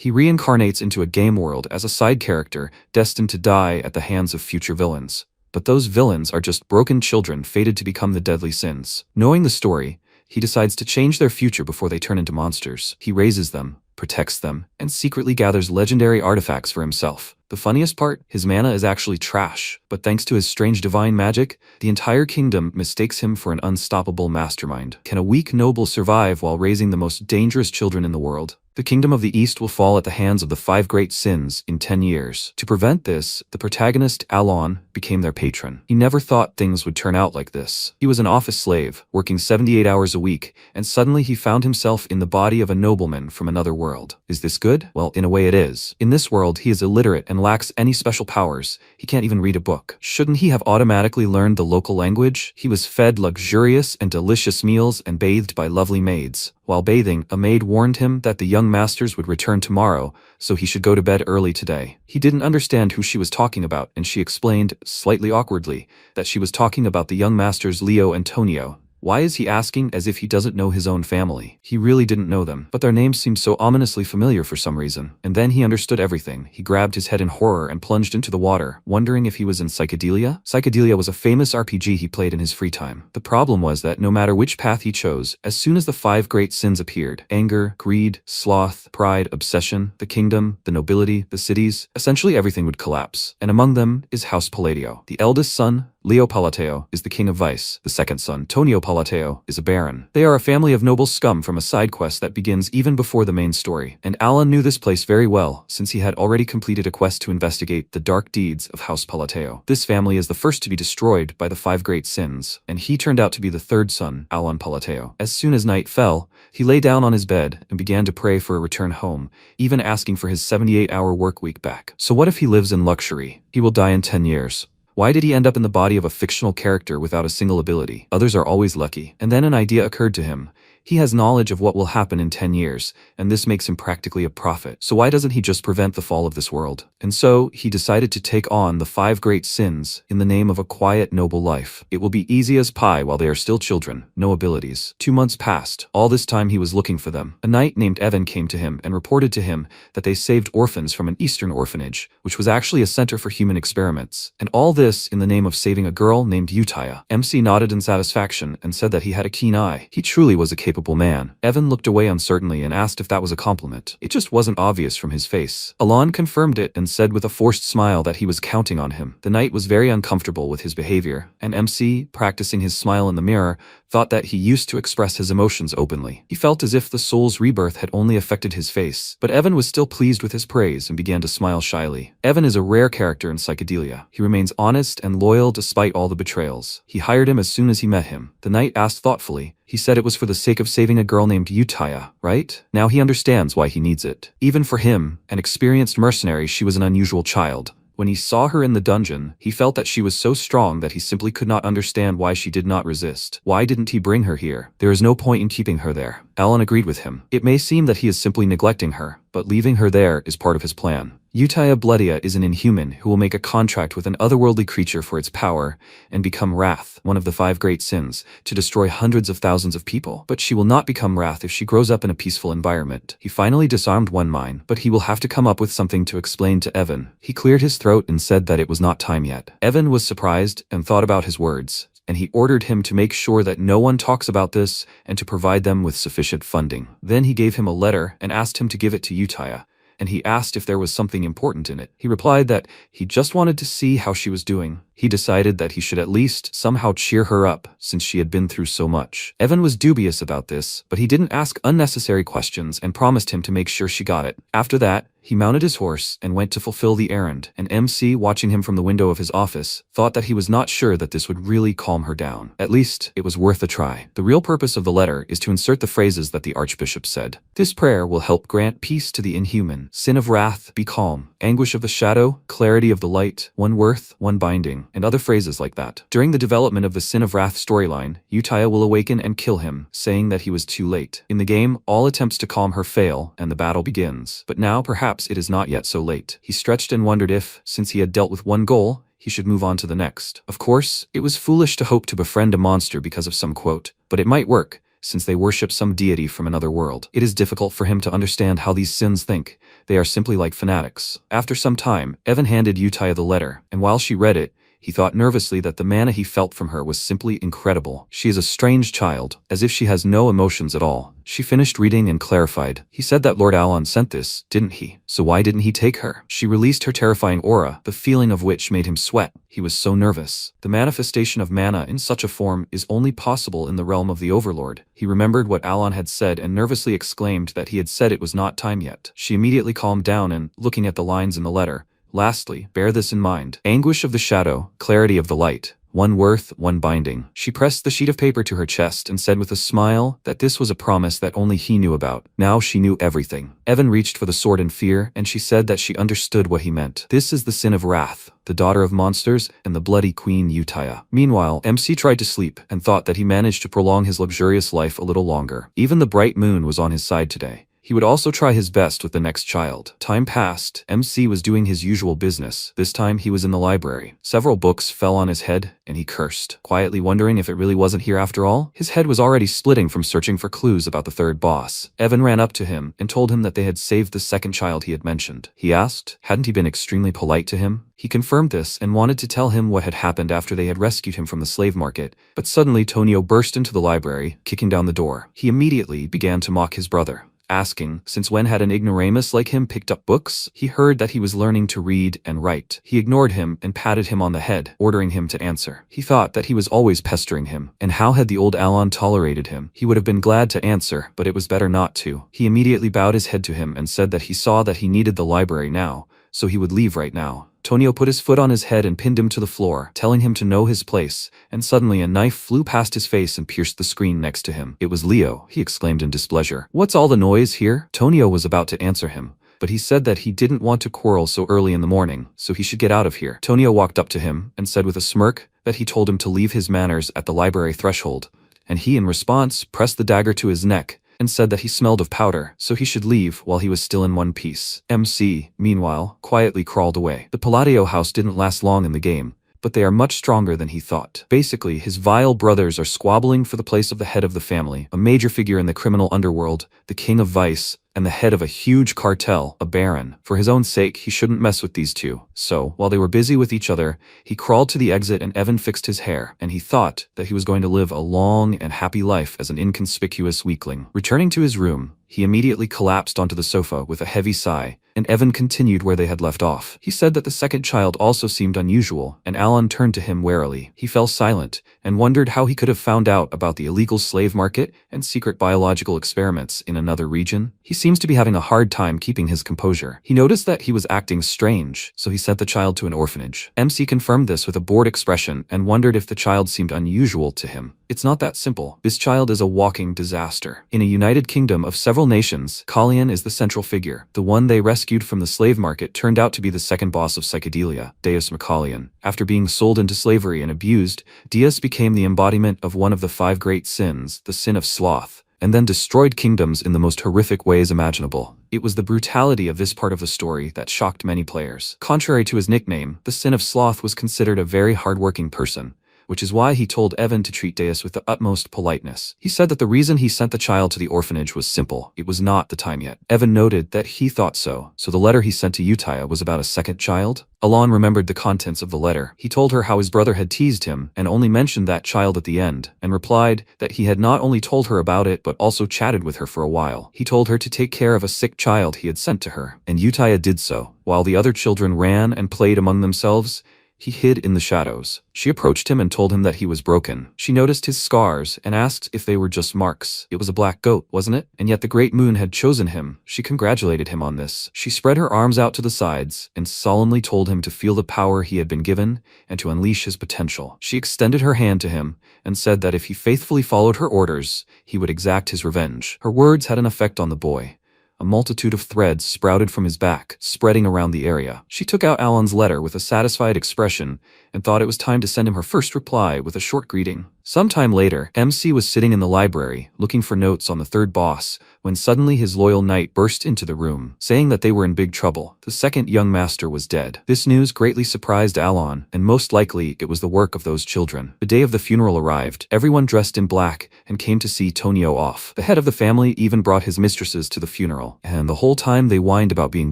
He reincarnates into a game world as a side character, destined to die at the hands of future villains. But those villains are just broken children fated to become the deadly sins. Knowing the story, he decides to change their future before they turn into monsters. He raises them, protects them, and secretly gathers legendary artifacts for himself. The funniest part, his mana is actually trash, but thanks to his strange divine magic, the entire kingdom mistakes him for an unstoppable mastermind. Can a weak noble survive while raising the most dangerous children in the world? The kingdom of the East will fall at the hands of the 5 great sins in 10 years. To prevent this, the protagonist, Alon, became their patron. He never thought things would turn out like this. He was an office slave, working 78 hours a week, and suddenly he found himself in the body of a nobleman from another world. Is this good? Well, in a way it is. In this world, he is illiterate and lacks any special powers. He can't even read a book. Shouldn't he have automatically learned the local language? He was fed luxurious and delicious meals and bathed by lovely maids. While bathing, a maid warned him that the young masters would return tomorrow, so he should go to bed early today. He didn't understand who she was talking about, and she explained, slightly awkwardly, that she was talking about the young masters Leo and Tonio. Why is he asking as if he doesn't know his own family? He really didn't know them, but their names seemed so ominously familiar for some reason. And then he understood everything. He grabbed his head in horror and plunged into the water, wondering if he was in Psychedelia. Psychedelia was a famous RPG he played in his free time. The problem was that no matter which path he chose, as soon as the 5 great sins appeared, anger, greed, sloth, pride, obsession, the kingdom, the nobility, the cities, essentially everything would collapse. And among them is House Palladio. The eldest son, Leo Palateo, is the king of vice. The second son, Tonio Palateo, is a baron. They are a family of noble scum from a side quest that begins even before the main story. And Alan knew this place very well, since he had already completed a quest to investigate the dark deeds of House Palateo. This family is the first to be destroyed by the 5 great sins, and he turned out to be the third son, Alan Palateo. As soon as night fell, he lay down on his bed and began to pray for a return home, even asking for his 78-hour work week back. So what if he lives in luxury? He will die in 10 years. Why did he end up in the body of a fictional character without a single ability? Others are always lucky. And then an idea occurred to him. He has knowledge of what will happen in 10 years, and this makes him practically a prophet. So why doesn't he just prevent the fall of this world? And so, he decided to take on the 5 great sins in the name of a quiet, noble life. It will be easy as pie while they are still children, no abilities. 2 months passed. All this time he was looking for them. A knight named Evan came to him and reported to him that they saved orphans from an Eastern orphanage, which was actually a center for human experiments. And all this in the name of saving a girl named Utaya. MC nodded in satisfaction and said that he had a keen eye. He truly was a capable man. Evan looked away uncertainly and asked if that was a compliment. It just wasn't obvious from his face. Alon confirmed it and said with a forced smile that he was counting on him. The knight was very uncomfortable with his behavior, and MC, practicing his smile in the mirror, thought that he used to express his emotions openly. He felt as if the soul's rebirth had only affected his face, but Evan was still pleased with his praise and began to smile shyly. Evan is a rare character in Psychedelia. He remains honest and loyal despite all the betrayals. He hired him as soon as he met him. The knight asked thoughtfully. He said it was for the sake of saving a girl named Utaya, right? Now he understands why he needs it. Even for him, an experienced mercenary, she was an unusual child. When he saw her in the dungeon, he felt that she was so strong that he simply could not understand why she did not resist. Why didn't he bring her here? There is no point in keeping her there. Alan agreed with him. It may seem that he is simply neglecting her, but leaving her there is part of his plan. Utaya Bloodia is an inhuman who will make a contract with an otherworldly creature for its power and become Wrath, one of the 5 great sins, to destroy hundreds of thousands of people. But she will not become Wrath if she grows up in a peaceful environment. He finally disarmed one mind, but he will have to come up with something to explain to Evan. He cleared his throat and said that it was not time yet. Evan was surprised and thought about his words, and he ordered him to make sure that no one talks about this and to provide them with sufficient funding. Then he gave him a letter and asked him to give it to Utaya, and he asked if there was something important in it. He replied that he just wanted to see how she was doing. He decided that he should at least somehow cheer her up since she had been through so much. Evan was dubious about this, but he didn't ask unnecessary questions and promised him to make sure she got it. After that, he mounted his horse and went to fulfill the errand, and MC, watching him from the window of his office, thought that he was not sure that this would really calm her down. At least, it was worth a try. The real purpose of the letter is to insert the phrases that the Archbishop said. This prayer will help grant peace to the inhuman. Sin of wrath, be calm. Anguish of the shadow, clarity of the light. One worth, one binding. And other phrases like that. During the development of the Sin of Wrath storyline, Utaya will awaken and kill him, saying that he was too late. In the game, all attempts to calm her fail, and the battle begins. But now, perhaps it is not yet so late. He stretched and wondered if, since he had dealt with one goal, he should move on to the next. Of course, it was foolish to hope to befriend a monster because of some quote, but it might work, since they worship some deity from another world. It is difficult for him to understand how these sins think. They are simply like fanatics. After some time, Evan handed Utaya the letter, and while she read it, he thought nervously that the mana he felt from her was simply incredible. She is a strange child, as if she has no emotions at all. She finished reading and clarified. He said that Lord Alon sent this, didn't he? So why didn't he take her? She released her terrifying aura, the feeling of which made him sweat. He was so nervous. The manifestation of mana in such a form is only possible in the realm of the Overlord. He remembered what Alon had said and nervously exclaimed that he had said it was not time yet. She immediately calmed down and, looking at the lines in the letter, lastly, bear this in mind. Anguish of the shadow, clarity of the light. One worth, one binding. She pressed the sheet of paper to her chest and said with a smile that this was a promise that only he knew about. Now she knew everything. Evan reached for the sword in fear, and she said that she understood what he meant. This is the sin of wrath, the daughter of monsters, and the bloody queen Utaya. Meanwhile, MC tried to sleep and thought that he managed to prolong his luxurious life a little longer. Even the bright moon was on his side today. He would also try his best with the next child. Time passed. MC was doing his usual business. This time he was in the library. Several books fell on his head, and he cursed, quietly wondering if it really wasn't here after all. His head was already splitting from searching for clues about the third boss. Evan ran up to him and told him that they had saved the second child he had mentioned. He asked, hadn't he been extremely polite to him? He confirmed this and wanted to tell him what had happened after they had rescued him from the slave market, but suddenly Tonio burst into the library, kicking down the door. He immediately began to mock his brother, asking, since when had an ignoramus like him picked up books? He heard that he was learning to read and write. He ignored him and patted him on the head, ordering him to answer. He thought that he was always pestering him, and how had the old Alon tolerated him? He would have been glad to answer, but it was better not to. He immediately bowed his head to him and said that he saw that he needed the library now, so he would leave right now. Tonio put his foot on his head and pinned him to the floor, telling him to know his place, and suddenly a knife flew past his face and pierced the screen next to him. It was Leo, he exclaimed in displeasure. What's all the noise here? Tonio was about to answer him, but he said that he didn't want to quarrel so early in the morning, so he should get out of here. Tonio walked up to him and said with a smirk that he told him to leave his manners at the library threshold, and he in response pressed the dagger to his neck and said that he smelled of powder, so he should leave while he was still in one piece. MC, meanwhile, quietly crawled away. The Palladio house didn't last long in the game, but they are much stronger than he thought. Basically, his vile brothers are squabbling for the place of the head of the family, a major figure in the criminal underworld, the king of vice, and the head of a huge cartel, a baron. For his own sake, he shouldn't mess with these two. So, while they were busy with each other, he crawled to the exit and Evan fixed his hair, and he thought that he was going to live a long and happy life as an inconspicuous weakling. Returning to his room, he immediately collapsed onto the sofa with a heavy sigh, and Evan continued where they had left off. He said that the second child also seemed unusual, and Alon turned to him warily. He fell silent, and wondered how he could have found out about the illegal slave market and secret biological experiments in another region. He seems to be having a hard time keeping his composure. He noticed that he was acting strange, so he sent the child to an orphanage. MC confirmed this with a bored expression and wondered if the child seemed unusual to him. It's not that simple. This child is a walking disaster. In a united kingdom of several nations, Kalian is the central figure. The one they rescued from the slave market turned out to be the second boss of psychedelia, Deus Macalian. After being sold into slavery and abused, Deus became the embodiment of one of the 5 great sins, the sin of sloth, and then destroyed kingdoms in the most horrific ways imaginable. It was the brutality of this part of the story that shocked many players. Contrary to his nickname, the sin of sloth was considered a very hardworking person, which is why he told Evan to treat Deus with the utmost politeness. He said that the reason he sent the child to the orphanage was simple. It was not the time yet. Evan noted that he thought so the letter he sent to Utaya was about a second child? Alon remembered the contents of the letter. He told her how his brother had teased him and only mentioned that child at the end, and replied that he had not only told her about it but also chatted with her for a while. He told her to take care of a sick child he had sent to her, and Utaya did so. While the other children ran and played among themselves, he hid in the shadows. She approached him and told him that he was broken. She noticed his scars and asked if they were just marks. It was a black goat, wasn't it? And yet the great moon had chosen him. She congratulated him on this. She spread her arms out to the sides and solemnly told him to feel the power he had been given and to unleash his potential. She extended her hand to him and said that if he faithfully followed her orders, he would exact his revenge. Her words had an effect on the boy. A multitude of threads sprouted from his back, spreading around the area. She took out Alon's letter with a satisfied expression and thought it was time to send him her first reply with a short greeting. Sometime later, MC was sitting in the library, looking for notes on the third boss, when suddenly his loyal knight burst into the room, saying that they were in big trouble. The second young master was dead. This news greatly surprised Alon, and most likely it was the work of those children. The day of the funeral arrived, everyone dressed in black, and came to see Tonio off. The head of the family even brought his mistresses to the funeral, and the whole time they whined about being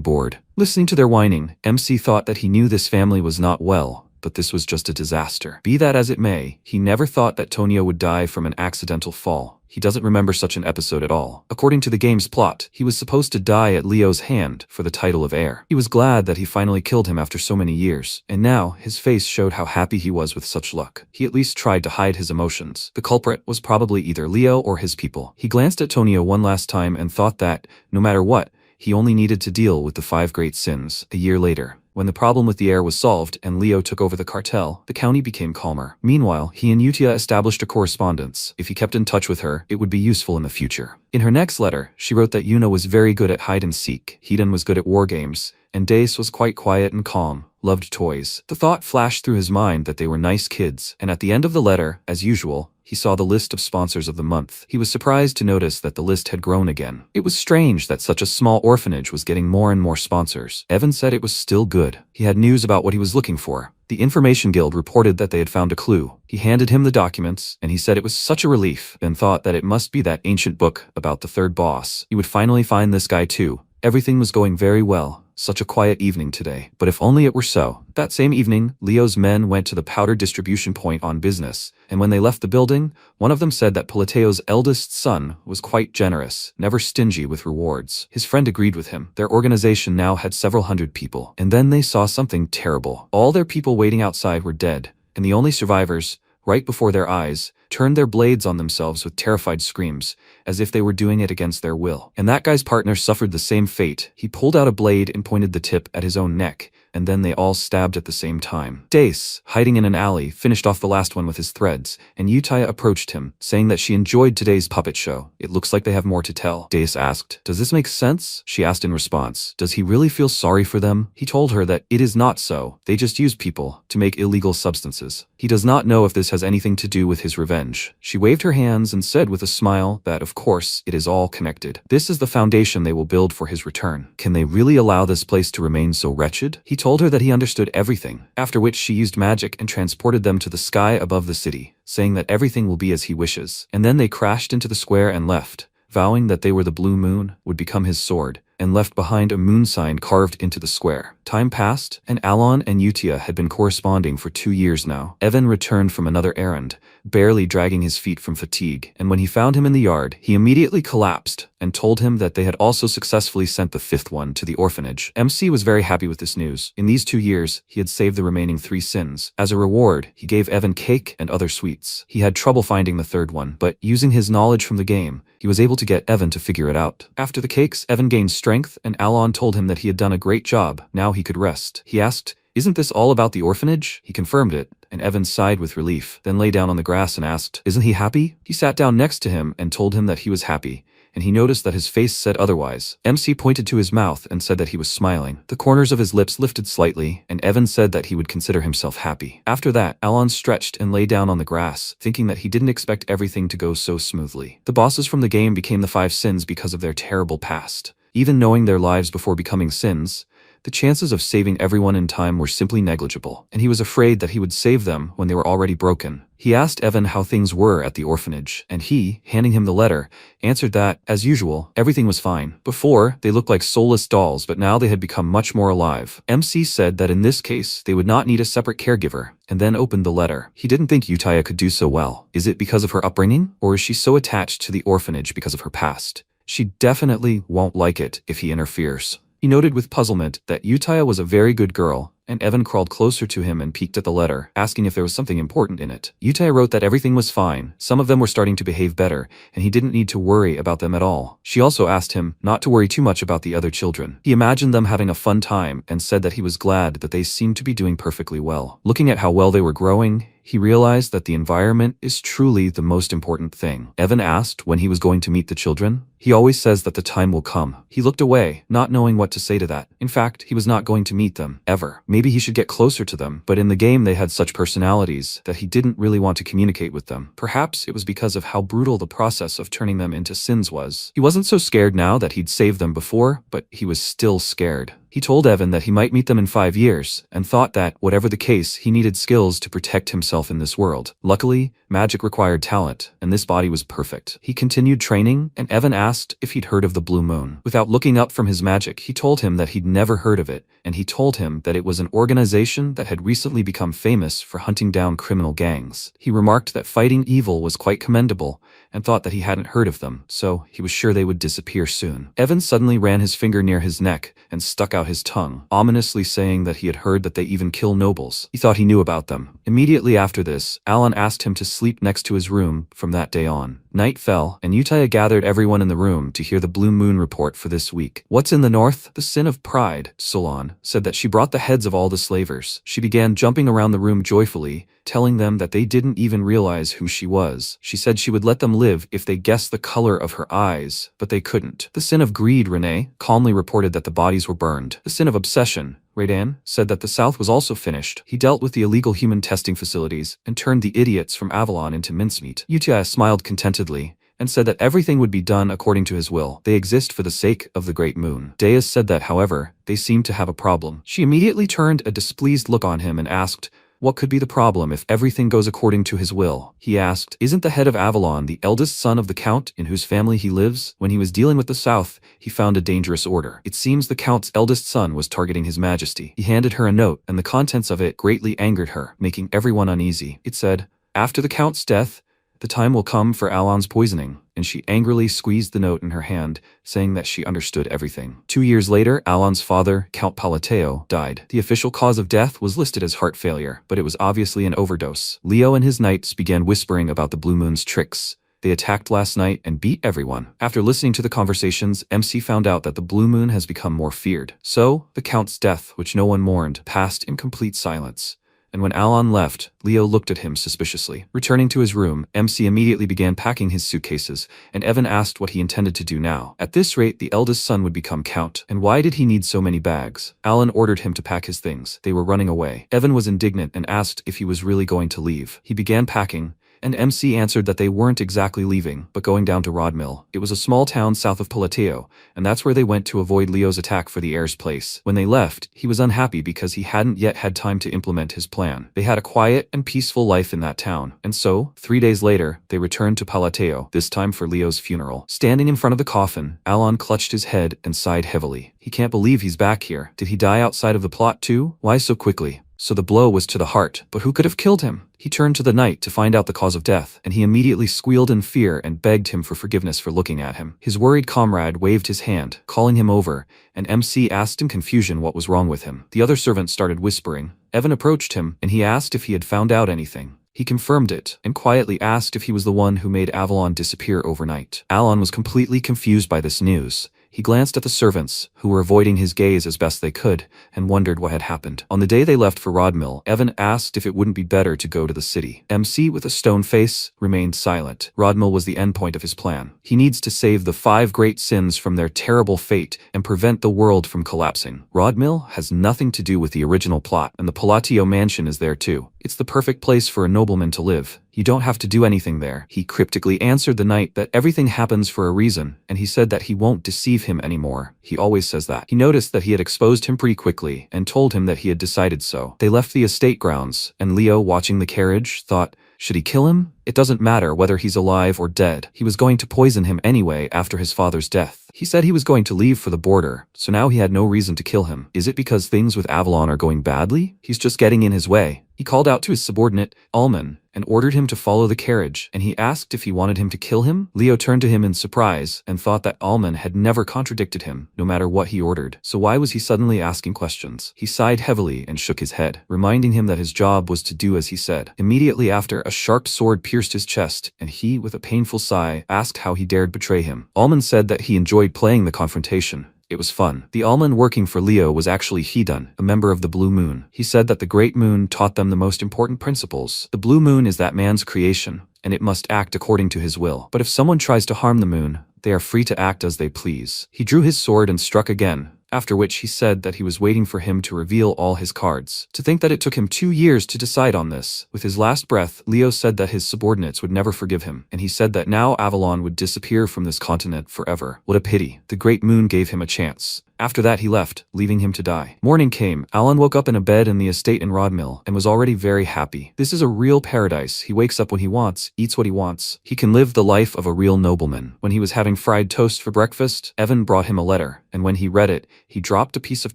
bored. Listening to their whining, MC thought that he knew this family was not well, but this was just a disaster. Be that as it may, he never thought that Tonio would die from an accidental fall. He doesn't remember such an episode at all. According to the game's plot, he was supposed to die at Leo's hand for the title of heir. He was glad that he finally killed him after so many years, and now his face showed how happy he was with such luck. He at least tried to hide his emotions. The culprit was probably either Leo or his people. He glanced at Tonio one last time and thought that, no matter what, he only needed to deal with the 5 great sins. A year later, when the problem with the heir was solved and Leo took over the cartel, the county became calmer. Meanwhile, he and Yutia established a correspondence. If he kept in touch with her, it would be useful in the future. In her next letter, she wrote that Yuna was very good at hide and seek, Hiden was good at war games, and Dace was quite quiet and calm, loved toys. The thought flashed through his mind that they were nice kids, and at the end of the letter, as usual, he saw the list of sponsors of the month. He was surprised to notice that the list had grown again. It was strange that such a small orphanage was getting more and more sponsors. Evan said it was still good. He had news about what he was looking for. The Information Guild reported that they had found a clue. He handed him the documents, and he said it was such a relief, and thought that it must be that ancient book about the third boss. He would finally find this guy too. Everything was going very well. Such a quiet evening today. But if only it were so. That same evening, Leo's men went to the powder distribution point on business, and when they left the building, one of them said that Palateo's eldest son was quite generous, never stingy with rewards. His friend agreed with him. Their organization now had several hundred people. And then they saw something terrible. All their people waiting outside were dead, and the only survivors, right before their eyes, turned their blades on themselves with terrified screams, as if they were doing it against their will. And that guy's partner suffered the same fate. He pulled out a blade and pointed the tip at his own neck, and then they all stabbed at the same time. Dace, hiding in an alley, finished off the last one with his threads, and Utaya approached him, saying that she enjoyed today's puppet show. It looks like they have more to tell. Dace asked, "Does this make sense?" She asked in response, "Does he really feel sorry for them?" He told her that it is not so. They just use people to make illegal substances. He does not know if this has anything to do with his revenge. She waved her hands and said with a smile that, of course, it is all connected. This is the foundation they will build for his return. Can they really allow this place to remain so wretched? He told her that he understood everything, after which she used magic and transported them to the sky above the city, saying that everything will be as he wishes. And then they crashed into the square and left, vowing that they were the blue moon, would become his sword, and left behind a moon sign carved into the square. Time passed, and Alon and Utia had been corresponding for 2 years now. Evan returned from another errand, barely dragging his feet from fatigue, and when he found him in the yard, he immediately collapsed and told him that they had also successfully sent the 5th one to the orphanage. MC was very happy with this news. In these 2 years, he had saved the remaining 3 sins. As a reward, he gave Evan cake and other sweets. He had trouble finding the 3rd one, but using his knowledge from the game, he was able to get Evan to figure it out. After the cakes, Evan gained strength, and Alon told him that he had done a great job. Now he could rest. He asked, "Isn't this all about the orphanage?" He confirmed it, and Evan sighed with relief, then lay down on the grass and asked, "Isn't he happy?" He sat down next to him and told him that he was happy, and he noticed that his face said otherwise. MC pointed to his mouth and said that he was smiling. The corners of his lips lifted slightly, and Evan said that he would consider himself happy. After that, Alon stretched and lay down on the grass, thinking that he didn't expect everything to go so smoothly. The bosses from the game became the 5 sins because of their terrible past. Even knowing their lives before becoming sins, the chances of saving everyone in time were simply negligible, and he was afraid that he would save them when they were already broken. He asked Evan how things were at the orphanage, and he, handing him the letter, answered that, as usual, everything was fine. Before, they looked like soulless dolls, but now they had become much more alive. MC said that in this case, they would not need a separate caregiver, and then opened the letter. He didn't think Utaya could do so well. Is it because of her upbringing, or is she so attached to the orphanage because of her past? She definitely won't like it if he interferes. He noted with puzzlement that Utaya was a very good girl, and Evan crawled closer to him and peeked at the letter, asking if there was something important in it. Utaya wrote that everything was fine, some of them were starting to behave better, and he didn't need to worry about them at all. She also asked him not to worry too much about the other children. He imagined them having a fun time and said that he was glad that they seemed to be doing perfectly well. Looking at how well they were growing, he realized that the environment is truly the most important thing. Evan asked when he was going to meet the children. He always says that the time will come. He looked away, not knowing what to say to that. In fact, he was not going to meet them, ever. Maybe Maybe he should get closer to them, but in the game they had such personalities that he didn't really want to communicate with them. Perhaps it was because of how brutal the process of turning them into sins was. He wasn't so scared now that he'd saved them before, but he was still scared. He told Evan that he might meet them in 5 years, and thought that, whatever the case, he needed skills to protect himself in this world. Luckily, magic required talent, and this body was perfect. He continued training, and Evan asked if he'd heard of the Blue Moon. Without looking up from his magic, he told him that he'd never heard of it, and he told him that it was an organization that had recently become famous for hunting down criminal gangs. He remarked that fighting evil was quite commendable, and thought that he hadn't heard of them, so he was sure they would disappear soon. Evan suddenly ran his finger near his neck and stuck out his tongue, ominously saying that he had heard that they even kill nobles. He thought he knew about them. Immediately after this, Alan asked him to sleep next to his room from that day on. Night fell, and Utaya gathered everyone in the room to hear the Blue Moon report for this week. What's in the north? The sin of pride, Solon said that she brought the heads of all the slavers. She began jumping around the room joyfully, telling them that they didn't even realize who she was. She said she would let them live if they guessed the color of her eyes, but they couldn't. The sin of greed, Renee calmly reported that the bodies were burned. The sin of obsession, Raydan said that the South was also finished. He dealt with the illegal human testing facilities and turned the idiots from Avalon into mincemeat. Utaya smiled contentedly and said that everything would be done according to his will. They exist for the sake of the Great Moon. Deus said that, however, they seemed to have a problem. She immediately turned a displeased look on him and asked, what could be the problem if everything goes according to his will? He asked, isn't the head of Avalon the eldest son of the Count in whose family he lives? When he was dealing with the South, he found a dangerous order. It seems the Count's eldest son was targeting his majesty. He handed her a note, and the contents of it greatly angered her, making everyone uneasy. It said, after the Count's death, the time will come for Alan's poisoning, and she angrily squeezed the note in her hand, saying that she understood everything. 2 years later, Alan's father, Count Palateo, died. The official cause of death was listed as heart failure, but it was obviously an overdose. Leo and his knights began whispering about the Blue Moon's tricks. They attacked last night and beat everyone. After listening to the conversations, MC found out that the Blue Moon has become more feared. So, the Count's death, which no one mourned, passed in complete silence. And when Alan left, Leo looked at him suspiciously. Returning to his room, MC immediately began packing his suitcases, and Evan asked what he intended to do now. At this rate, the eldest son would become Count. And why did he need so many bags? Alan ordered him to pack his things. They were running away. Evan was indignant and asked if he was really going to leave. He began packing, and MC answered that they weren't exactly leaving, but going down to Rodmill. It was a small town south of Palateo, and that's where they went to avoid Leo's attack for the heir's place. When they left, he was unhappy because he hadn't yet had time to implement his plan. They had a quiet and peaceful life in that town, and so, 3 days later, they returned to Palateo, this time for Leo's funeral. Standing in front of the coffin, Alan clutched his head and sighed heavily. He can't believe he's back here. Did he die outside of the plot too? Why so quickly? So the blow was to the heart, but who could have killed him? He turned to the knight to find out the cause of death, and he immediately squealed in fear and begged him for forgiveness for looking at him. His worried comrade waved his hand, calling him over, and MC asked in confusion what was wrong with him. The other servant started whispering. Evan approached him, and he asked if he had found out anything. He confirmed it, and quietly asked if he was the one who made Avalon disappear overnight. Alan was completely confused by this news. He glanced at the servants, who were avoiding his gaze as best they could, and wondered what had happened. On the day they left for Rodmill, Evan asked if it wouldn't be better to go to the city. MC, with a stone face, remained silent. Rodmill was the endpoint of his plan. He needs to save the 5 great sins from their terrible fate and prevent the world from collapsing. Rodmill has nothing to do with the original plot, and the Palateo mansion is there too. It's the perfect place for a nobleman to live. You don't have to do anything there. He cryptically answered the knight that everything happens for a reason, and he said that he won't deceive him anymore. He always says that. He noticed that he had exposed him pretty quickly, and told him that he had decided so. They left the estate grounds, and Leo, watching the carriage, thought, should he kill him? It doesn't matter whether he's alive or dead. He was going to poison him anyway after his father's death. He said he was going to leave for the border, so now he had no reason to kill him. Is it because things with Avalon are going badly? He's just getting in his way. He called out to his subordinate, Ullman, and ordered him to follow the carriage, and he asked if he wanted him to kill him. Leo turned to him in surprise and thought that Ullman had never contradicted him, no matter what he ordered. So why was he suddenly asking questions? He sighed heavily and shook his head, reminding him that his job was to do as he said. Immediately after, a sharp sword pierced his chest, and he, with a painful sigh, asked how he dared betray him. Ullman said that he enjoyed playing the confrontation. It was fun. The Ullman working for Leo was actually Hedun, a member of the Blue Moon. He said that the Great Moon taught them the most important principles. The Blue Moon is that man's creation, and it must act according to his will. But if someone tries to harm the moon, they are free to act as they please. He drew his sword and struck again, after which he said that he was waiting for him to reveal all his cards. To think that it took him 2 years to decide on this. With his last breath, Leo said that his subordinates would never forgive him, and he said that now Avalon would disappear from this continent forever. What a pity. The great moon gave him a chance. After that he left, leaving him to die. Morning came. Alan woke up in a bed in the estate in Rodmill and was already very happy. This is a real paradise. He wakes up when he wants, eats what he wants. He can live the life of a real nobleman. When he was having fried toast for breakfast, Evan brought him a letter, and when he read it, he dropped a piece of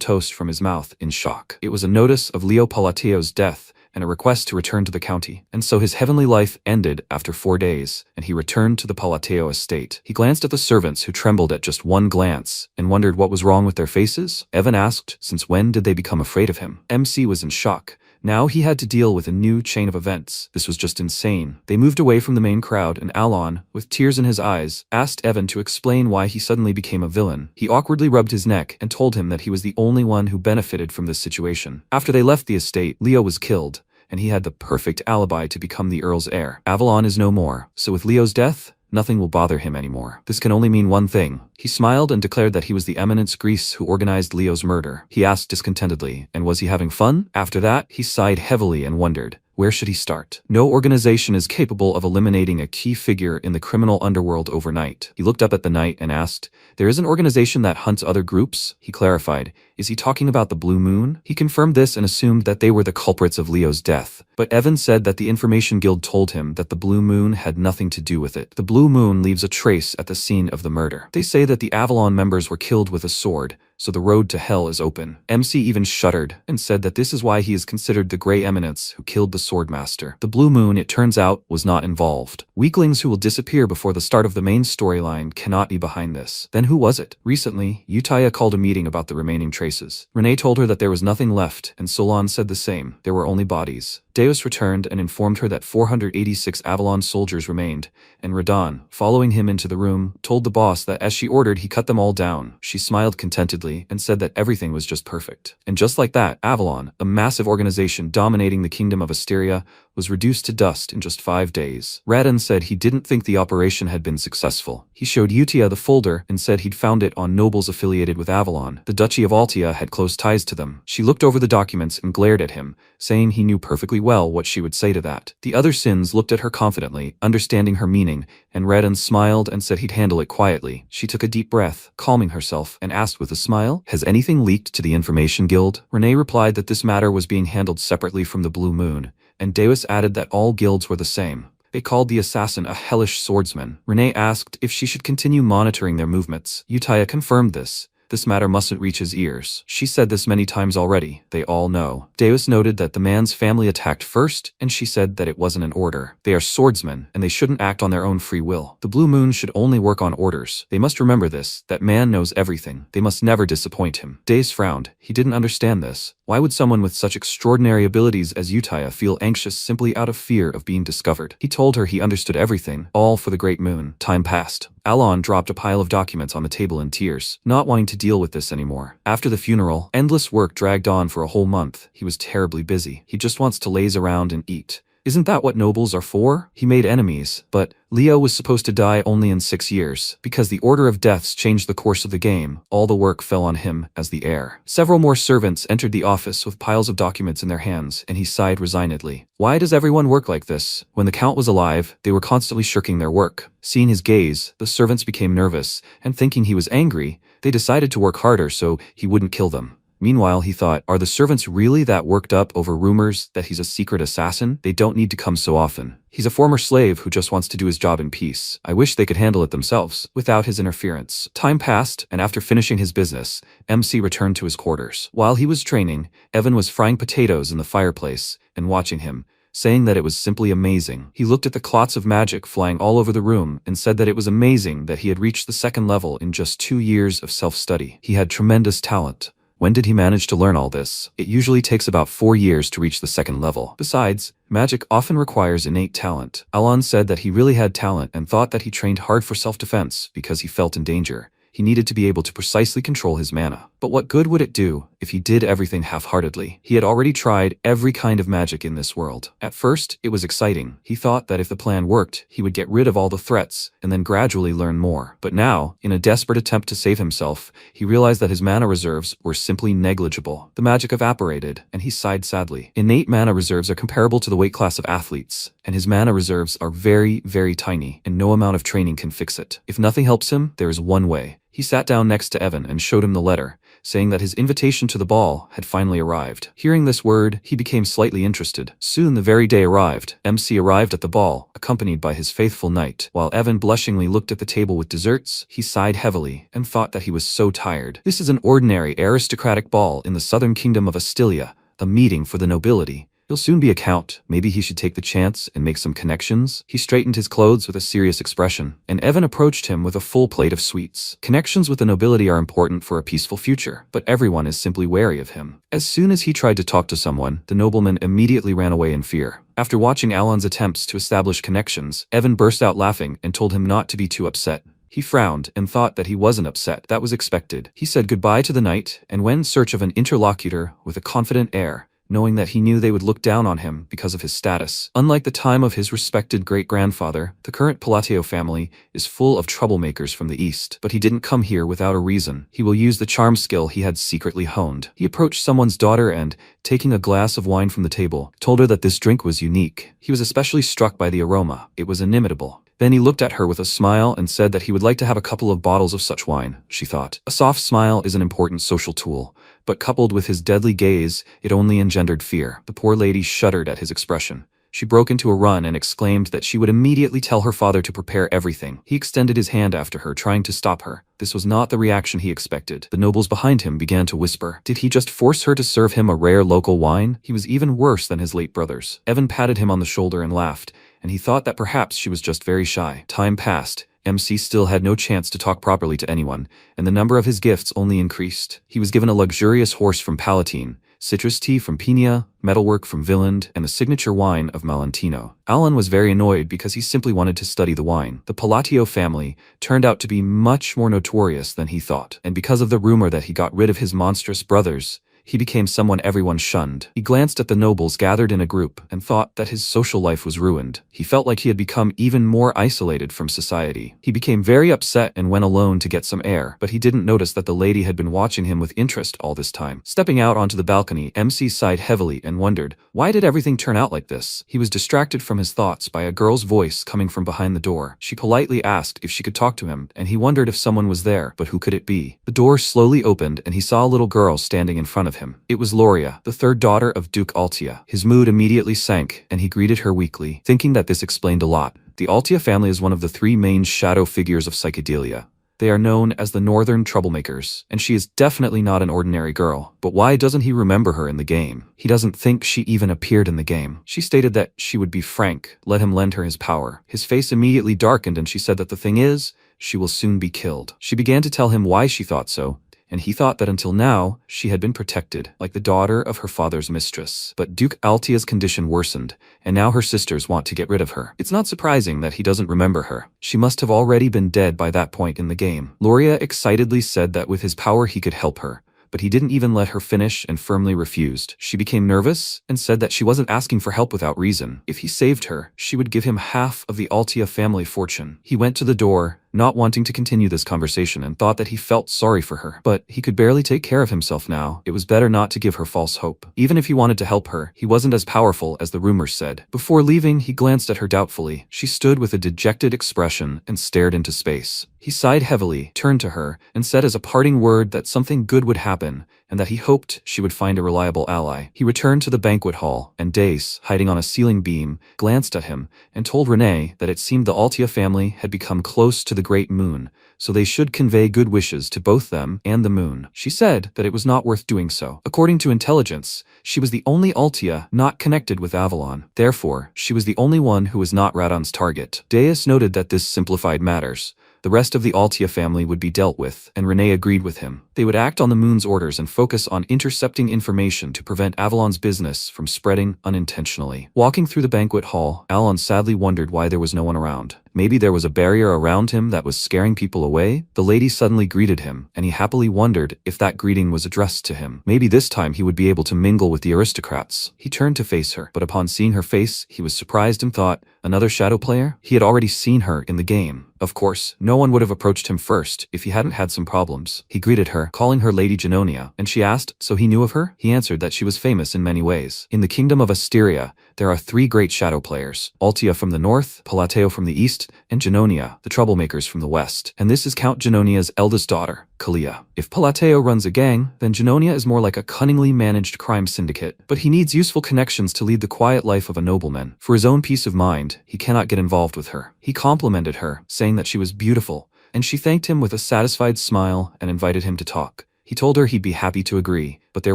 toast from his mouth in shock. It was a notice of Leo Palateo's death and a request to return to the county. And so his heavenly life ended after 4 days, and he returned to the Palateo estate. He glanced at the servants who trembled at just one glance, and wondered what was wrong with their faces. Evan asked, since when did they become afraid of him? MC was in shock. Now he had to deal with a new chain of events. This was just insane. They moved away from the main crowd, and Alon, with tears in his eyes, asked Evan to explain why he suddenly became a villain. He awkwardly rubbed his neck and told him that he was the only one who benefited from this situation. After they left the estate, Leo was killed, and he had the perfect alibi to become the Earl's heir. Avalon is no more, so with Leo's death, nothing will bother him anymore. This can only mean one thing. He smiled and declared that he was the Eminence Grease who organized Leo's murder. He asked discontentedly, and was he having fun? After that, he sighed heavily and wondered, where should he start? No organization is capable of eliminating a key figure in the criminal underworld overnight. He looked up at the night and asked, there is an organization that hunts other groups? He clarified, is he talking about the Blue Moon? He confirmed this and assumed that they were the culprits of Leo's death. But Evan said that the Information Guild told him that the Blue Moon had nothing to do with it. The Blue Moon leaves a trace at the scene of the murder. They say that the Avalon members were killed with a sword, so the road to hell is open. MC even shuddered and said that this is why he is considered the Grey Eminence who killed the Swordmaster. The Blue Moon, it turns out, was not involved. Weaklings who will disappear before the start of the main storyline cannot be behind this. Then who was it? Recently, Utaya called a meeting about the remaining traces. Renee told her that there was nothing left, and Solon said the same. There were only bodies. Deus returned and informed her that 486 Avalon soldiers remained, and Radon, following him into the room, told the boss that as she ordered he cut them all down. She smiled contentedly and said that everything was just perfect. And just like that, Avalon, a massive organization dominating the kingdom of Asteria, was reduced to dust in just 5 days. Radon said he didn't think the operation had been successful. He showed Utia the folder and said he'd found it on nobles affiliated with Avalon. The Duchy of Altia had close ties to them. She looked over the documents and glared at him, saying he knew perfectly well what she would say to that. The other Sins looked at her confidently, understanding her meaning, and Radon smiled and said he'd handle it quietly. She took a deep breath, calming herself, and asked with a smile, has anything leaked to the Information Guild? Renee replied that this matter was being handled separately from the Blue Moon, and Deus added that all guilds were the same. They called the assassin a hellish swordsman. Renee asked if she should continue monitoring their movements. Utaya confirmed this. This matter mustn't reach his ears. She said this many times already. They all know. Deus noted that the man's family attacked first, and she said that it wasn't an order. They are swordsmen, and they shouldn't act on their own free will. The Blue Moon should only work on orders. They must remember this, that man knows everything. They must never disappoint him. Deus frowned. He didn't understand this. Why would someone with such extraordinary abilities as Utaya feel anxious simply out of fear of being discovered? He told her he understood everything, all for the Great Moon. Time passed. Alon dropped a pile of documents on the table in tears, not wanting to deal with this anymore. After the funeral, endless work dragged on for a whole month. He was terribly busy. He just wants to laze around and eat. Isn't that what nobles are for? He made enemies, but Leo was supposed to die only in 6 years. Because the order of deaths changed the course of the game, all the work fell on him as the heir. Several more servants entered the office with piles of documents in their hands, and he sighed resignedly. Why does everyone work like this? When the Count was alive, they were constantly shirking their work. Seeing his gaze, the servants became nervous, and thinking he was angry, they decided to work harder so he wouldn't kill them. Meanwhile, he thought, are the servants really that worked up over rumors that he's a secret assassin? They don't need to come so often. He's a former slave who just wants to do his job in peace. I wish they could handle it themselves, without his interference. Time passed, and after finishing his business, MC returned to his quarters. While he was training, Evan was frying potatoes in the fireplace and watching him, saying that it was simply amazing. He looked at the clots of magic flying all over the room and said that it was amazing that he had reached the 2nd level in just 2 years of self-study. He had tremendous talent. When did he manage to learn all this? It usually takes about 4 years to reach the 2nd level. Besides, magic often requires innate talent. Alon said that he really had talent and thought that he trained hard for self-defense because he felt in danger. He needed to be able to precisely control his mana. But what good would it do if he did everything half-heartedly? He had already tried every kind of magic in this world. At first, it was exciting. He thought that if the plan worked, he would get rid of all the threats and then gradually learn more. But now, in a desperate attempt to save himself, he realized that his mana reserves were simply negligible. The magic evaporated, and he sighed sadly. Innate mana reserves are comparable to the weight class of athletes, and his mana reserves are very, very tiny, and no amount of training can fix it. If nothing helps him, there is one way. He sat down next to Evan and showed him the letter, saying that his invitation to the ball had finally arrived. Hearing this word, he became slightly interested. Soon the very day arrived. MC arrived at the ball, accompanied by his faithful knight. While Evan blushingly looked at the table with desserts, he sighed heavily and thought that he was so tired. This is an ordinary aristocratic ball in the southern kingdom of Astilia, a meeting for the nobility. He'll soon be a count. Maybe he should take the chance and make some connections. He straightened his clothes with a serious expression, and Evan approached him with a full plate of sweets. Connections with the nobility are important for a peaceful future, but everyone is simply wary of him. As soon as he tried to talk to someone, the nobleman immediately ran away in fear. After watching Alan's attempts to establish connections, Evan burst out laughing and told him not to be too upset. He frowned and thought that he wasn't upset. That was expected. He said goodbye to the knight and went in search of an interlocutor with a confident air, knowing that he knew they would look down on him because of his status. Unlike the time of his respected great-grandfather, the current Palatio family is full of troublemakers from the east. But he didn't come here without a reason. He will use the charm skill he had secretly honed. He approached someone's daughter and, taking a glass of wine from the table, told her that this drink was unique. He was especially struck by the aroma. It was inimitable. Then he looked at her with a smile and said that he would like to have a couple of bottles of such wine, she thought. A soft smile is an important social tool, but coupled with his deadly gaze, it only engendered fear. The poor lady shuddered at his expression. She broke into a run and exclaimed that she would immediately tell her father to prepare everything. He extended his hand after her, trying to stop her. This was not the reaction he expected. The nobles behind him began to whisper. Did he just force her to serve him a rare local wine? He was even worse than his late brothers. Evan patted him on the shoulder and laughed, and he thought that perhaps she was just very shy. Time passed. MC still had no chance to talk properly to anyone, and the number of his gifts only increased. He was given a luxurious horse from Palatine, citrus tea from Pina, metalwork from Villand, and the signature wine of Malentino. Alan was very annoyed because he simply wanted to study the wine. The Palatio family turned out to be much more notorious than he thought, and because of the rumor that he got rid of his monstrous brothers, he became someone everyone shunned. He glanced at the nobles gathered in a group and thought that his social life was ruined. He felt like he had become even more isolated from society. He became very upset and went alone to get some air, but he didn't notice that the lady had been watching him with interest all this time. Stepping out onto the balcony, MC sighed heavily and wondered, why did everything turn out like this? He was distracted from his thoughts by a girl's voice coming from behind the door. She politely asked if she could talk to him, and he wondered if someone was there, but who could it be? The door slowly opened and he saw a little girl standing in front of him. It was Loria, the third daughter of Duke Altia. His mood immediately sank, and he greeted her weakly, thinking that this explained a lot. The Altia family is one of the three main shadow figures of psychedelia. They are known as the Northern Troublemakers, and she is definitely not an ordinary girl. But why doesn't he remember her in the game? He doesn't think she even appeared in the game. She stated that she would be frank, let him lend her his power. His face immediately darkened and she said that the thing is, she will soon be killed. She began to tell him why she thought so, and he thought that until now, she had been protected, like the daughter of her father's mistress. But Duke Altia's condition worsened, and now her sisters want to get rid of her. It's not surprising that he doesn't remember her. She must have already been dead by that point in the game. Loria excitedly said that with his power he could help her, but he didn't even let her finish and firmly refused. She became nervous and said that she wasn't asking for help without reason. If he saved her, she would give him half of the Altia family fortune. He went to the door, not wanting to continue this conversation, and thought that he felt sorry for her. But he could barely take care of himself now. It was better not to give her false hope. Even if he wanted to help her, he wasn't as powerful as the rumors said. Before leaving, he glanced at her doubtfully. She stood with a dejected expression and stared into space. He sighed heavily, turned to her, and said as a parting word that something good would happen, and that he hoped she would find a reliable ally. He returned to the banquet hall, and Dace, hiding on a ceiling beam, glanced at him and told Renee that it seemed the Altia family had become close to the great moon, so they should convey good wishes to both them and the moon. She said that it was not worth doing so. According to intelligence, she was the only Altia not connected with Avalon. Therefore, she was the only one who was not Radon's target. Deus noted that this simplified matters. The rest of the Altia family would be dealt with, and Renee agreed with him. They would act on the moon's orders and focus on intercepting information to prevent Avalon's business from spreading unintentionally. Walking through the banquet hall, Alan sadly wondered why there was no one around. Maybe there was a barrier around him that was scaring people away? The lady suddenly greeted him, and he happily wondered if that greeting was addressed to him. Maybe this time he would be able to mingle with the aristocrats. He turned to face her, but upon seeing her face, he was surprised and thought, another shadow player? He had already seen her in the game. Of course, no one would have approached him first if he hadn't had some problems. He greeted her, calling her Lady Genonia, and she asked, so he knew of her? He answered that she was famous in many ways. In the kingdom of Asteria, there are 3 great shadow players: Altia from the north, Palateo from the east, and Genonia, the troublemakers from the west. And this is Count Genonia's eldest daughter, Kalia. If Palateo runs a gang, then Genonia is more like a cunningly managed crime syndicate. But he needs useful connections to lead the quiet life of a nobleman. For his own peace of mind, he cannot get involved with her. He complimented her, saying that she was beautiful, and she thanked him with a satisfied smile and invited him to talk. He told her he'd be happy to agree, but there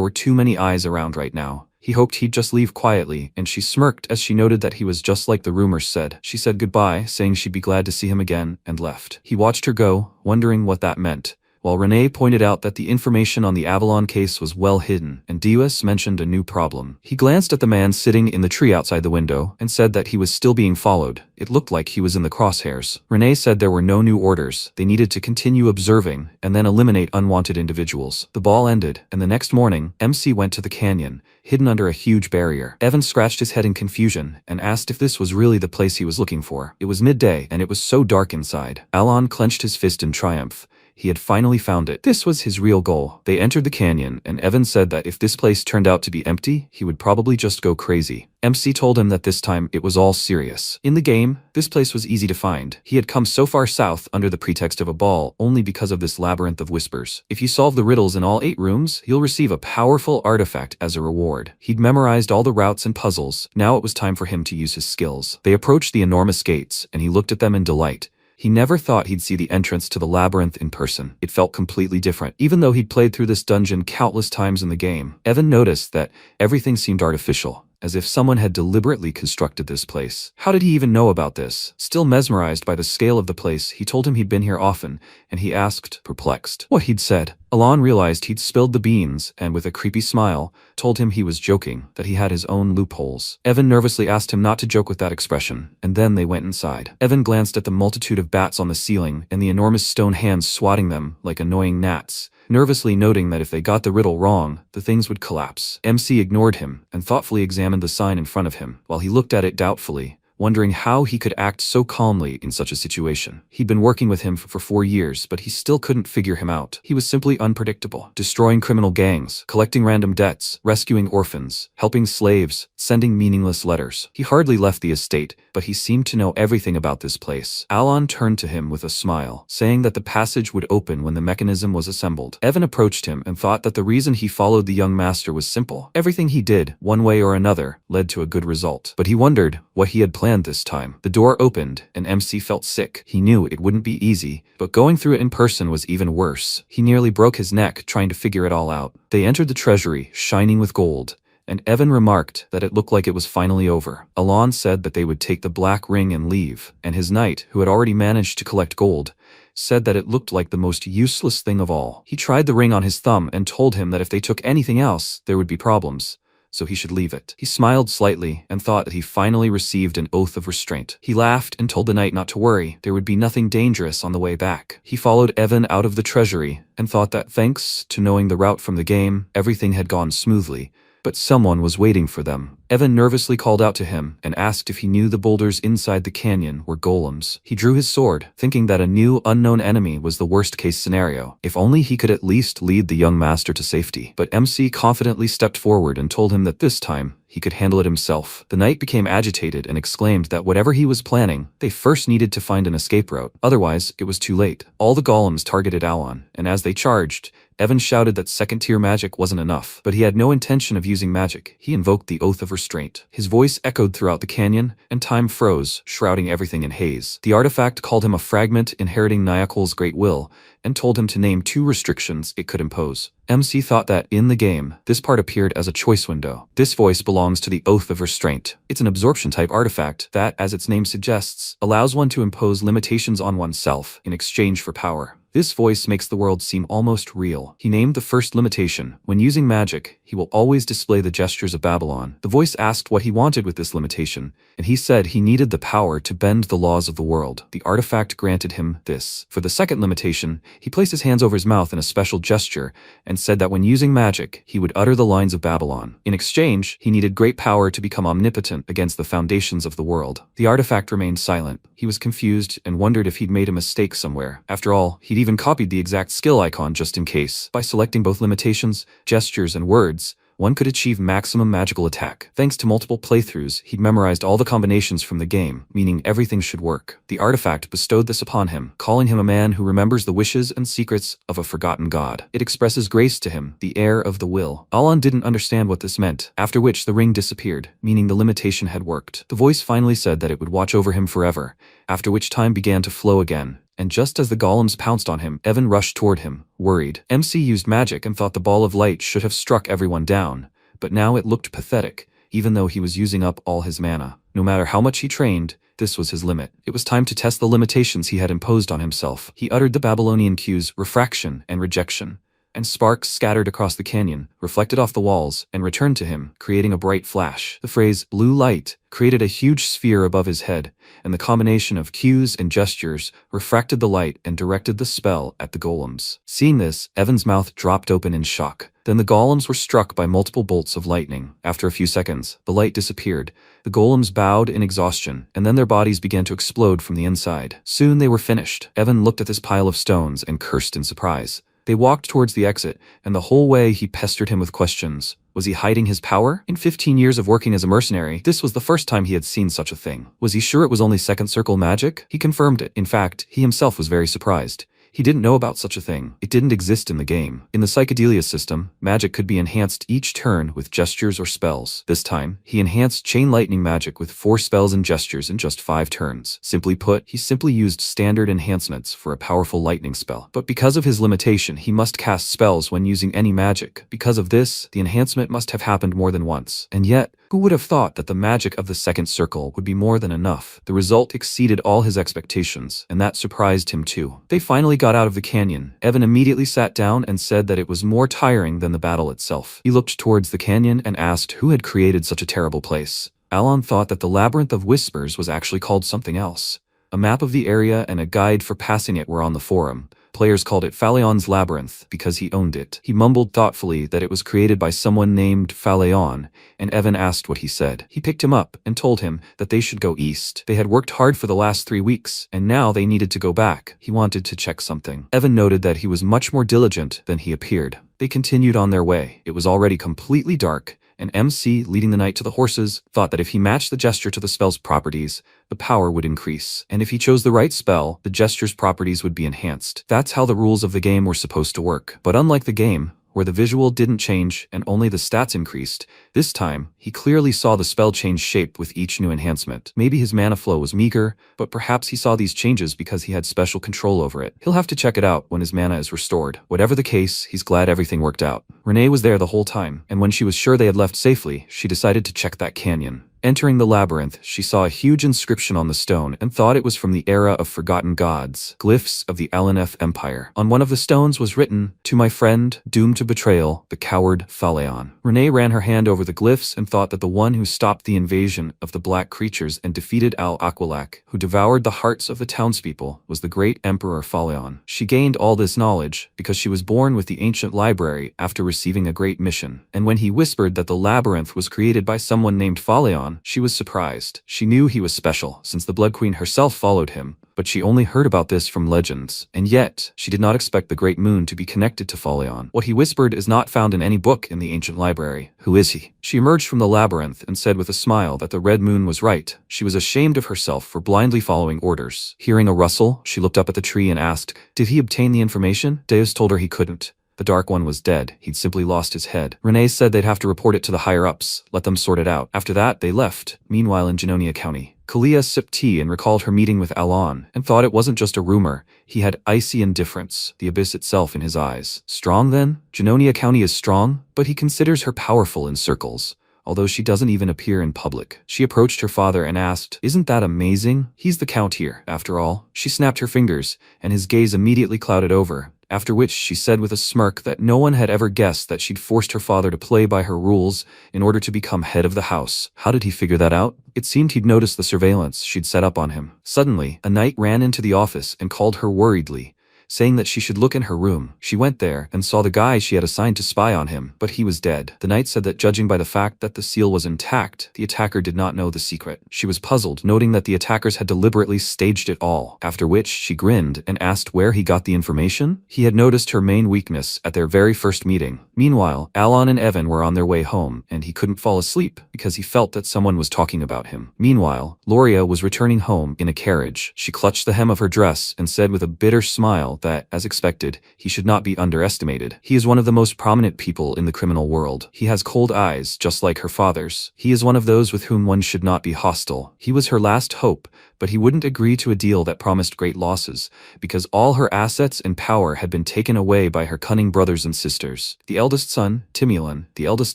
were too many eyes around right now. He hoped he'd just leave quietly, and she smirked as she noted that he was just like the rumors said. She said goodbye, saying she'd be glad to see him again, and left. He watched her go, wondering what that meant, while Renee pointed out that the information on the Avalon case was well hidden, and Diwas mentioned a new problem. He glanced at the man sitting in the tree outside the window and said that he was still being followed. It looked like he was in the crosshairs. Renee said there were no new orders. They needed to continue observing and then eliminate unwanted individuals. The ball ended, and the next morning, MC went to the canyon, hidden under a huge barrier. Evan scratched his head in confusion and asked if this was really the place he was looking for. It was midday, and it was so dark inside. Alon clenched his fist in triumph. He had finally found it. This was his real goal. They entered the canyon, and Evan said that if this place turned out to be empty, he would probably just go crazy. MC told him that this time it was all serious. In the game, this place was easy to find. He had come so far south under the pretext of a ball only because of this labyrinth of whispers. If you solve the riddles in all 8 rooms, you'll receive a powerful artifact as a reward. He'd memorized all the routes and puzzles. Now it was time for him to use his skills. They approached the enormous gates, and he looked at them in delight. He never thought he'd see the entrance to the labyrinth in person. It felt completely different. Even though he'd played through this dungeon countless times in the game, Evan noticed that everything seemed artificial, as if someone had deliberately constructed this place. How did he even know about this? Still mesmerized by the scale of the place, he told him he'd been here often, and he asked, perplexed, what he'd said. Alon realized he'd spilled the beans, and with a creepy smile, told him he was joking, that he had his own loopholes. Evan nervously asked him not to joke with that expression, and then they went inside. Evan glanced at the multitude of bats on the ceiling, and the enormous stone hands swatting them like annoying gnats, nervously noting that if they got the riddle wrong, the things would collapse. MC ignored him, and thoughtfully examined the sign in front of him, while he looked at it doubtfully, wondering how he could act so calmly in such a situation. He'd been working with him for 4 years, but he still couldn't figure him out. He was simply unpredictable, destroying criminal gangs, collecting random debts, rescuing orphans, helping slaves, sending meaningless letters. He hardly left the estate, but he seemed to know everything about this place. Alon turned to him with a smile, saying that the passage would open when the mechanism was assembled. Evan approached him and thought that the reason he followed the young master was simple. Everything he did, one way or another, led to a good result. But he wondered what he had planned this time. The door opened, and MC felt sick. He knew it wouldn't be easy, but going through it in person was even worse. He nearly broke his neck trying to figure it all out. They entered the treasury, shining with gold, and Evan remarked that it looked like it was finally over. Alon said that they would take the black ring and leave, and his knight, who had already managed to collect gold, said that it looked like the most useless thing of all. He tried the ring on his thumb and told him that if they took anything else, there would be problems, so he should leave it. He smiled slightly and thought that he finally received an oath of restraint. He laughed and told the knight not to worry. There would be nothing dangerous on the way back. He followed Evan out of the treasury and thought that thanks to knowing the route from the game, everything had gone smoothly. But someone was waiting for them. Evan nervously called out to him and asked if he knew the boulders inside the canyon were golems. He drew his sword, thinking that a new, unknown enemy was the worst-case scenario. If only he could at least lead the young master to safety. But MC confidently stepped forward and told him that this time, he could handle it himself. The knight became agitated and exclaimed that whatever he was planning, they first needed to find an escape route. Otherwise, it was too late. All the golems targeted Alon, and as they charged, Evan shouted that second-tier magic wasn't enough, but he had no intention of using magic. He invoked the Oath of Restraint. His voice echoed throughout the canyon, and time froze, shrouding everything in haze. The artifact called him a fragment inheriting Nyakul's great will, and told him to name 2 restrictions it could impose. MC thought that, in the game, this part appeared as a choice window. This voice belongs to the Oath of Restraint. It's an absorption-type artifact that, as its name suggests, allows one to impose limitations on oneself in exchange for power. This voice makes the world seem almost real. He named the first limitation. When using magic, he will always display the gestures of Babylon. The voice asked what he wanted with this limitation, and he said he needed the power to bend the laws of the world. The artifact granted him this. For the second limitation, he placed his hands over his mouth in a special gesture and said that when using magic, he would utter the lines of Babylon. In exchange, he needed great power to become omnipotent against the foundations of the world. The artifact remained silent. He was confused and wondered if he'd made a mistake somewhere. After all, he'd even copied the exact skill icon just in case. By selecting both limitations, gestures, and words, one could achieve maximum magical attack. Thanks to multiple playthroughs, he'd memorized all the combinations from the game, meaning everything should work. The artifact bestowed this upon him, calling him a man who remembers the wishes and secrets of a forgotten god. It expresses grace to him, the heir of the will. Alon didn't understand what this meant, after which the ring disappeared, meaning the limitation had worked. The voice finally said that it would watch over him forever, after which time began to flow again. And just as the golems pounced on him, Evan rushed toward him, worried. MC used magic and thought the ball of light should have struck everyone down, but now it looked pathetic, even though he was using up all his mana. No matter how much he trained, this was his limit. It was time to test the limitations he had imposed on himself. He uttered the Babylonian cues, refraction and rejection, and sparks scattered across the canyon, reflected off the walls, and returned to him, creating a bright flash. The phrase, blue light, created a huge sphere above his head, and the combination of cues and gestures refracted the light and directed the spell at the golems. Seeing this, Evan's mouth dropped open in shock. Then the golems were struck by multiple bolts of lightning. After a few seconds, the light disappeared. The golems bowed in exhaustion, and then their bodies began to explode from the inside. Soon they were finished. Evan looked at this pile of stones and cursed in surprise. They walked towards the exit, and the whole way he pestered him with questions. Was he hiding his power? In 15 years of working as a mercenary, this was the first time he had seen such a thing. Was he sure it was only second circle magic? He confirmed it. In fact, he himself was very surprised. He didn't know about such a thing. It didn't exist in the game. In the psychedelia system, magic could be enhanced each turn with gestures or spells. This time, he enhanced chain lightning magic with 4 spells and gestures in just 5 turns. Simply put, he simply used standard enhancements for a powerful lightning spell. But because of his limitation, he must cast spells when using any magic. Because of this, the enhancement must have happened more than once. And yet, who would have thought that the magic of the second circle would be more than enough? The result exceeded all his expectations, and that surprised him too. They finally got out of the canyon. Evan immediately sat down and said that it was more tiring than the battle itself. He looked towards the canyon and asked who had created such a terrible place. Alon thought that the Labyrinth of Whispers was actually called something else. A map of the area and a guide for passing it were on the forum. Players called it Phaleon's Labyrinth because he owned it. He mumbled thoughtfully that it was created by someone named Phaleon, and Evan asked what he said. He picked him up and told him that they should go east. They had worked hard for the last 3 weeks, and now they needed to go back. He wanted to check something. Evan noted that he was much more diligent than he appeared. They continued on their way. It was already completely dark, and MC, leading the knight to the horses, thought that if he matched the gesture to the spell's properties, the power would increase. And if he chose the right spell, the gesture's properties would be enhanced. That's how the rules of the game were supposed to work. But unlike the game, where the visual didn't change and only the stats increased, this time, he clearly saw the spell change shape with each new enhancement. Maybe his mana flow was meager, but perhaps he saw these changes because he had special control over it. He'll have to check it out when his mana is restored. Whatever the case, he's glad everything worked out. Renee was there the whole time, and when she was sure they had left safely, she decided to check that canyon. Entering the labyrinth, she saw a huge inscription on the stone and thought it was from the era of forgotten gods, glyphs of the Alanef Empire. On one of the stones was written, "To my friend, doomed to betrayal, the coward Phaleon." Renee ran her hand over the glyphs and thought that the one who stopped the invasion of the black creatures and defeated Al-Aqualak, who devoured the hearts of the townspeople, was the great Emperor Phaleon. She gained all this knowledge because she was born with the ancient library after receiving a great mission. And when he whispered that the labyrinth was created by someone named Phaleon, she was surprised. She knew he was special, since the Blood Queen herself followed him, but she only heard about this from legends. And yet, she did not expect the Great Moon to be connected to Phaleon. What he whispered is not found in any book in the ancient library. Who is he? She emerged from the labyrinth and said with a smile that the Red Moon was right. She was ashamed of herself for blindly following orders. Hearing a rustle, she looked up at the tree and asked, "Did he obtain the information?" Deus told her he couldn't. The Dark One was dead. He'd simply lost his head. Renee said they'd have to report it to the higher-ups, let them sort it out. After that, they left. Meanwhile, in Genonia County, Kalia sipped tea and recalled her meeting with Alon, and thought it wasn't just a rumor. He had icy indifference, the abyss itself in his eyes. Strong then? Genonia County is strong, but he considers her powerful in circles. although she doesn't even appear in public. She approached her father and asked, "Isn't that amazing? He's the count here, after all." She snapped her fingers, and his gaze immediately clouded over. After which she said with a smirk that no one had ever guessed that she'd forced her father to play by her rules in order to become head of the house. How did he figure that out? It seemed he'd noticed the surveillance she'd set up on him. Suddenly, a knight ran into the office and called her worriedly, saying that she should look in her room. She went there and saw the guy she had assigned to spy on him, but he was dead. The knight said that judging by the fact that the seal was intact, the attacker did not know the secret. She was puzzled, noting that the attackers had deliberately staged it all, after which she grinned and asked where he got the information. He had noticed her main weakness at their very first meeting. Meanwhile, Alon and Evan were on their way home, and he couldn't fall asleep because he felt that someone was talking about him. Meanwhile, Loria was returning home in a carriage. She clutched the hem of her dress and said with a bitter smile that, as expected, he should not be underestimated. He is one of the most prominent people in the criminal world. He has cold eyes, just like her father's. He is one of those with whom one should not be hostile. He was her last hope, but he wouldn't agree to a deal that promised great losses, because all her assets and power had been taken away by her cunning brothers and sisters. The eldest son, Timilan, the eldest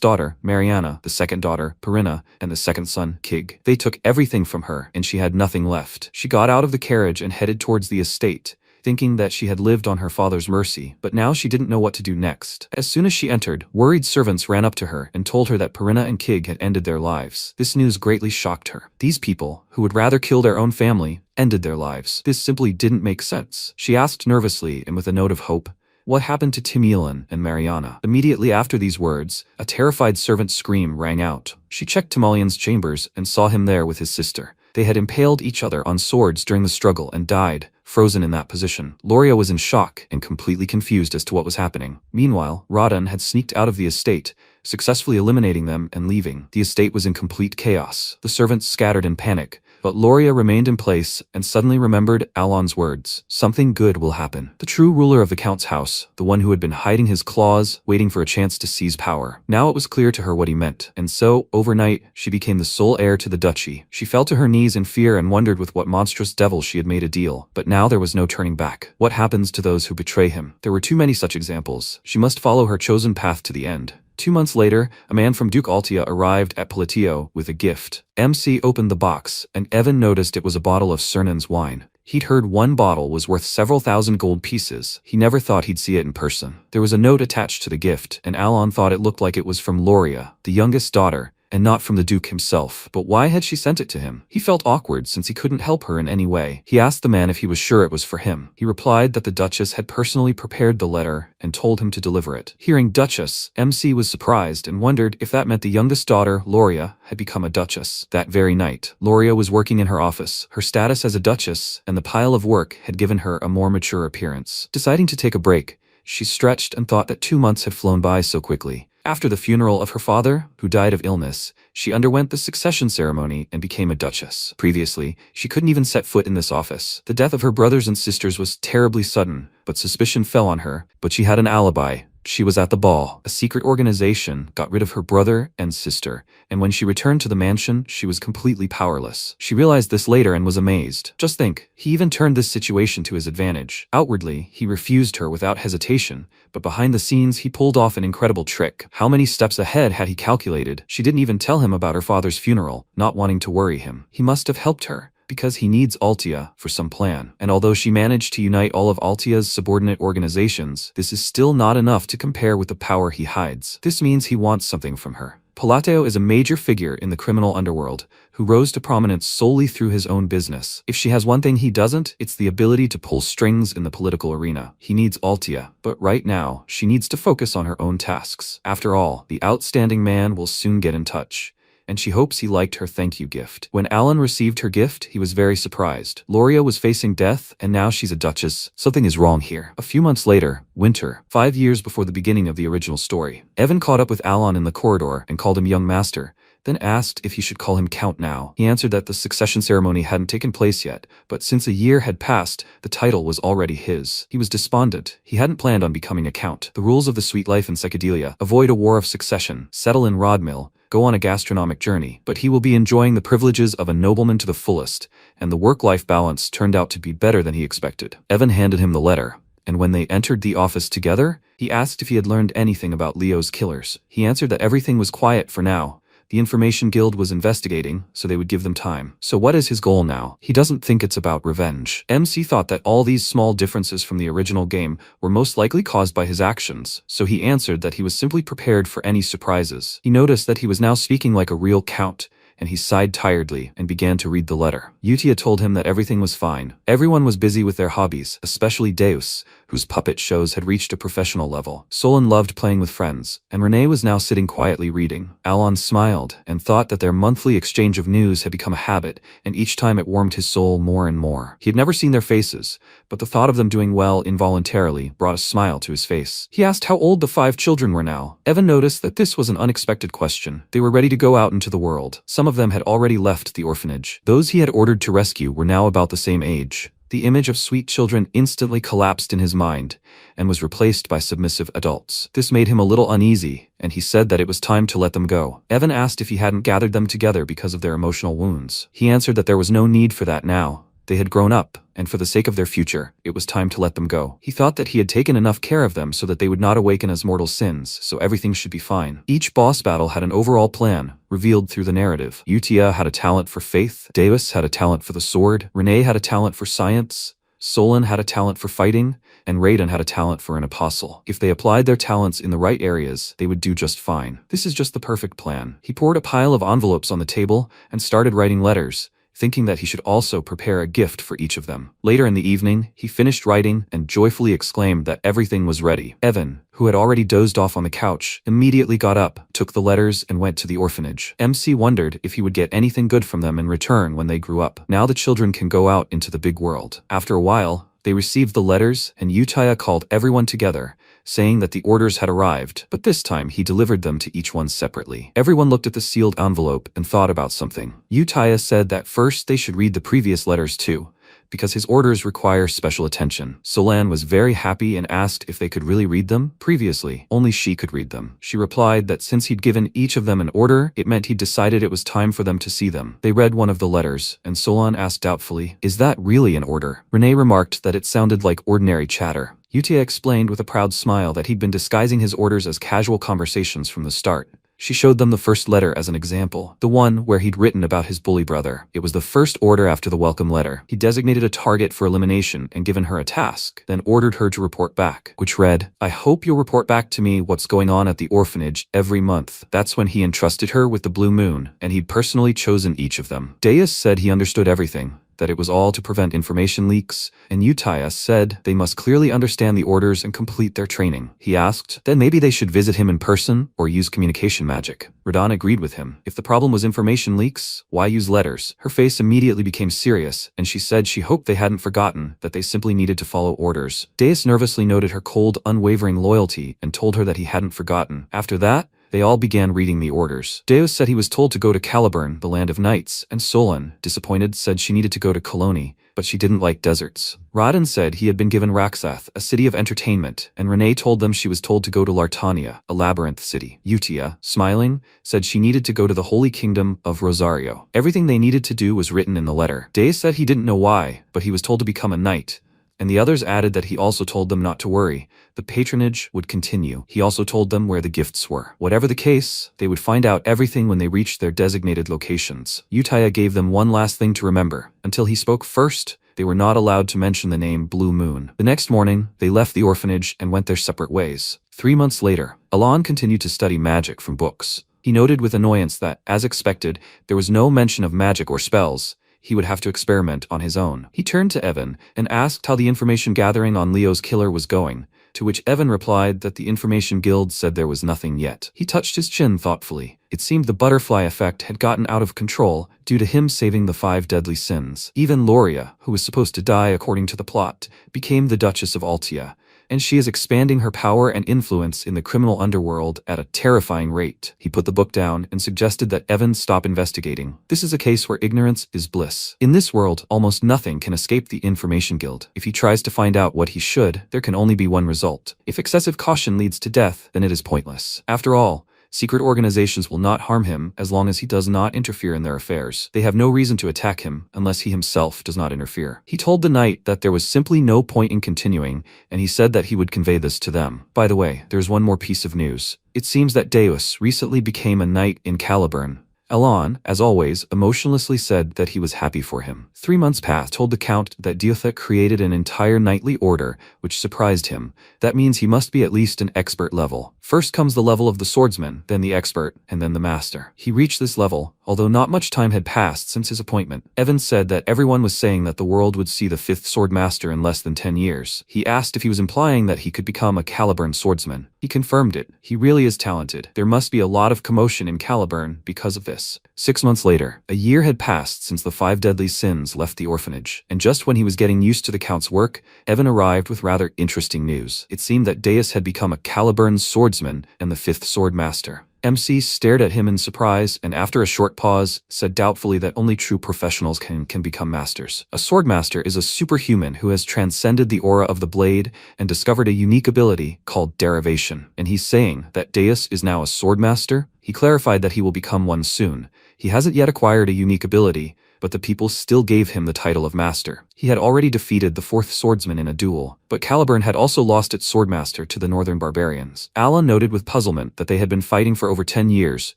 daughter, Mariana, the second daughter, Perina, and the second son, Kig. They took everything from her, and she had nothing left. She got out of the carriage and headed towards the estate, thinking that she had lived on her father's mercy, but now she didn't know what to do next. As soon as she entered, worried servants ran up to her and told her that Perina and Kig had ended their lives. This news greatly shocked her. These people, who would rather kill their own family, ended their lives. This simply didn't make sense. She asked nervously and with a note of hope, "What happened to Timilan and Mariana?" Immediately after these words, a terrified servant's scream rang out. She checked Timilan's chambers and saw him there with his sister. They had impaled each other on swords during the struggle and died, frozen in that position. Loria was in shock and completely confused as to what was happening. Meanwhile, Radan had sneaked out of the estate, successfully eliminating them and leaving. The estate was in complete chaos. The servants scattered in panic, but Loria remained in place and suddenly remembered Alon's words. Something good will happen. The true ruler of the Count's house, the one who had been hiding his claws, waiting for a chance to seize power. Now it was clear to her what he meant, and so, overnight, she became the sole heir to the duchy. She fell to her knees in fear and wondered with what monstrous devil she had made a deal. But now there was no turning back. What happens to those who betray him? There were too many such examples. She must follow her chosen path to the end. 2 months later, a man from Duke Altia arrived at Palatio with a gift. MC opened the box, and Evan noticed it was a bottle of Cernan's wine. He'd heard one bottle was worth several thousand gold pieces. He never thought he'd see it in person. There was a note attached to the gift, and Alon thought it looked like it was from Loria, the youngest daughter, and not from the Duke himself. But why had she sent it to him? He felt awkward since he couldn't help her in any way. He asked the man if he was sure it was for him. He replied that the Duchess had personally prepared the letter and told him to deliver it. Hearing Duchess, MC was surprised and wondered if that meant the youngest daughter, Loria, had become a Duchess. That very night, Loria was working in her office. Her status as a Duchess and the pile of work had given her a more mature appearance. Deciding to take a break, she stretched and thought that 2 months had flown by so quickly. After the funeral of her father, who died of illness, she underwent the succession ceremony and became a duchess. Previously, she couldn't even set foot in this office. The death of her brothers and sisters was terribly sudden, but suspicion fell on her. But she had an alibi. She was at the ball. A secret organization got rid of her brother and sister, and when she returned to the mansion, she was completely powerless. She realized this later and was amazed. Just think, he even turned this situation to his advantage. Outwardly, he refused her without hesitation, but behind the scenes, he pulled off an incredible trick. How many steps ahead had he calculated? She didn't even tell him about her father's funeral, not wanting to worry him. He must have helped her, because he needs Altia for some plan. And although she managed to unite all of Altia's subordinate organizations, this is still not enough to compare with the power he hides. This means he wants something from her. Palateo is a major figure in the criminal underworld, who rose to prominence solely through his own business. If she has one thing he doesn't, it's the ability to pull strings in the political arena. He needs Altia, but right now, she needs to focus on her own tasks. After all, the outstanding man will soon get in touch, and she hopes he liked her thank you gift. When Alan received her gift, he was very surprised. Loria was facing death, and now she's a duchess. Something is wrong here. A few months later, winter, 5 years before the beginning of the original story. Evan caught up with Alan in the corridor and called him young master, then asked if he should call him Count now. He answered that the succession ceremony hadn't taken place yet, but since a year had passed, the title was already his. He was despondent. He hadn't planned on becoming a count. The rules of the sweet life in Psychedelia: avoid a war of succession, settle in Rodmill, go on a gastronomic journey. But he will be enjoying the privileges of a nobleman to the fullest, and the work-life balance turned out to be better than he expected. Evan handed him the letter, and when they entered the office together, he asked if he had learned anything about Leo's killers. He answered that everything was quiet for now, The Information Guild was investigating, so they would give them time. So what is his goal now? He doesn't think it's about revenge. MC thought that all these small differences from the original game were most likely caused by his actions, so he answered that he was simply prepared for any surprises. He noticed that he was now speaking like a real count, and he sighed tiredly and began to read the letter. Yutia told him that everything was fine. Everyone was busy with their hobbies, especially Deus, whose puppet shows had reached a professional level. Solon loved playing with friends, and Renee was now sitting quietly reading. Alon smiled and thought that their monthly exchange of news had become a habit, and each time it warmed his soul more and more. He had never seen their faces, but the thought of them doing well involuntarily brought a smile to his face. He asked how old the 5 children were now. Evan noticed that this was an unexpected question. They were ready to go out into the world. Some of them had already left the orphanage. Those he had ordered to rescue were now about the same age. The image of sweet children instantly collapsed in his mind and was replaced by submissive adults. This made him a little uneasy, and he said that it was time to let them go. Evan asked if he hadn't gathered them together because of their emotional wounds. He answered that there was no need for that now. They had grown up, and for the sake of their future, it was time to let them go. He thought that he had taken enough care of them so that they would not awaken as mortal sins, so everything should be fine. Each boss battle had an overall plan, revealed through the narrative. Yutia had a talent for faith, Deus had a talent for the sword, Renee had a talent for science, Solon had a talent for fighting, and Raiden had a talent for an apostle. If they applied their talents in the right areas, they would do just fine. This is just the perfect plan. He poured a pile of envelopes on the table and started writing letters, thinking that he should also prepare a gift for each of them. Later in the evening, he finished writing and joyfully exclaimed that everything was ready. Evan, who had already dozed off on the couch, immediately got up, took the letters, and went to the orphanage. MC wondered if he would get anything good from them in return when they grew up. Now the children can go out into the big world. After a while, they received the letters, and Yutia called everyone together, saying that the orders had arrived, but this time he delivered them to each one separately. Everyone looked at the sealed envelope and thought about something. Yutia said that first they should read the previous letters too, because his orders require special attention. Solan was very happy and asked if they could really read them. Previously, only she could read them. She replied that since he'd given each of them an order, it meant he'd decided it was time for them to see them. They read one of the letters, and Solan asked doubtfully, "Is that really an order?" Renee remarked that it sounded like ordinary chatter. Yutia explained with a proud smile that he'd been disguising his orders as casual conversations from the start. She showed them the first letter as an example, the one where he'd written about his bully brother. It was the first order after the welcome letter. He designated a target for elimination and given her a task, then ordered her to report back, which read, "I hope you'll report back to me what's going on at the orphanage every month." That's when he entrusted her with the blue moon, and he'd personally chosen each of them. Deus said he understood everything, that it was all to prevent information leaks, and Yutia said they must clearly understand the orders and complete their training. He asked, then maybe they should visit him in person or use communication magic. Radon agreed with him. If the problem was information leaks, why use letters? Her face immediately became serious, and she said she hoped they hadn't forgotten, that they simply needed to follow orders. Deus nervously noted her cold, unwavering loyalty and told her that he hadn't forgotten. After that, they all began reading the orders. Deus said he was told to go to Caliburn, the land of knights, and Solon, disappointed, said she needed to go to Colony, but she didn't like deserts. Radin said he had been given Raxath, a city of entertainment, and Renee told them she was told to go to Lartania, a labyrinth city. Yutia, smiling, said she needed to go to the Holy Kingdom of Rosario. Everything they needed to do was written in the letter. Deus said he didn't know why, but he was told to become a knight, and the others added that he also told them not to worry. The patronage would continue. He also told them where the gifts were. Whatever the case, they would find out everything when they reached their designated locations. Yutia gave them one last thing to remember. Until he spoke first, they were not allowed to mention the name Blue Moon. The next morning, they left the orphanage and went their separate ways. 3 months later, Alon continued to study magic from books. He noted with annoyance that, as expected, there was no mention of magic or spells. He would have to experiment on his own. He turned to Evan and asked how the information gathering on Leo's killer was going, to which Evan replied that the Information Guild said there was nothing yet. He touched his chin thoughtfully. It seemed the butterfly effect had gotten out of control due to him saving the 5 deadly sins. Even Loria, who was supposed to die according to the plot, became the Duchess of Altia, and she is expanding her power and influence in the criminal underworld at a terrifying rate. He put the book down and suggested that Evan stop investigating. This is a case where ignorance is bliss. In this world, almost nothing can escape the Information Guild. If he tries to find out what he should, there can only be one result. If excessive caution leads to death, then it is pointless. After all, Secret organizations will not harm him as long as he does not interfere in their affairs. They have no reason to attack him unless he himself does not interfere. He told the knight that there was simply no point in continuing, and he said that he would convey this to them. By the way, there's one more piece of news. It seems that Deus recently became a knight in Caliburn. Elon, as always, emotionlessly said that he was happy for him. 3 months passed, told the Count that Diothet created an entire knightly order, which surprised him. That means he must be at least an expert level. First comes the level of the swordsman, then the expert, and then the master. He reached this level, although not much time had passed since his appointment. Evan said that everyone was saying that the world would see the 5th sword master in less than 10 years. He asked if he was implying that he could become a Caliburn swordsman. He confirmed it. He really is talented. There must be a lot of commotion in Caliburn because of this. 6 months later, a year had passed since the 5 deadly sins left the orphanage, and just when he was getting used to the Count's work, Evan arrived with rather interesting news. It seemed that Deus had become a Caliburn swordsman and the 5th sword master. MC stared at him in surprise and after a short pause, said doubtfully that only true professionals can become masters. A swordmaster is a superhuman who has transcended the aura of the blade and discovered a unique ability called derivation. And he's saying that Deus is now a swordmaster? He clarified that he will become one soon. He hasn't yet acquired a unique ability, but the people still gave him the title of master. He had already defeated the 4th swordsman in a duel, but Caliburn had also lost its swordmaster to the northern barbarians. Alan noted with puzzlement that they had been fighting for over 10 years,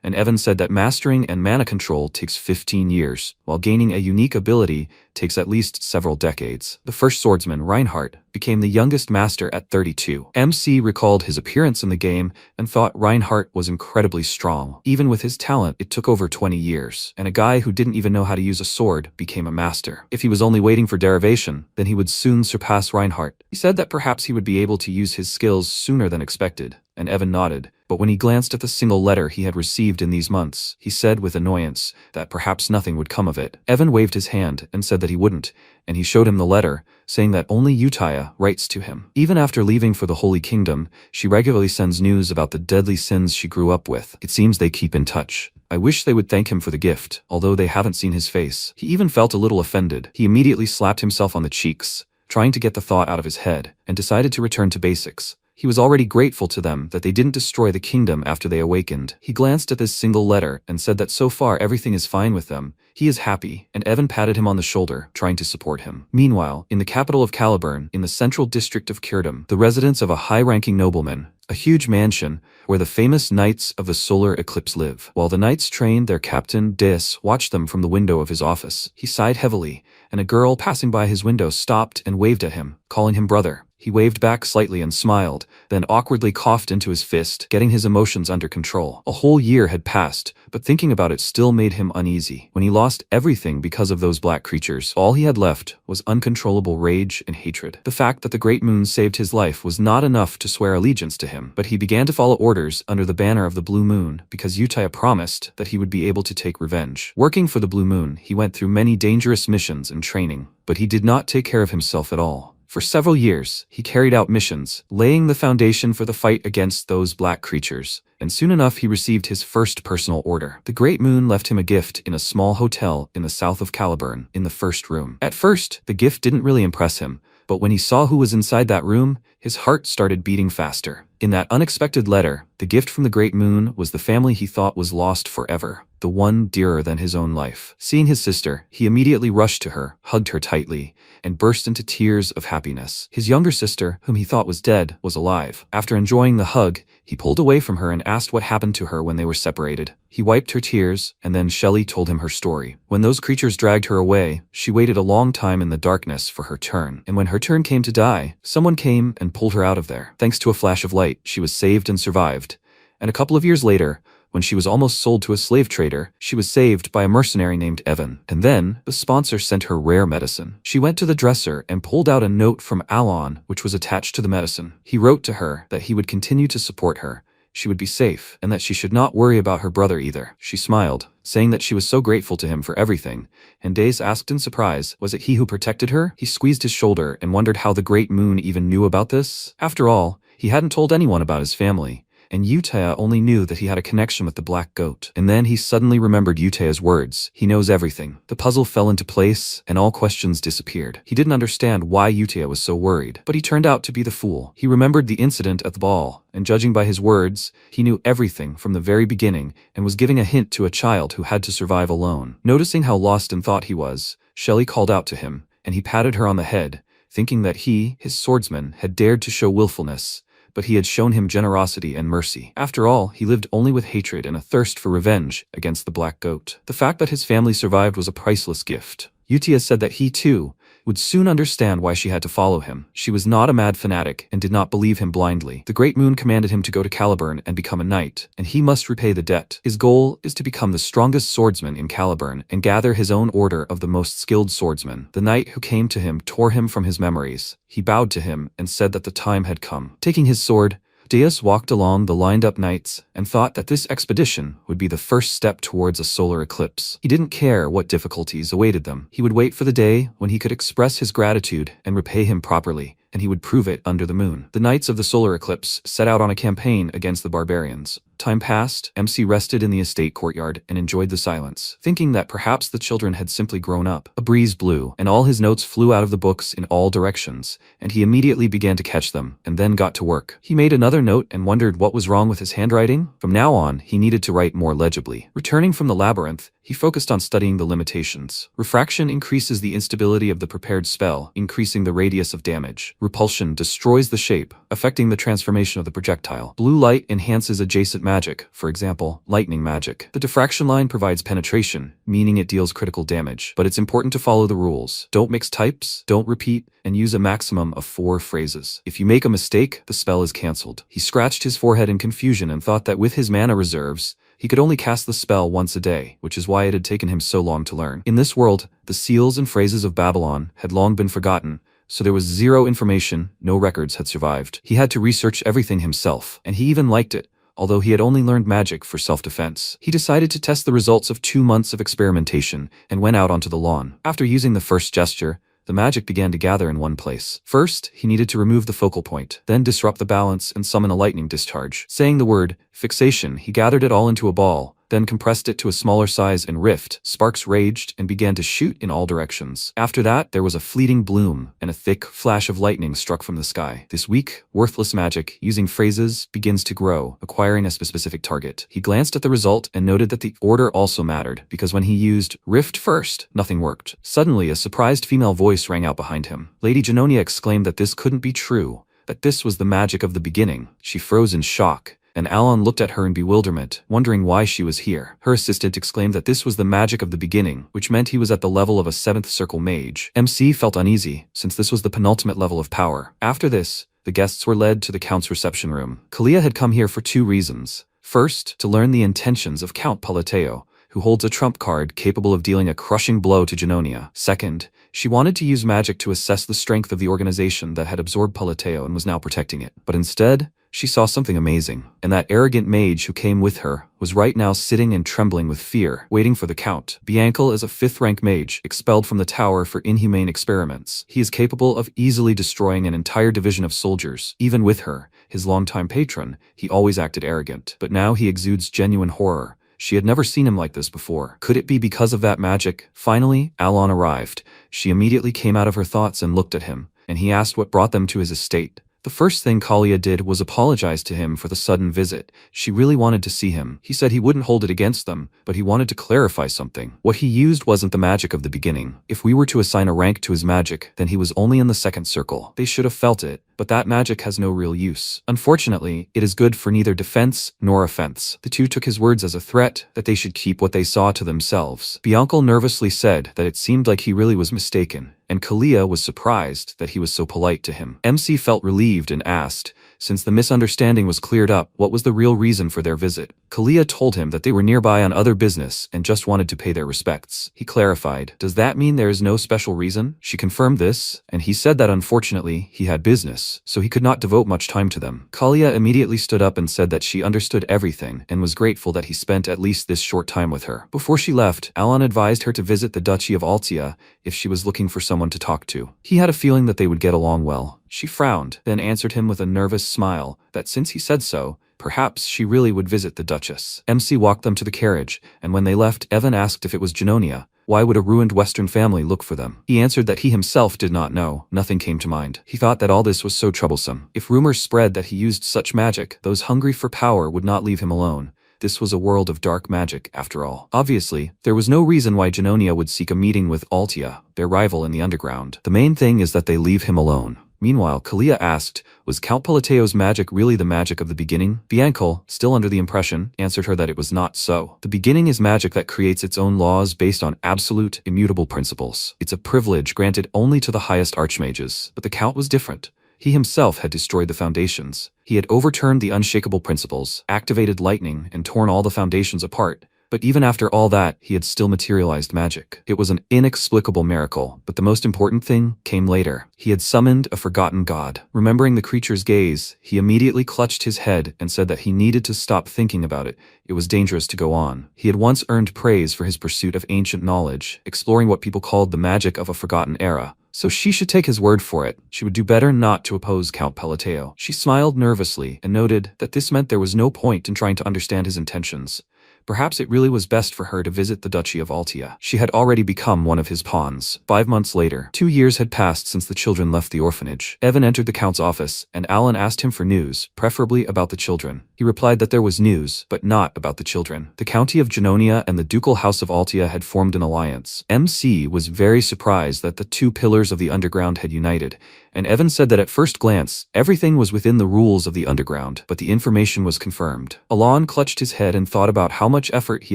and Evan said that mastering and mana control takes 15 years, while gaining a unique ability takes at least several decades. The first swordsman, Reinhardt, became the youngest master at 32. MC recalled his appearance in the game and thought Reinhardt was incredibly strong. Even with his talent, it took over 20 years, and a guy who didn't even know how to use a sword became a master. If he was only waiting for derivation, then he would soon surpass Reinhardt. He said that perhaps he would be able to use his skills sooner than expected, and Evan nodded. But when he glanced at the single letter he had received in these months, he said with annoyance that perhaps nothing would come of it. Evan waved his hand and said that he wouldn't, and he showed him the letter, saying that only Utaya writes to him. Even after leaving for the Holy Kingdom, she regularly sends news about the deadly sins she grew up with. It seems they keep in touch. I wish they would thank him for the gift, although they haven't seen his face. He even felt a little offended. He immediately slapped himself on the cheeks, trying to get the thought out of his head, and decided to return to basics. He was already grateful to them that they didn't destroy the kingdom after they awakened. He glanced at this single letter and said that so far everything is fine with them. He is happy, and Evan patted him on the shoulder, trying to support him. Meanwhile, in the capital of Caliburn, in the central district of Kirdom, the residence of a high-ranking nobleman, a huge mansion where the famous Knights of the Solar Eclipse live. While the knights trained, their captain, Deus, watched them from the window of his office. He sighed heavily, and a girl passing by his window stopped and waved at him, calling him brother. He waved back slightly and smiled, then awkwardly coughed into his fist, getting his emotions under control. A whole year had passed, but thinking about it still made him uneasy. When he lost everything because of those black creatures, all he had left was uncontrollable rage and hatred. The fact that the Great Moon saved his life was not enough to swear allegiance to him, but he began to follow orders under the banner of the Blue Moon because Utaya promised that he would be able to take revenge. Working for the Blue Moon, he went through many dangerous missions and training, but he did not take care of himself at all. For several years, he carried out missions, laying the foundation for the fight against those black creatures, and soon enough he received his first personal order. The Great Moon left him a gift in a small hotel in the south of Caliburn, in the first room. At first, the gift didn't really impress him, but when he saw who was inside that room, his heart started beating faster. In that unexpected letter, the gift from the Great Moon was the family he thought was lost forever, the one dearer than his own life. Seeing his sister, he immediately rushed to her, hugged her tightly, and burst into tears of happiness. His younger sister, whom he thought was dead, was alive. After enjoying the hug, he pulled away from her and asked what happened to her when they were separated. He wiped her tears, and then Shelley told him her story. When those creatures dragged her away, she waited a long time in the darkness for her turn. And when her turn came to die, someone came and pulled her out of there. Thanks to a flash of light, she was saved and survived. And a couple of years later, when she was almost sold to a slave trader, she was saved by a mercenary named Evan. And then, the sponsor sent her rare medicine. She went to the dresser and pulled out a note from Alon, which was attached to the medicine. He wrote to her that he would continue to support her, she would be safe, and that she should not worry about her brother either. She smiled, saying that she was so grateful to him for everything, and Days asked in surprise, was it he who protected her? He squeezed his shoulder and wondered how the Great Moon even knew about this. After all, he hadn't told anyone about his family, and Yutea only knew that he had a connection with the black goat. And then he suddenly remembered Yutea's words. He knows everything. The puzzle fell into place, and all questions disappeared. He didn't understand why Yutea was so worried, but he turned out to be the fool. He remembered the incident at the ball, and judging by his words, he knew everything from the very beginning and was giving a hint to a child who had to survive alone. Noticing how lost in thought he was, Shelley called out to him, and he patted her on the head, thinking that he, his swordsman, had dared to show willfulness, but he had shown him generosity and mercy. After all, he lived only with hatred and a thirst for revenge against the black goat. The fact that his family survived was a priceless gift. Yutea said that he, too, would soon understand why she had to follow him. She was not a mad fanatic and did not believe him blindly. The Great Moon commanded him to go to Caliburn and become a knight, and he must repay the debt. His goal is to become the strongest swordsman in Caliburn and gather his own order of the most skilled swordsmen. The knight who came to him tore him from his memories. He bowed to him and said that the time had come. Taking his sword, Deus walked along the lined-up knights and thought that this expedition would be the first step towards a solar eclipse. He didn't care what difficulties awaited them. He would wait for the day when he could express his gratitude and repay him properly, and he would prove it under the moon. The knights of the solar eclipse set out on a campaign against the barbarians. Time passed, MC rested in the estate courtyard and enjoyed the silence, thinking that perhaps the children had simply grown up. A breeze blew, and all his notes flew out of the books in all directions, and he immediately began to catch them, and then got to work. He made another note and wondered what was wrong with his handwriting. From now on, he needed to write more legibly. Returning from the labyrinth, he focused on studying the limitations. Refraction increases the instability of the prepared spell, increasing the radius of damage. Repulsion destroys the shape, affecting the transformation of the projectile. Blue light enhances adjacent magic, for example, lightning magic. The diffraction line provides penetration, meaning it deals critical damage. But it's important to follow the rules. Don't mix types, don't repeat, and use a maximum of 4 phrases. If you make a mistake, the spell is cancelled. He scratched his forehead in confusion and thought that with his mana reserves, he could only cast the spell once a day, which is why it had taken him so long to learn. In this world, the seals and phrases of Babylon had long been forgotten, so there was zero information, no records had survived. He had to research everything himself, and he even liked it, although he had only learned magic for self-defense. He decided to test the results of 2 months of experimentation and went out onto the lawn. After using the first gesture, the magic began to gather in one place. First, he needed to remove the focal point, then disrupt the balance and summon a lightning discharge. Saying the word fixation, he gathered it all into a ball, then compressed it to a smaller size and rift. Sparks raged and began to shoot in all directions. After that, there was a fleeting bloom, and a thick flash of lightning struck from the sky. This weak, worthless magic, using phrases, begins to grow, acquiring a specific target. He glanced at the result and noted that the order also mattered, because when he used rift first, nothing worked. Suddenly, a surprised female voice rang out behind him. Lady Genonia exclaimed that this couldn't be true, that this was the magic of the beginning. She froze in shock, and Alon looked at her in bewilderment, wondering why she was here. Her assistant exclaimed that this was the magic of the beginning, which meant he was at the level of a 7th circle mage. MC felt uneasy, since this was the penultimate level of power. After this, the guests were led to the Count's reception room. Kalia had come here for 2 reasons. First, to learn the intentions of Count Palateo, who holds a trump card capable of dealing a crushing blow to Genonia. Second, she wanted to use magic to assess the strength of the organization that had absorbed Palateo and was now protecting it. But instead, she saw something amazing, and that arrogant mage who came with her was right now sitting and trembling with fear, waiting for the Count. Biankel is a 5th-rank mage, expelled from the tower for inhumane experiments. He is capable of easily destroying an entire division of soldiers. Even with her, his longtime patron, he always acted arrogant, but now he exudes genuine horror. She had never seen him like this before. Could it be because of that magic? Finally, Alon arrived. She immediately came out of her thoughts and looked at him, and he asked what brought them to his estate. The first thing Kalia did was apologize to him for the sudden visit. She really wanted to see him. He said he wouldn't hold it against them, but he wanted to clarify something. What he used wasn't the magic of the beginning. If we were to assign a rank to his magic, then he was only in the 2nd circle. They should have felt it, but that magic has no real use. Unfortunately, it is good for neither defense nor offense. The 2 took his words as a threat that they should keep what they saw to themselves. Biankel nervously said that it seemed like he really was mistaken, and Kalia was surprised that he was so polite to him. MC felt relieved and asked, since the misunderstanding was cleared up, what was the real reason for their visit. Kalia told him that they were nearby on other business and just wanted to pay their respects. He clarified, does that mean there is no special reason? She confirmed this, and he said that unfortunately, he had business, so he could not devote much time to them. Kalia immediately stood up and said that she understood everything and was grateful that he spent at least this short time with her. Before she left, Alon advised her to visit the Duchy of Altia if she was looking for someone to talk to. He had a feeling that they would get along well. She frowned, then answered him with a nervous smile that since he said so, Perhaps she really would visit the Duchess. MC walked them to the carriage, and when they left, Evan asked if it was Junonia. Why would a ruined Western family look for them? He answered that he himself did not know. Nothing came to mind. He thought that all this was so troublesome. If rumors spread that he used such magic, those hungry for power would not leave him alone. This was a world of dark magic, after all. Obviously, there was no reason why Junonia would seek a meeting with Altia, their rival in the underground. The main thing is that they leave him alone. Meanwhile, Kalia asked, was Count Palateo's magic really the magic of the beginning? Bianco, still under the impression, answered her that it was not so. The beginning is magic that creates its own laws based on absolute, immutable principles. It's a privilege granted only to the highest archmages. But the Count was different. He himself had destroyed the foundations. He had overturned the unshakable principles, activated lightning, and torn all the foundations apart. But even after all that, he had still materialized magic. It was an inexplicable miracle, but the most important thing came later. He had summoned a forgotten god. Remembering the creature's gaze, he immediately clutched his head and said that he needed to stop thinking about it. It was dangerous to go on. He had once earned praise for his pursuit of ancient knowledge, exploring what people called the magic of a forgotten era. So she should take his word for it. She would do better not to oppose Count Palateo. She smiled nervously and noted that this meant there was no point in trying to understand his intentions. Perhaps it really was best for her to visit the Duchy of Altia. She had already become one of his pawns. 5 months later, 2 years had passed since the children left the orphanage. Evan entered the Count's office, and Alan asked him for news, preferably about the children. He replied that there was news, but not about the children. The County of Junonia and the Ducal House of Altia had formed an alliance. MC was very surprised that the two pillars of the underground had united, and Evan said that at first glance, everything was within the rules of the underground, but the information was confirmed. Alan clutched his head and thought about how much effort he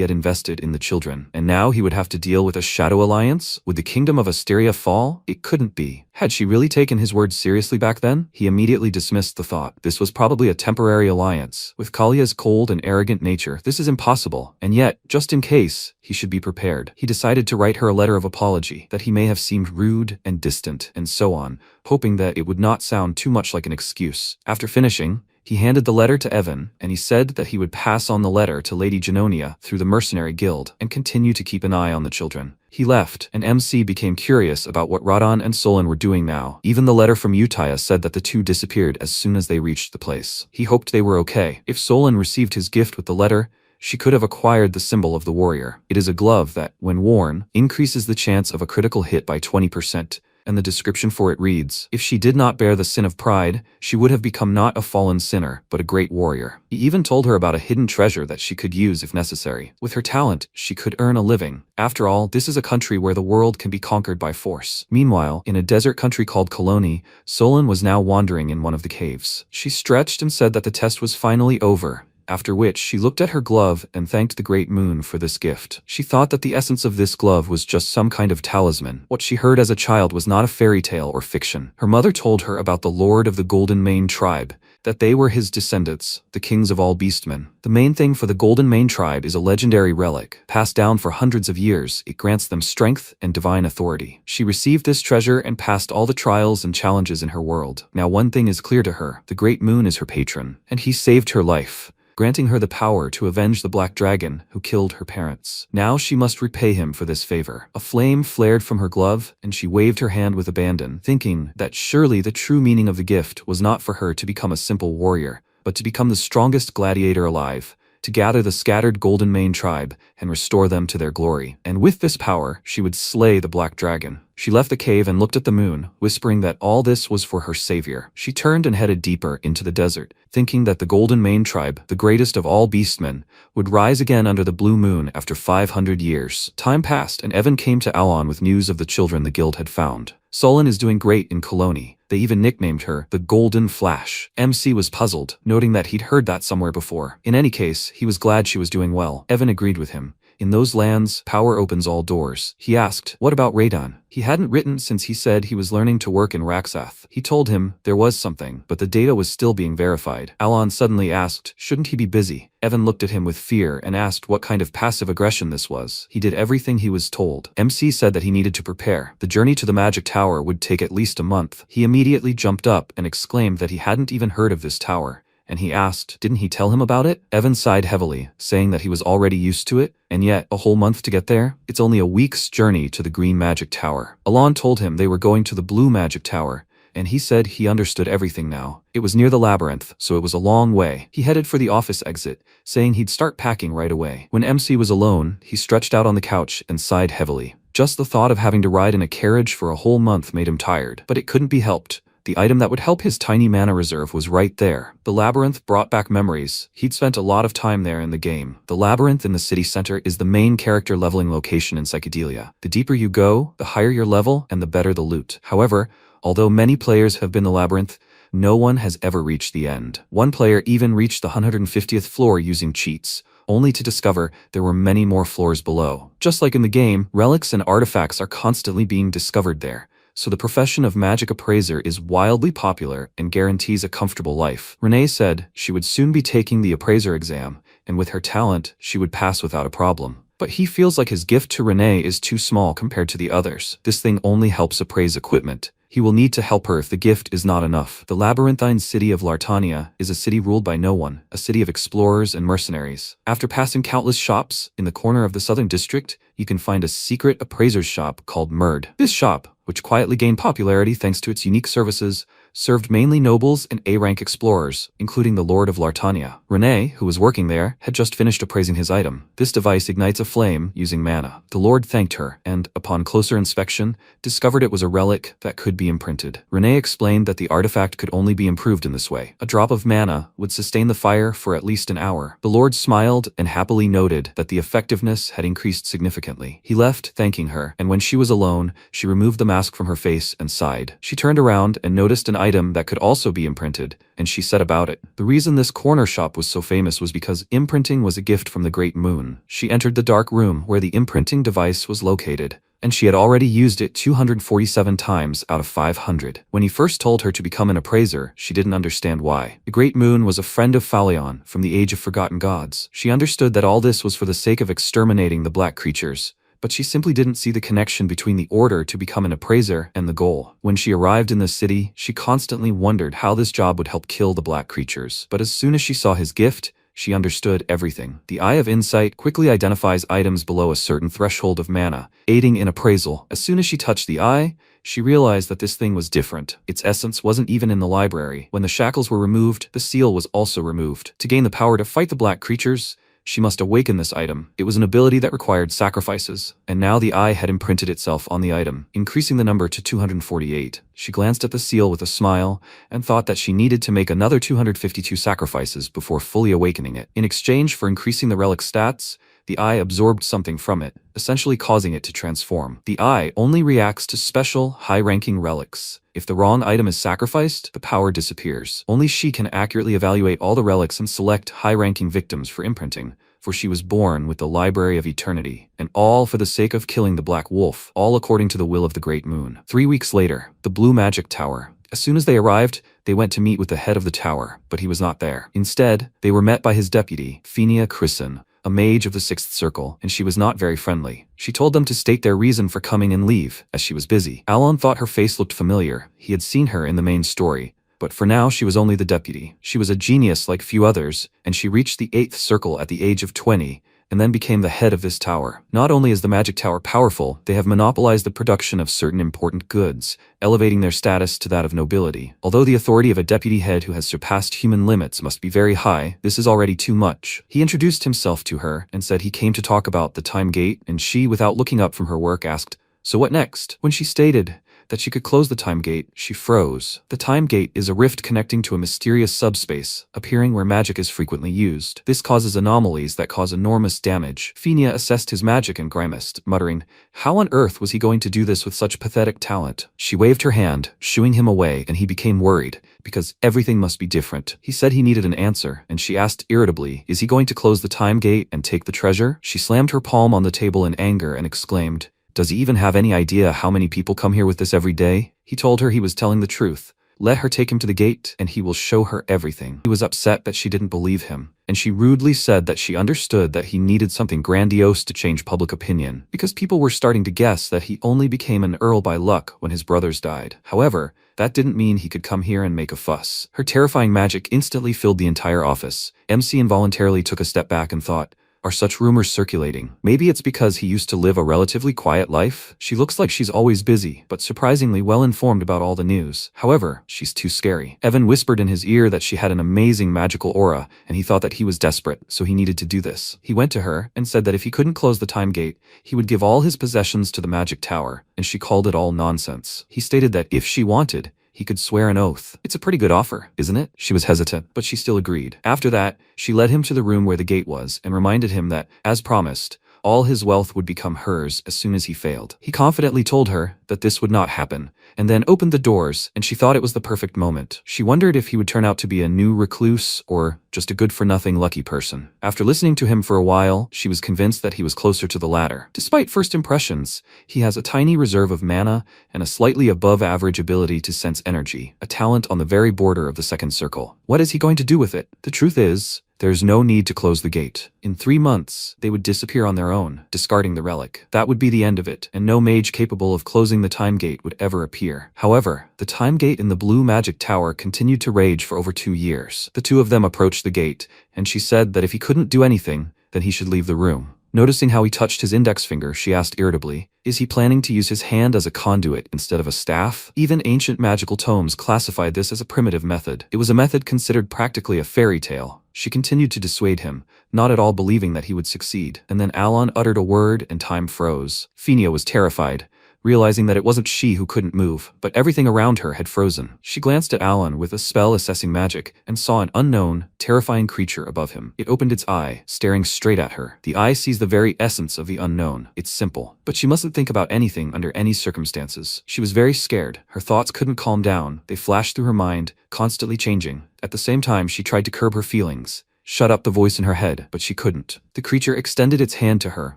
had invested in the children, and now he would have to deal with a shadow alliance? Would the kingdom of Asteria fall? It couldn't be. Had she really taken his words seriously back then? He immediately dismissed the thought. This was probably a temporary alliance. With Kalia's cold and arrogant nature, this is impossible, and yet, just in case, he should be prepared. He decided to write her a letter of apology, that he may have seemed rude and distant, and so on, hoping that it would not sound too much like an excuse. After finishing, he handed the letter to Evan, and he said that he would pass on the letter to Lady Junonia through the mercenary guild and continue to keep an eye on the children. He left, and MC became curious about what Radan and Solon were doing now. Even the letter from Utia said that the two disappeared as soon as they reached the place. He hoped they were okay. If Solon received his gift with the letter, she could have acquired the symbol of the warrior. It is a glove that, when worn, increases the chance of a critical hit by 20%. And the description for it reads, if she did not bear the sin of pride, she would have become not a fallen sinner, but a great warrior. He even told her about a hidden treasure that she could use if necessary. With her talent, she could earn a living. After all, this is a country where the world can be conquered by force. Meanwhile, in a desert country called Coloni, Solon was now wandering in one of the caves. She stretched and said that the test was finally over, after which she looked at her glove and thanked the great moon for this gift. She thought that the essence of this glove was just some kind of talisman. What she heard as a child was not a fairy tale or fiction. Her mother told her about the Lord of the Golden Mane tribe, that they were his descendants, the kings of all beastmen. The main thing for the Golden Mane tribe is a legendary relic, passed down for hundreds of years. It grants them strength and divine authority. She received this treasure and passed all the trials and challenges in her world. Now one thing is clear to her, the great moon is her patron, and he saved her life, granting her the power to avenge the black dragon who killed her parents. Now she must repay him for this favor. A flame flared from her glove, and she waved her hand with abandon, thinking that surely the true meaning of the gift was not for her to become a simple warrior, but to become the strongest gladiator alive, to gather the scattered Golden Mane tribe and restore them to their glory. And with this power, she would slay the black dragon. She left the cave and looked at the moon, whispering that all this was for her savior. She turned and headed deeper into the desert, thinking that the Golden Mane tribe, the greatest of all beastmen, would rise again under the blue moon after 500 years. Time passed, and Evan came to Alon with news of the children the guild had found. Solon is doing great in Coloni. They even nicknamed her the Golden Flash. MC was puzzled, noting that he'd heard that somewhere before. In any case, he was glad she was doing well. Evan agreed with him. In those lands, power opens all doors. He asked, what about Radan? He hadn't written since he said he was learning to work in Raxath. He told him there was something, but the data was still being verified. Alon suddenly asked, shouldn't he be busy? Evan looked at him with fear and asked what kind of passive aggression this was. He did everything he was told. MC said that he needed to prepare. The journey to the magic tower would take at least a month. He immediately jumped up and exclaimed that he hadn't even heard of this tower. And he asked, didn't he tell him about it? Evan sighed heavily, saying that he was already used to it, and yet, a whole month to get there? It's only a week's journey to the Green Magic Tower. Alon told him they were going to the Blue Magic Tower, and he said he understood everything now. It was near the labyrinth, so it was a long way. He headed for the office exit, saying he'd start packing right away. When MC was alone, he stretched out on the couch and sighed heavily. Just the thought of having to ride in a carriage for a whole month made him tired, but it couldn't be helped. The item that would help his tiny mana reserve was right there. The labyrinth brought back memories. He'd spent a lot of time there in the game. The labyrinth in the city center is the main character leveling location in Psychedelia. The deeper you go, the higher your level and the better the loot. However, although many players have been the labyrinth, no one has ever reached the end. One player even reached the 150th floor using cheats, only to discover there were many more floors below. Just like in the game, relics and artifacts are constantly being discovered there. So the profession of magic appraiser is wildly popular and guarantees a comfortable life. Renee said she would soon be taking the appraiser exam, and with her talent, she would pass without a problem. But he feels like his gift to Renee is too small compared to the others. This thing only helps appraise equipment. He will need to help her if the gift is not enough. The labyrinthine city of Lartania is a city ruled by no one, a city of explorers and mercenaries. After passing countless shops, in the corner of the southern district, you can find a secret appraiser's shop called Murd. This shop, which quietly gained popularity thanks to its unique services, served mainly nobles and A-rank explorers, including the Lord of Lartania. Renee, who was working there, had just finished appraising his item. This device ignites a flame using mana. The Lord thanked her, and, upon closer inspection, discovered it was a relic that could be imprinted. Renee explained that the artifact could only be improved in this way. A drop of mana would sustain the fire for at least an hour. The Lord smiled and happily noted that the effectiveness had increased significantly. He left, thanking her, and when she was alone, she removed the mask from her face and sighed. She turned around and noticed an item that could also be imprinted, and she set about it. The reason this corner shop was so famous was because imprinting was a gift from the Great Moon. She entered the dark room where the imprinting device was located, and she had already used it 247 times out of 500. When he first told her to become an appraiser, she didn't understand why. The Great Moon was a friend of Phalion from the Age of Forgotten Gods. She understood that all this was for the sake of exterminating the black creatures, but she simply didn't see the connection between the order to become an appraiser and the goal. When she arrived in the city, she constantly wondered how this job would help kill the black creatures. But as soon as she saw his gift, she understood everything. The Eye of Insight quickly identifies items below a certain threshold of mana, aiding in appraisal. As soon as she touched the eye, she realized that this thing was different. Its essence wasn't even in the library. When the shackles were removed, the seal was also removed. To gain the power to fight the black creatures, she must awaken this item. It was an ability that required sacrifices, and now the eye had imprinted itself on the item, increasing the number to 248. She glanced at the seal with a smile and thought that she needed to make another 252 sacrifices before fully awakening it. In exchange for increasing the relic's stats, the eye absorbed something from it, essentially causing it to transform. The eye only reacts to special, high-ranking relics. If the wrong item is sacrificed, the power disappears. Only she can accurately evaluate all the relics and select high-ranking victims for imprinting, for she was born with the Library of Eternity, and all for the sake of killing the Black Wolf, all according to the will of the Great Moon. 3 weeks later, the Blue Magic Tower. As soon as they arrived, they went to meet with the head of the tower, but he was not there. Instead, they were met by his deputy, Phenia Chrisson, a mage of the Sixth Circle, and she was not very friendly. She told them to state their reason for coming and leave, as she was busy. Alon thought her face looked familiar. He had seen her in the main story, but for now she was only the deputy. She was a genius like few others, and she reached the 8th Circle at the age of 20, and then became the head of this tower. Not only is the Magic Tower powerful, they have monopolized the production of certain important goods, elevating their status to that of nobility. Although the authority of a deputy head who has surpassed human limits must be very high, this is already too much. He introduced himself to her and said he came to talk about the time gate, and she, without looking up from her work, asked, "So what next?" When she stated that she could close the time gate, she froze. The time gate is a rift connecting to a mysterious subspace, appearing where magic is frequently used. This causes anomalies that cause enormous damage. Phenia assessed his magic and grimaced, muttering, how on earth was he going to do this with such pathetic talent? She waved her hand, shooing him away, and he became worried, because everything must be different. He said he needed an answer, and she asked irritably, is he going to close the time gate and take the treasure? She slammed her palm on the table in anger and exclaimed, does he even have any idea how many people come here with this every day? He told her he was telling the truth. Let her take him to the gate, and he will show her everything. He was upset that she didn't believe him, and she rudely said that she understood that he needed something grandiose to change public opinion, because people were starting to guess that he only became an earl by luck when his brothers died. However, that didn't mean he could come here and make a fuss. Her terrifying magic instantly filled the entire office. MC involuntarily took a step back and thought, are such rumors circulating? Maybe it's because he used to live a relatively quiet life? She looks like she's always busy, but surprisingly well informed about all the news. However, she's too scary. Evan whispered in his ear that she had an amazing magical aura, and he thought that he was desperate, so he needed to do this. He went to her and said that if he couldn't close the time gate, he would give all his possessions to the magic tower, and she called it all nonsense. He stated that if she wanted, he could swear an oath. It's a pretty good offer, isn't it? She was hesitant, but she still agreed. After that, she led him to the room where the gate was and reminded him that, as promised, all his wealth would become hers as soon as he failed. He confidently told her that this would not happen, and then opened the doors, and she thought it was the perfect moment. She wondered if he would turn out to be a new recluse or just a good-for-nothing lucky person. After listening to him for a while, she was convinced that he was closer to the latter. Despite first impressions, he has a tiny reserve of mana and a slightly above-average ability to sense energy, a talent on the very border of the second circle. What is he going to do with it? The truth is, there's no need to close the gate. In 3 months, they would disappear on their own, discarding the relic. That would be the end of it, and no mage capable of closing the time gate would ever appear. However, the time gate in the blue magic tower continued to rage for over 2 years. The two of them approached the gate, and she said that if he couldn't do anything, then he should leave the room. Noticing how he touched his index finger, she asked irritably, is he planning to use his hand as a conduit instead of a staff? Even ancient magical tomes classified this as a primitive method. It was a method considered practically a fairy tale. She continued to dissuade him, not at all believing that he would succeed. And then Alon uttered a word and time froze. Phinia was terrified, realizing that it wasn't she who couldn't move, but everything around her had frozen. She glanced at Alon with a spell assessing magic and saw an unknown, terrifying creature above him. It opened its eye, staring straight at her. The eye sees the very essence of the unknown. It's simple, but she mustn't think about anything under any circumstances. She was very scared. Her thoughts couldn't calm down. They flashed through her mind, constantly changing. At the same time, she tried to curb her feelings, shut up the voice in her head, but she couldn't. The creature extended its hand to her,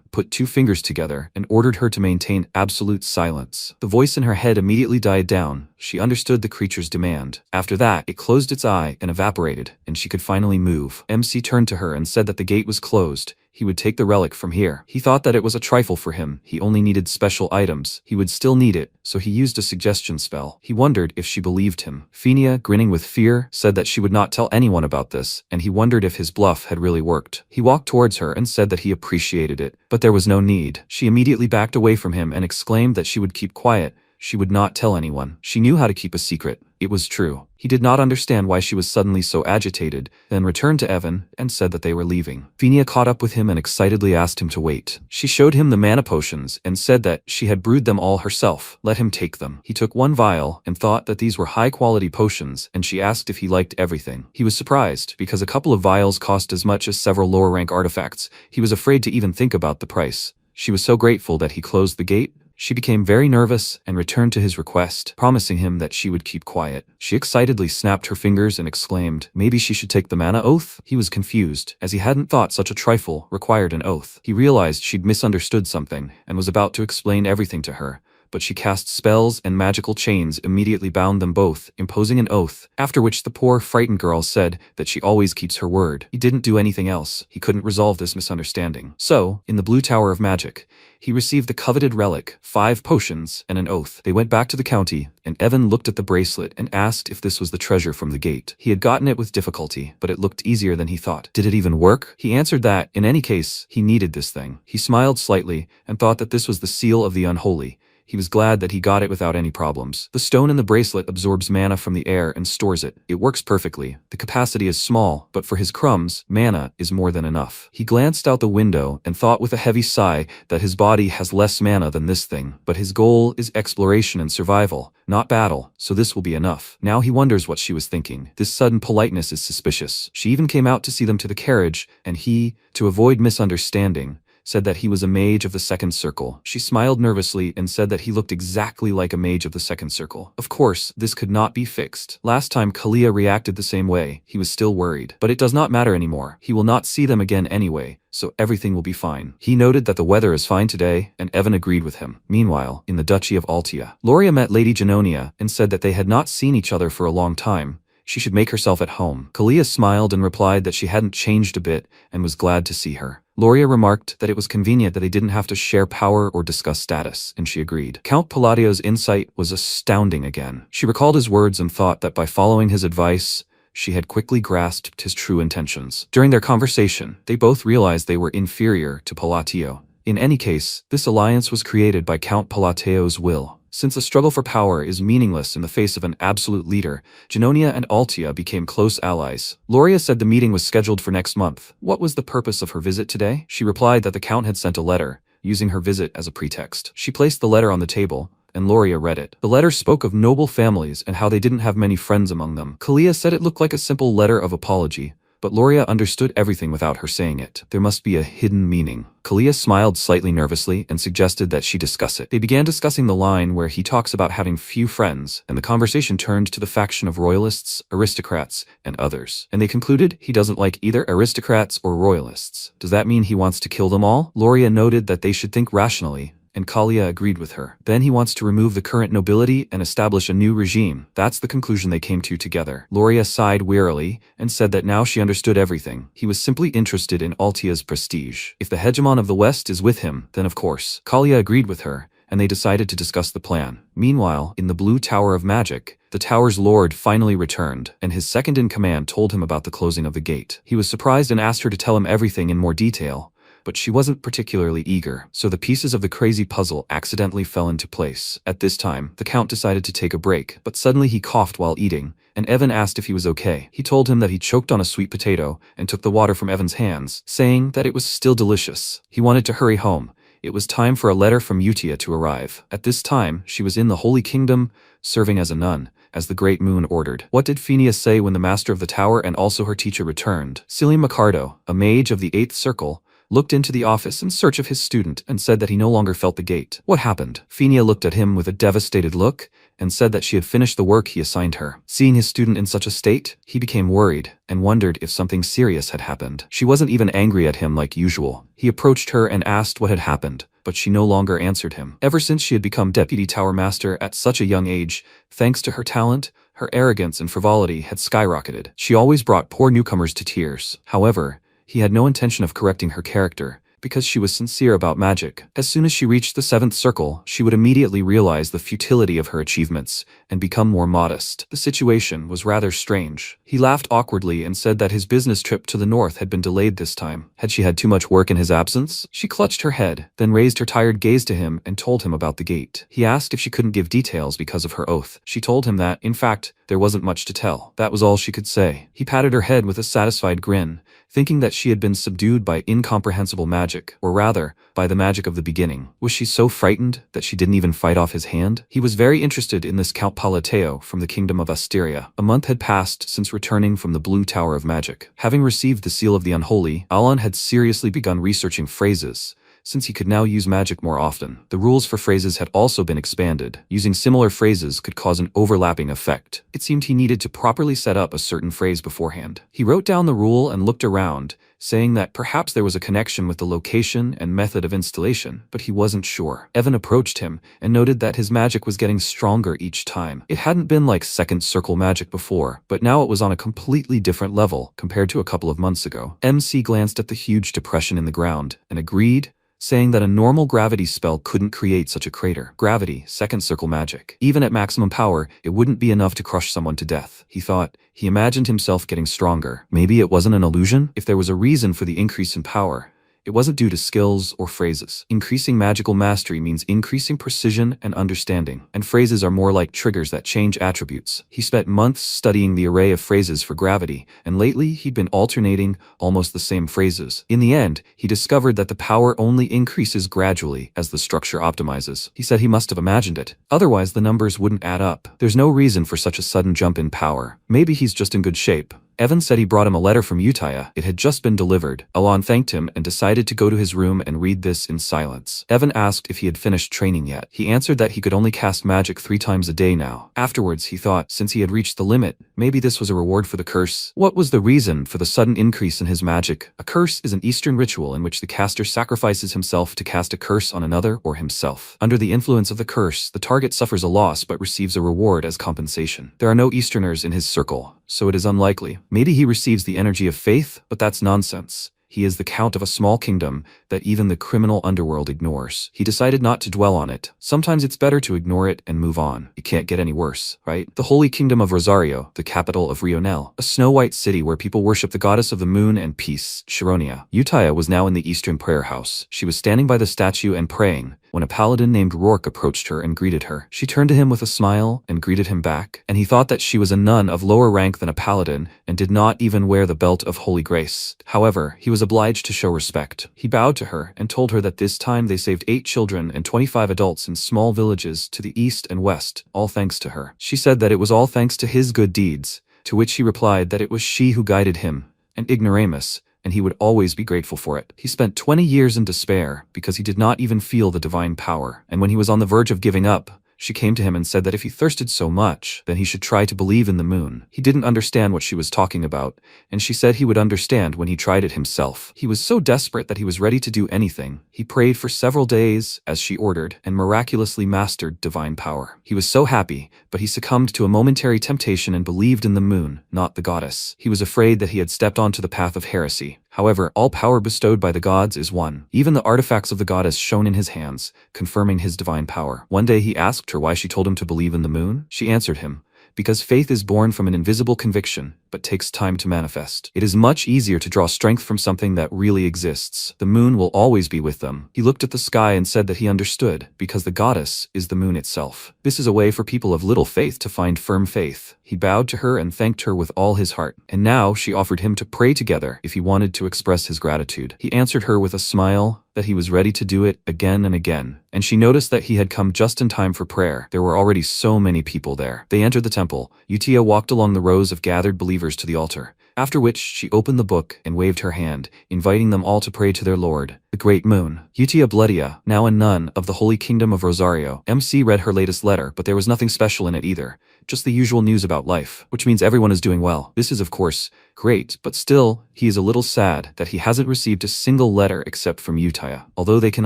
put 2 fingers together, and ordered her to maintain absolute silence. The voice in her head immediately died down. She understood the creature's demand. After that, it closed its eye and evaporated, and she could finally move. MC turned to her and said that the gate was closed. He would take the relic from here. He thought that it was a trifle for him. He only needed special items. He would still need it, so he used a suggestion spell. He wondered if she believed him. Phinia, grinning with fear, said that she would not tell anyone about this, and he wondered if his bluff had really worked. He walked towards her and said that he appreciated it, but there was no need. She immediately backed away from him and exclaimed that she would keep quiet. She would not tell anyone. She knew how to keep a secret. It was true. He did not understand why she was suddenly so agitated, then returned to Evan and said that they were leaving. Phinia caught up with him and excitedly asked him to wait. She showed him the mana potions and said that she had brewed them all herself. Let him take them. He took 1 vial and thought that these were high-quality potions, and she asked if he liked everything. He was surprised, because a couple of vials cost as much as several lower-rank artifacts. He was afraid to even think about the price. She was so grateful that he closed the gate. She became very nervous and returned to his request, promising him that she would keep quiet. She excitedly snapped her fingers and exclaimed, maybe she should take the mana oath? He was confused, as he hadn't thought such a trifle required an oath. He realized she'd misunderstood something, and was about to explain everything to her, but she cast spells and magical chains immediately bound them both, imposing an oath, after which the poor, frightened girl said that she always keeps her word. He didn't do anything else. He couldn't resolve this misunderstanding. So, in the Blue Tower of Magic, he received the coveted relic, 5 potions, and an oath. They went back to the county, and Evan looked at the bracelet and asked if this was the treasure from the gate. He had gotten it with difficulty, but it looked easier than he thought. Did it even work? He answered that, in any case, he needed this thing. He smiled slightly, and thought that this was the seal of the unholy. He was glad that he got it without any problems. The stone in the bracelet absorbs mana from the air and stores it. It works perfectly. The capacity is small, but for his crumbs, mana is more than enough. He glanced out the window and thought with a heavy sigh that his body has less mana than this thing, but his goal is exploration and survival, not battle, so this will be enough. Now he wonders what she was thinking. This sudden politeness is suspicious. She even came out to see them to the carriage, and he, to avoid misunderstanding, said that he was a mage of the second circle. She smiled nervously and said that he looked exactly like a mage of the second circle. Of course, this could not be fixed. Last time Kalia reacted the same way, he was still worried. But it does not matter anymore. He will not see them again anyway, so everything will be fine. He noted that the weather is fine today, and Evan agreed with him. Meanwhile, in the Duchy of Altia, Loria met Lady Genonia and said that they had not seen each other for a long time. She should make herself at home. Kalia smiled and replied that she hadn't changed a bit and was glad to see her. Loria remarked that it was convenient that they didn't have to share power or discuss status, and she agreed. Count Palladio's insight was astounding again. She recalled his words and thought that by following his advice, she had quickly grasped his true intentions. During their conversation, they both realized they were inferior to Palatio. In any case, this alliance was created by Count Palateo's will. Since the struggle for power is meaningless in the face of an absolute leader, Genonia and Altia became close allies. Loria said the meeting was scheduled for next month. What was the purpose of her visit today? She replied that the Count had sent a letter, using her visit as a pretext. She placed the letter on the table, and Loria read it. The letter spoke of noble families and how they didn't have many friends among them. Kalia said it looked like a simple letter of apology, but Loria understood everything without her saying it. There must be a hidden meaning. Kalia smiled slightly nervously and suggested that she discuss it. They began discussing the line where he talks about having few friends, and the conversation turned to the faction of royalists, aristocrats, and others. And they concluded he doesn't like either aristocrats or royalists. Does that mean he wants to kill them all? Loria noted that they should think rationally, and Kalia agreed with her. Then he wants to remove the current nobility and establish a new regime. That's the conclusion they came to together. Loria sighed wearily and said that now she understood everything. He was simply interested in Altia's prestige. If the hegemon of the West is with him, then of course. Kalia agreed with her, and they decided to discuss the plan. Meanwhile, in the Blue Tower of Magic, the tower's lord finally returned, and his second-in-command told him about the closing of the gate. He was surprised and asked her to tell him everything in more detail, but she wasn't particularly eager, so the pieces of the crazy puzzle accidentally fell into place. At this time, the Count decided to take a break, but suddenly he coughed while eating, and Evan asked if he was okay. He told him that he choked on a sweet potato and took the water from Evan's hands, saying that it was still delicious. He wanted to hurry home. It was time for a letter from Utia to arrive. At this time, she was in the Holy Kingdom, serving as a nun, as the Great Moon ordered. What did Phineas say when the master of the tower and also her teacher returned? Cillian Micardo, a mage of the 8th Circle, looked into the office in search of his student and said that he no longer felt the gate. What happened? Phineas looked at him with a devastated look and said that she had finished the work he assigned her. Seeing his student in such a state, he became worried and wondered if something serious had happened. She wasn't even angry at him like usual. He approached her and asked what had happened, but she no longer answered him. Ever since she had become Deputy Tower Master at such a young age, thanks to her talent, her arrogance and frivolity had skyrocketed. She always brought poor newcomers to tears. However, he had no intention of correcting her character, because she was sincere about magic. As soon as she reached the 7th Circle, she would immediately realize the futility of her achievements and become more modest. The situation was rather strange. He laughed awkwardly and said that his business trip to the north had been delayed this time. Had she had too much work in his absence? She clutched her head, then raised her tired gaze to him and told him about the gate. He asked if she couldn't give details because of her oath. She told him that, in fact, there wasn't much to tell. That was all she could say. He patted her head with a satisfied grin, thinking that she had been subdued by incomprehensible magic, or rather, by the magic of the beginning. Was she so frightened that she didn't even fight off his hand? He was very interested in this Count Palateo from the Kingdom of Asteria. A month had passed since returning from the Blue Tower of Magic. Having received the Seal of the Unholy, Alan had seriously begun researching phrases, since he could now use magic more often. The rules for phrases had also been expanded. Using similar phrases could cause an overlapping effect. It seemed he needed to properly set up a certain phrase beforehand. He wrote down the rule and looked around, saying that perhaps there was a connection with the location and method of installation, but he wasn't sure. Evan approached him and noted that his magic was getting stronger each time. It hadn't been like 2nd Circle magic before, but now it was on a completely different level compared to a couple of months ago. MC glanced at the huge depression in the ground and agreed, saying that a normal gravity spell couldn't create such a crater. Gravity, 2nd Circle magic. Even at maximum power, it wouldn't be enough to crush someone to death. He thought. He imagined himself getting stronger. Maybe it wasn't an illusion? If there was a reason for the increase in power, it wasn't due to skills or phrases. Increasing magical mastery means increasing precision and understanding, and phrases are more like triggers that change attributes. He spent months studying the array of phrases for gravity, and lately he'd been alternating almost the same phrases. In the end, he discovered that the power only increases gradually as the structure optimizes. He said he must have imagined it. Otherwise, the numbers wouldn't add up. There's no reason for such a sudden jump in power. Maybe he's just in good shape. Evan said he brought him a letter from Utia. It had just been delivered. Alon thanked him and decided to go to his room and read this in silence. Evan asked if he had finished training yet. He answered that he could only cast magic 3 times a day now. Afterwards, he thought, since he had reached the limit, maybe this was a reward for the curse. What was the reason for the sudden increase in his magic? A curse is an Eastern ritual in which the caster sacrifices himself to cast a curse on another or himself. Under the influence of the curse, the target suffers a loss but receives a reward as compensation. There are no Easterners in his circle, so it is unlikely. Maybe he receives the energy of faith, but that's nonsense. He is the count of a small kingdom that even the criminal underworld ignores. He decided not to dwell on it. Sometimes it's better to ignore it and move on. It can't get any worse, right? The Holy Kingdom of Rosario, the capital of Rionel, a snow-white city where people worship the goddess of the moon and peace, Chironia. Utia was now in the Eastern Prayer House. She was standing by the statue and praying when a paladin named Rourke approached her and greeted her. She turned to him with a smile and greeted him back, and he thought that she was a nun of lower rank than a paladin and did not even wear the belt of holy grace. However, he was obliged to show respect. He bowed to her and told her that this time they saved 8 children and 25 adults in small villages to the east and west, all thanks to her. She said that it was all thanks to his good deeds, to which he replied that it was she who guided him, an ignoramus, and he would always be grateful for it. He spent 20 years in despair because he did not even feel the divine power, and when he was on the verge of giving up, she came to him and said that if he thirsted so much, then he should try to believe in the moon. He didn't understand what she was talking about, and she said he would understand when he tried it himself. He was so desperate that he was ready to do anything. He prayed for several days, as she ordered, and miraculously mastered divine power. He was so happy, but he succumbed to a momentary temptation and believed in the moon, not the goddess. He was afraid that he had stepped onto the path of heresy. However, all power bestowed by the gods is one. Even the artifacts of the goddess shone in his hands, confirming his divine power. One day he asked her why she told him to believe in the moon. She answered him, because faith is born from an invisible conviction, but takes time to manifest. It is much easier to draw strength from something that really exists. The moon will always be with them. He looked at the sky and said that he understood, because the goddess is the moon itself. This is a way for people of little faith to find firm faith. He bowed to her and thanked her with all his heart, and now she offered him to pray together if he wanted to express his gratitude. He answered her with a smile that he was ready to do it again and again, and she noticed that he had come just in time for prayer. There were already so many people there. They entered the temple. Utia walked along the rows of gathered believers to the altar, after which she opened the book and waved her hand, inviting them all to pray to their Lord, the Great Moon. Utia Bledia, now a nun of the Holy Kingdom of Rosario. MC read her latest letter, but there was nothing special in it either, just the usual news about life, which means everyone is doing well. This is, of course, great, but still, he is a little sad that he hasn't received a single letter except from Utia. Although they can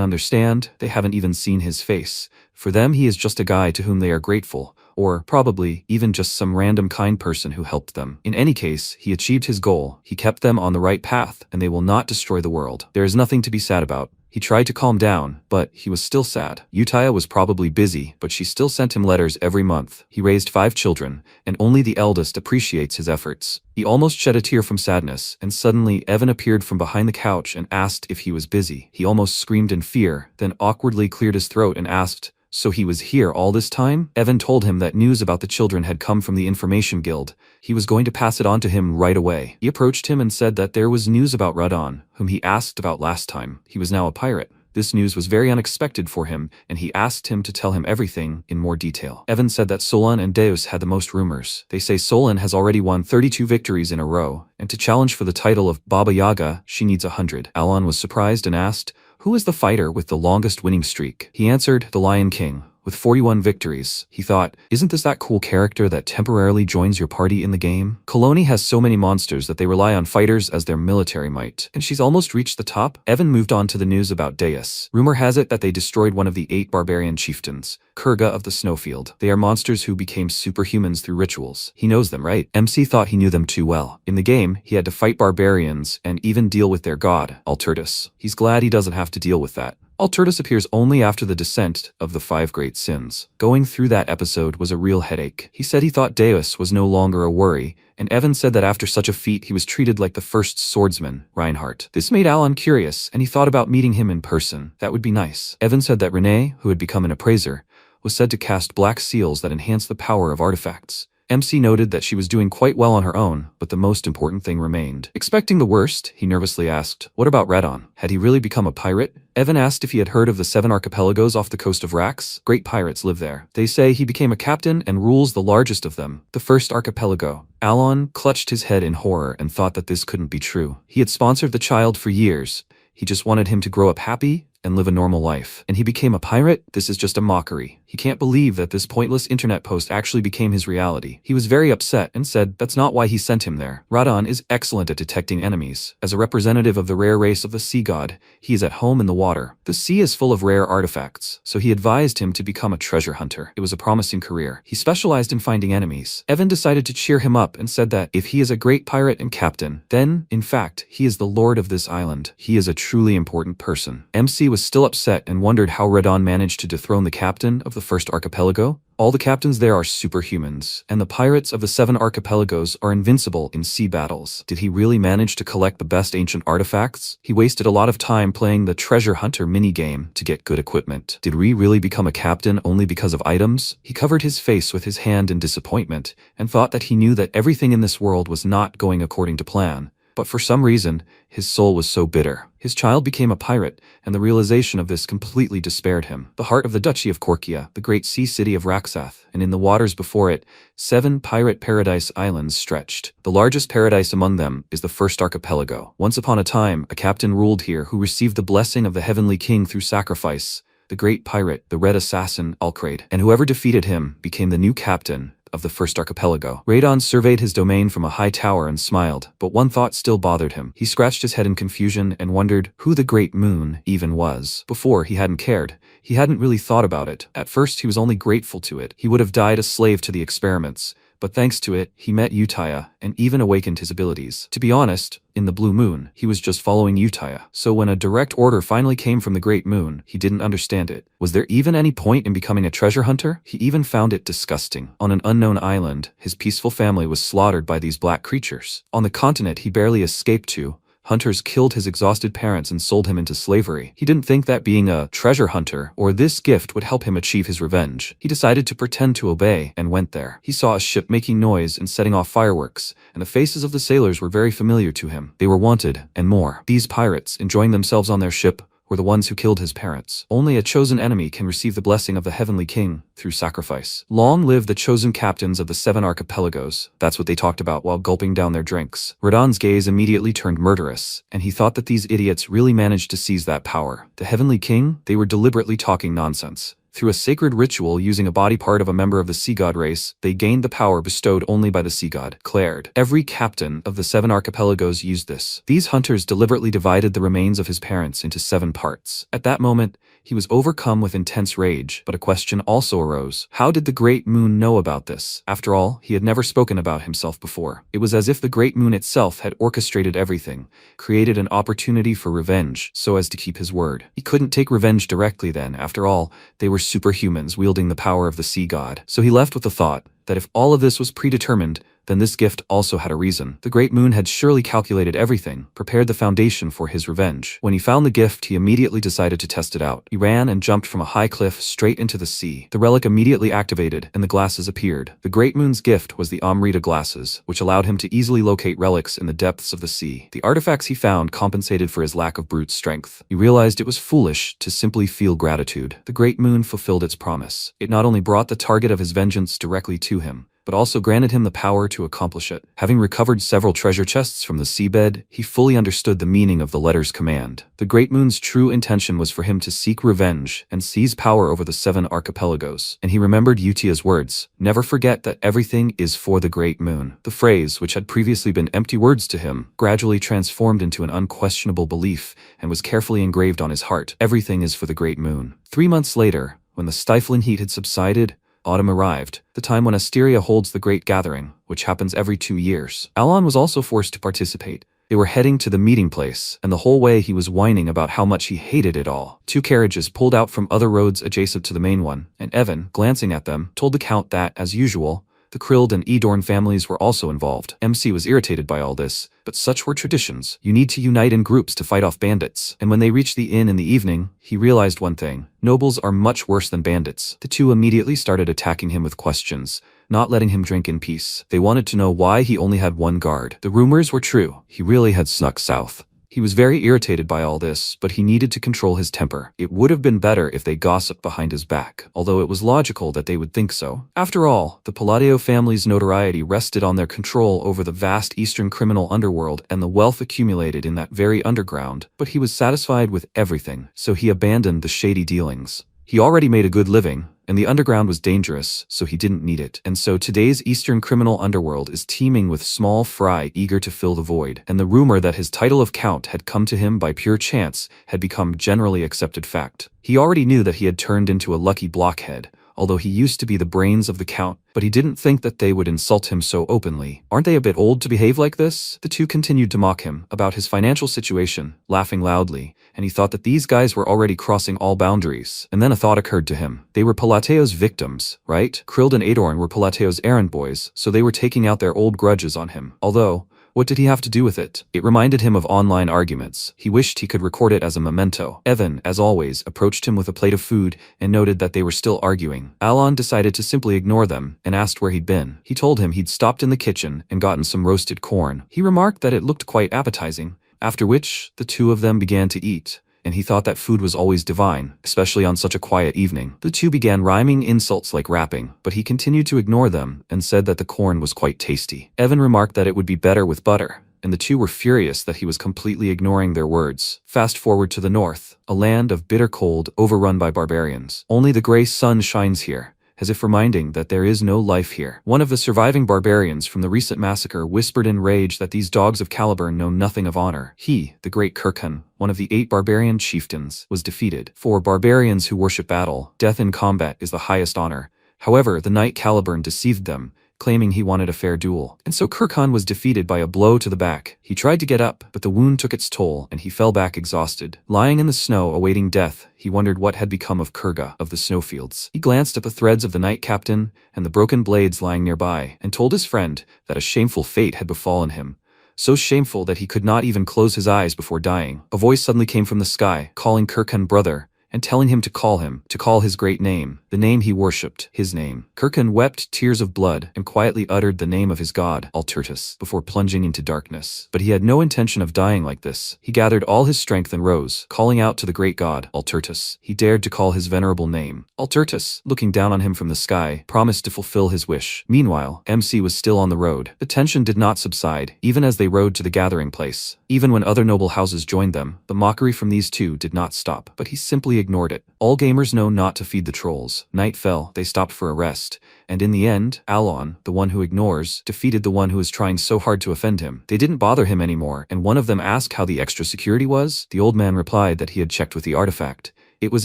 understand, they haven't even seen his face. For them, he is just a guy to whom they are grateful, or probably even just some random kind person who helped them. In any case, he achieved his goal. He kept them on the right path, and they will not destroy the world. There is nothing to be sad about. He tried to calm down, but he was still sad. Utia was probably busy, but she still sent him letters every month. He raised 5 children, and only the eldest appreciates his efforts. He almost shed a tear from sadness, and suddenly Evan appeared from behind the couch and asked if he was busy. He almost screamed in fear, then awkwardly cleared his throat and asked, "So he was here all this time?" Evan told him that news about the children had come from the Information Guild. He was going to pass it on to him right away. He approached him and said that there was news about Radon, whom he asked about last time. He was now a pirate. This news was very unexpected for him, and he asked him to tell him everything in more detail. Evan said that Solon and Deus had the most rumors. They say Solon has already won 32 victories in a row, and to challenge for the title of Baba Yaga, she needs 100. Alon was surprised and asked, "Who is the fighter with the longest winning streak?" He answered, "The Lion King, with 41 victories." He thought, isn't this that cool character that temporarily joins your party in the game? Coloni has so many monsters that they rely on fighters as their military might, and she's almost reached the top. Evan moved on to the news about Deus. Rumor has it that they destroyed one of the 8 barbarian chieftains, Kurga of the Snowfield. They are monsters who became superhumans through rituals. He knows them, right? MC thought he knew them too well. In the game, he had to fight barbarians and even deal with their god, Altertus. He's glad he doesn't have to deal with that. Altertus appears only after the descent of the 5 great sins. Going through that episode was a real headache. He said he thought Deus was no longer a worry, and Evan said that after such a feat he was treated like the first swordsman, Reinhardt. This made Alan curious, and he thought about meeting him in person. That would be nice. Evan said that Renee, who had become an appraiser, was said to cast black seals that enhance the power of artifacts. MC noted that she was doing quite well on her own, but the most important thing remained. Expecting the worst, he nervously asked, what about Radon? Had he really become a pirate? Evan asked if he had heard of the 7 archipelagos off the coast of Rax. Great pirates live there. They say he became a captain and rules the largest of them, the first archipelago. Alon clutched his head in horror and thought that this couldn't be true. He had sponsored the child for years. He just wanted him to grow up happy and live a normal life. And he became a pirate? This is just a mockery. He can't believe that this pointless internet post actually became his reality. He was very upset and said that's not why he sent him there. Radon is excellent at detecting enemies. As a representative of the rare race of the sea god, he is at home in the water. The sea is full of rare artifacts, so he advised him to become a treasure hunter. It was a promising career. He specialized in finding enemies. Evan decided to cheer him up and said that if he is a great pirate and captain, then, in fact, he is the lord of this island. He is a truly important person. MC was still upset and wondered how Radon managed to dethrone the captain of the first archipelago. All the captains there are superhumans, and the pirates of the 7 archipelagos are invincible in sea battles. Did he really manage to collect the best ancient artifacts? He wasted a lot of time playing the treasure hunter minigame to get good equipment. Did Ree really become a captain only because of items? He covered his face with his hand in disappointment and thought that he knew that everything in this world was not going according to plan. But for some reason, his soul was so bitter. His child became a pirate, and the realization of this completely despaired him. The heart of the Duchy of Korkia, the great sea city of Raksath, and in the waters before it, 7 pirate paradise islands stretched. The largest paradise among them is the first archipelago. Once upon a time, a captain ruled here who received the blessing of the heavenly king through sacrifice. The great pirate, the red assassin, Alcraid, and whoever defeated him became the new captain of the first archipelago. Radon surveyed his domain from a high tower and smiled, but one thought still bothered him. He scratched his head in confusion and wondered who the Great Moon even was. Before, he hadn't cared. He hadn't really thought about it. At first, he was only grateful to it. He would have died a slave to the experiments. But thanks to it, he met Utaya and even awakened his abilities. To be honest, in the Blue Moon, he was just following Utaya. So when a direct order finally came from the Great Moon, he didn't understand it. Was there even any point in becoming a treasure hunter? He even found it disgusting. On an unknown island, his peaceful family was slaughtered by these black creatures. On the continent he barely escaped to, hunters killed his exhausted parents and sold him into slavery. He didn't think that being a treasure hunter or this gift would help him achieve his revenge. He decided to pretend to obey and went there. He saw a ship making noise and setting off fireworks, and the faces of the sailors were very familiar to him. They were wanted, and more. These pirates, enjoying themselves on their ship, were the ones who killed his parents. Only a chosen enemy can receive the blessing of the heavenly king through sacrifice. Long live the chosen captains of the 7 archipelagos. That's what they talked about while gulping down their drinks. Radon's gaze immediately turned murderous, and he thought that these idiots really managed to seize that power. The heavenly king? They were deliberately talking nonsense. Through a sacred ritual using a body part of a member of the sea god race, they gained the power bestowed only by the sea god, Claired. Every captain of the 7 archipelagos used this. These hunters deliberately divided the remains of his parents into 7 parts. At that moment, he was overcome with intense rage, but a question also arose. How did the Great Moon know about this? After all, he had never spoken about himself before. It was as if the Great Moon itself had orchestrated everything, created an opportunity for revenge so as to keep his word. He couldn't take revenge directly then. After all, they were superhumans wielding the power of the sea god. So he left with the thought that if all of this was predetermined, then this gift also had a reason. The Great Moon had surely calculated everything, prepared the foundation for his revenge. When he found the gift, he immediately decided to test it out. He ran and jumped from a high cliff straight into the sea. The relic immediately activated, and the glasses appeared. The Great Moon's gift was the Amrita glasses, which allowed him to easily locate relics in the depths of the sea. The artifacts he found compensated for his lack of brute strength. He realized it was foolish to simply feel gratitude. The Great Moon fulfilled its promise. It not only brought the target of his vengeance directly to him, but also granted him the power to accomplish it. Having recovered several treasure chests from the seabed, he fully understood the meaning of the letter's command. The Great Moon's true intention was for him to seek revenge and seize power over the 7 archipelagos. And he remembered Utia's words, "Never forget that everything is for the Great Moon." The phrase, which had previously been empty words to him, gradually transformed into an unquestionable belief and was carefully engraved on his heart. Everything is for the Great Moon. 3 months later, when the stifling heat had subsided, autumn arrived, the time when Asteria holds the Great Gathering, which happens every 2 years. Alon was also forced to participate. They were heading to the meeting place, and the whole way he was whining about how much he hated it all. 2 carriages pulled out from other roads adjacent to the main one, and Evan, glancing at them, told the Count that, as usual, the Krild and Edorn families were also involved. MC was irritated by all this, but such were traditions. You need to unite in groups to fight off bandits. And when they reached the inn in the evening, he realized one thing. Nobles are much worse than bandits. The 2 immediately started attacking him with questions, not letting him drink in peace. They wanted to know why he only had 1 guard. The rumors were true. He really had snuck south. He was very irritated by all this, but he needed to control his temper. It would have been better if they gossiped behind his back, although it was logical that they would think so. After all, the Palladio family's notoriety rested on their control over the vast eastern criminal underworld and the wealth accumulated in that very underground, but he was satisfied with everything, so he abandoned the shady dealings. He already made a good living, and the underground was dangerous, so he didn't need it. And so today's eastern criminal underworld is teeming with small fry eager to fill the void, and the rumor that his title of count had come to him by pure chance had become generally accepted fact. He already knew that he had turned into a lucky blockhead, although he used to be the brains of the count, but he didn't think that they would insult him so openly. Aren't they a bit old to behave like this? The two continued to mock him about his financial situation, laughing loudly, and he thought that these guys were already crossing all boundaries. And then a thought occurred to him. They were Palateo's victims, right? Krill and Adorn were Palateo's errand boys, so they were taking out their old grudges on him. Although, what did he have to do with it? It reminded him of online arguments. He wished he could record it as a memento. Evan, as always, approached him with a plate of food and noted that they were still arguing. Alon decided to simply ignore them and asked where he'd been. He told him he'd stopped in the kitchen and gotten some roasted corn. He remarked that it looked quite appetizing, after which the two of them began to eat, and he thought that food was always divine, especially on such a quiet evening. The two began rhyming insults like rapping, but he continued to ignore them and said that the corn was quite tasty. Evan remarked that it would be better with butter, and the two were furious that he was completely ignoring their words. Fast forward to the north, a land of bitter cold overrun by barbarians. Only the gray sun shines here, as if reminding that there is no life here. One of the surviving barbarians from the recent massacre whispered in rage that these dogs of Caliburn know nothing of honor. He, the great Kirkhan, one of the 8 barbarian chieftains, was defeated. For barbarians who worship battle, death in combat is the highest honor. However, the knight Caliburn deceived them, claiming he wanted a fair duel. And so Kirkhan was defeated by a blow to the back. He tried to get up, but the wound took its toll, and he fell back exhausted. Lying in the snow awaiting death, he wondered what had become of Kurga of the snowfields. He glanced at the threads of the knight captain and the broken blades lying nearby, and told his friend that a shameful fate had befallen him. So shameful that he could not even close his eyes before dying. A voice suddenly came from the sky, calling Kirkhan brother, and telling him to call his great name, the name he worshipped, his name. Kirkhan wept tears of blood and quietly uttered the name of his god, Altertus, before plunging into darkness. But he had no intention of dying like this. He gathered all his strength and rose, calling out to the great god, Altertus. He dared to call his venerable name. Altertus, looking down on him from the sky, promised to fulfill his wish. Meanwhile, MC was still on the road. The tension did not subside, even as they rode to the gathering place. Even when other noble houses joined them, the mockery from these two did not stop, but he simply ignored it. All gamers know not to feed the trolls. Night fell, they stopped for a rest, and in the end, Alon, the one who ignores, defeated the one who is trying so hard to offend him. They didn't bother him anymore, and one of them asked how the extra security was. The old man replied that he had checked with the artifact. It was